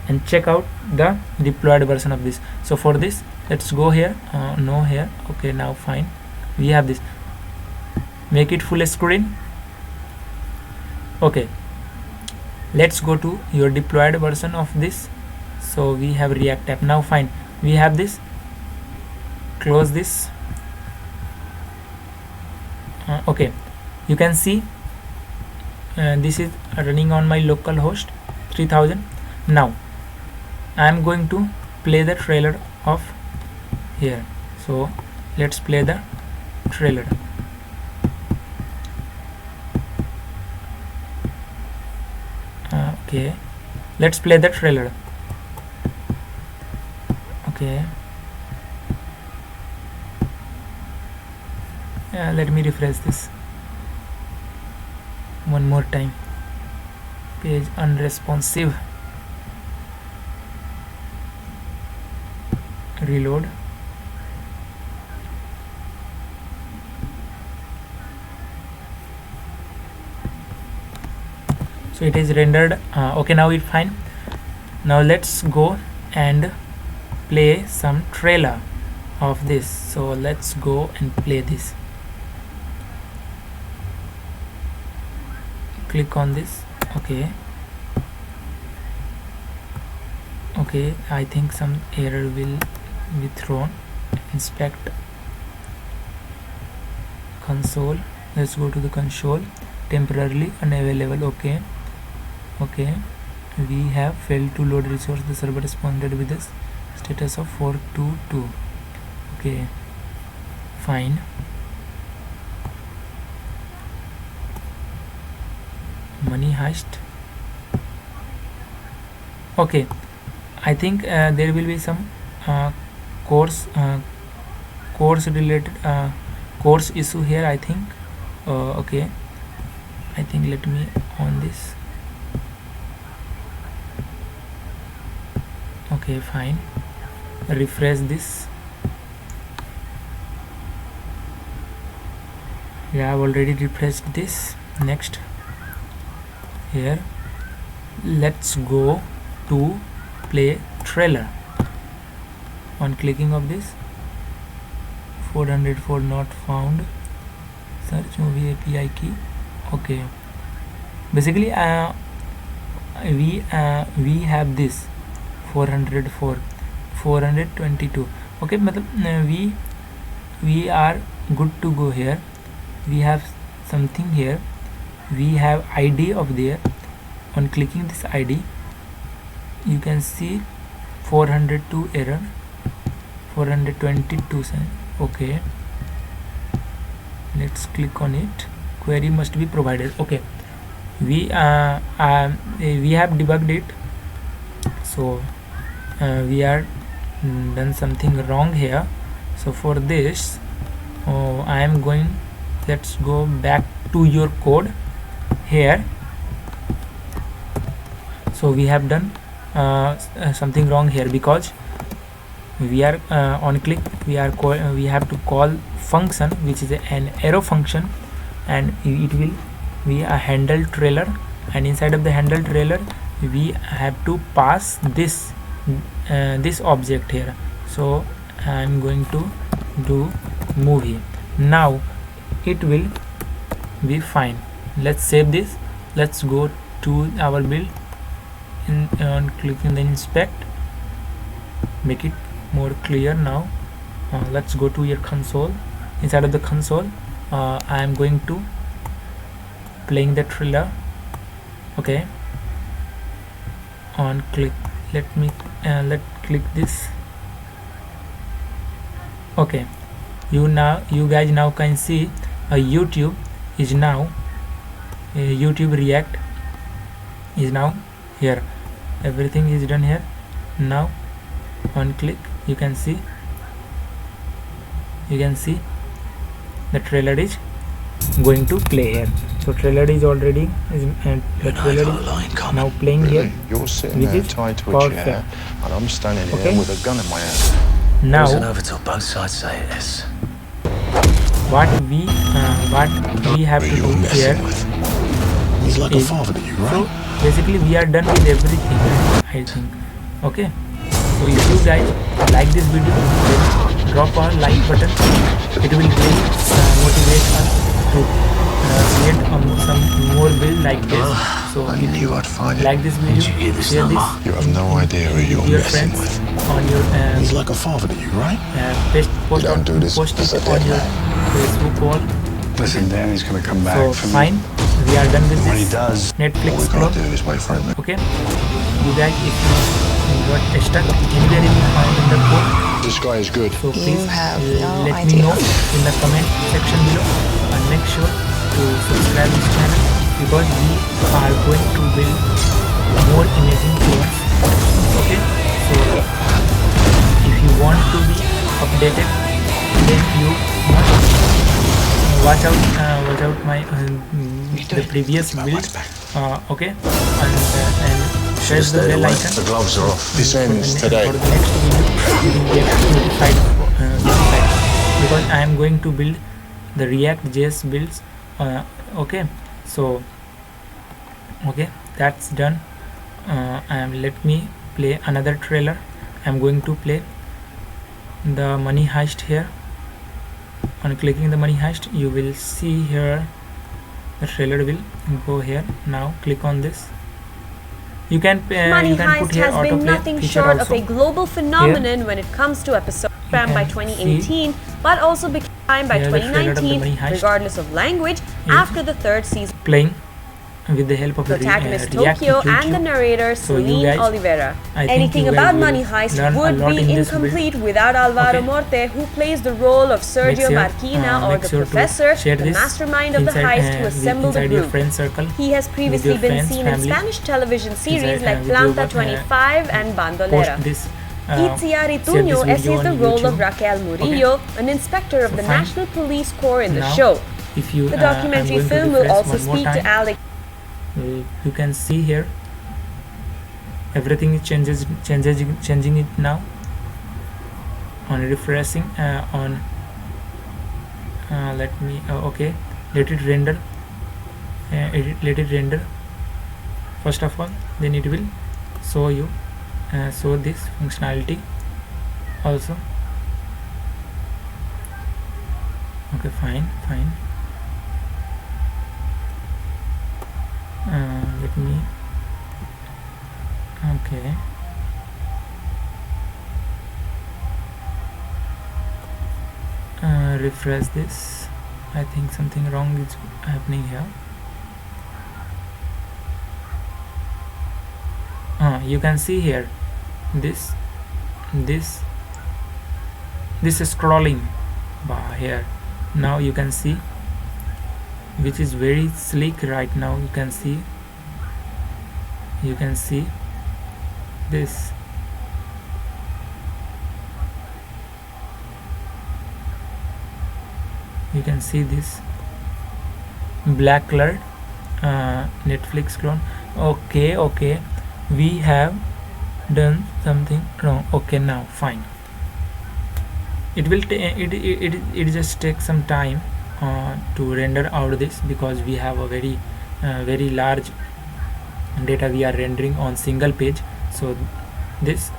and check out the deployed version of this. So for this, let's go here. No, here. Okay, now fine, we have this. Make it full screen. Okay, let's go to your deployed version of this. So we have React app. Now fine, we have this. Close this. Okay, you can see this is running on my local host 3000. Now I am going to play the trailer of here. So let's play the trailer. Okay, let's play the trailer. Okay, let me refresh this one more time. Page unresponsive. Reload. So it is rendered. Okay, now it's fine. Now let's go and play some trailer of this. So let's go and play this. Click on this. Okay, okay, I think some error will be thrown. Inspect console. Let's go to the console. Temporarily unavailable. Okay, okay, we have failed to load resource. The server responded with this status of 422. Okay, fine. Money heist. Okay, I think there will be some course related course issue here, I think. Okay, I think let me on this. Okay, fine, refresh this. Yeah, I've already refreshed this. Next, here. Let's go to play trailer. On clicking of this, 404 not found, search movie API key. Okay, basically we have this 404, 422. okay, we are good to go here. We have something here, we have ID of there. On clicking this ID, you can see 402 error, 422 sign. Okay, let's click on it. Query must be provided. Okay, we have debugged it, so we are done something wrong here. So for this, I am going, let's go back to your code here. So we have done something wrong here, because we are on click, we have to call function which is an arrow function, and it will be a handle trailer, and inside of the handle trailer we have to pass this this object here. So I am going to do movie. Now it will be fine. Let's save this. Let's go to our build, on clicking the inspect, make it more clear. Now let's go to your console. Inside of the console, I am going to playing the trailer. Okay, on click, let click this. Okay, you guys now can see YouTube is now YouTube React is now here. Everything is done here. Now on click, you can see the trailer is going to play here. So trailer is already the trailer is now playing Really? here. You're sitting there tied to a chair, and I'm standing here with a gun in my hand. Now Wasn't over till both sides say it is. what we have to Who do you're here. messing with? He's like a is- father to you, So right? basically we are done with everything, I think. Okay, so if you guys like this video, then drop a like button. It will really motivate us to create some more build like this. So I if knew you I'd find it. like this Did you video, hear this share number? this You have no idea who you're with your messing friends with. on your He's like a father to you, right? post don't do this post as it a on dead your man. Facebook wall. Listen, Danny's gonna come back So for me. fine, we are done with When he this does, All we Netflix gotta clone. do is wait for him. Okay, you guys, if you got stuck anywhere in the code, This guy is good. so please have no let me idea. know in the comment section below, and make sure to subscribe this channel, because we are going to build more amazing clones. Okay, so if you want to be updated, then you must watch out my the previous build. Okay, and press the bell icon. The gloves are off. This ends today. For the next video, you will get notified, because I am going to build the React.js builds. Okay, so okay, that's done. Let me play another trailer. I'm going to play the money heist here. On clicking the money heist, you will see here the trailer will go here. Now click on this. You can Money you can Heist put here has been autoplay nothing feature short also. of a global phenomenon when it comes to episode program by can 2018, but also became by here the trailer of the 2019, Money Heist. regardless of language, after the third season. Playing with the help of the Protagonist Tokyo React-YouTube. and the narrator So you Celine guys, Oliveira. I think Anything you guys about will Money Heist learn a would lot be in this build. incomplete without Alvaro Okay. Morte, who plays the role of Sergio Make sure, Marquina, or make the sure to professor, share the this mastermind of the inside, heist who assembled the inside your group. friend circle. He has previously your been friends, seen family. in Spanish television series Inside, like with your Planta work, 25 and Bandolera. Post this. Itziar share this Ituño video essays the on role of YouTube. Raquel Murillo, an inspector of So the fine. National Police Corps in the Now, show. If you The I'm documentary going to film will refresh also one more speak to time. Alex. You can see here everything is changing it now. On refreshing on let me okay, let it render. Let it render. first of all, then it will show you show this functionality also. Okay, fine. Let me, okay, refresh this. I think something wrong is happening here. You can see here this scrolling bar here. Now you can see, which is very sleek right now. You can see this. You can see this black color Netflix clone. Okay, we have done something wrong. Okay, now fine. It will it just takes some time to render out this, because we have a very large data we are rendering on single page. So this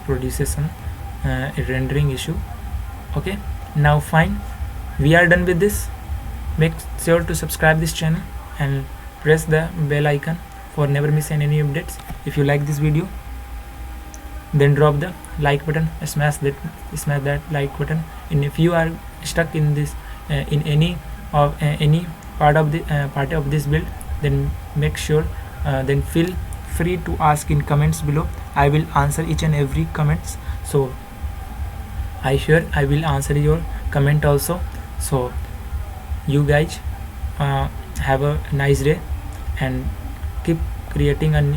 produces some rendering issue. Okay, now fine, we are done with this. Make sure to subscribe this channel and press the bell icon for never miss any updates. If you like this video, then drop the like button, smash that like button. And if you are stuck in this in any part of this build, then make sure then feel free to ask in comments below. I will answer each and every comments, so I will answer your comment also. So you guys have a nice day and keep creating and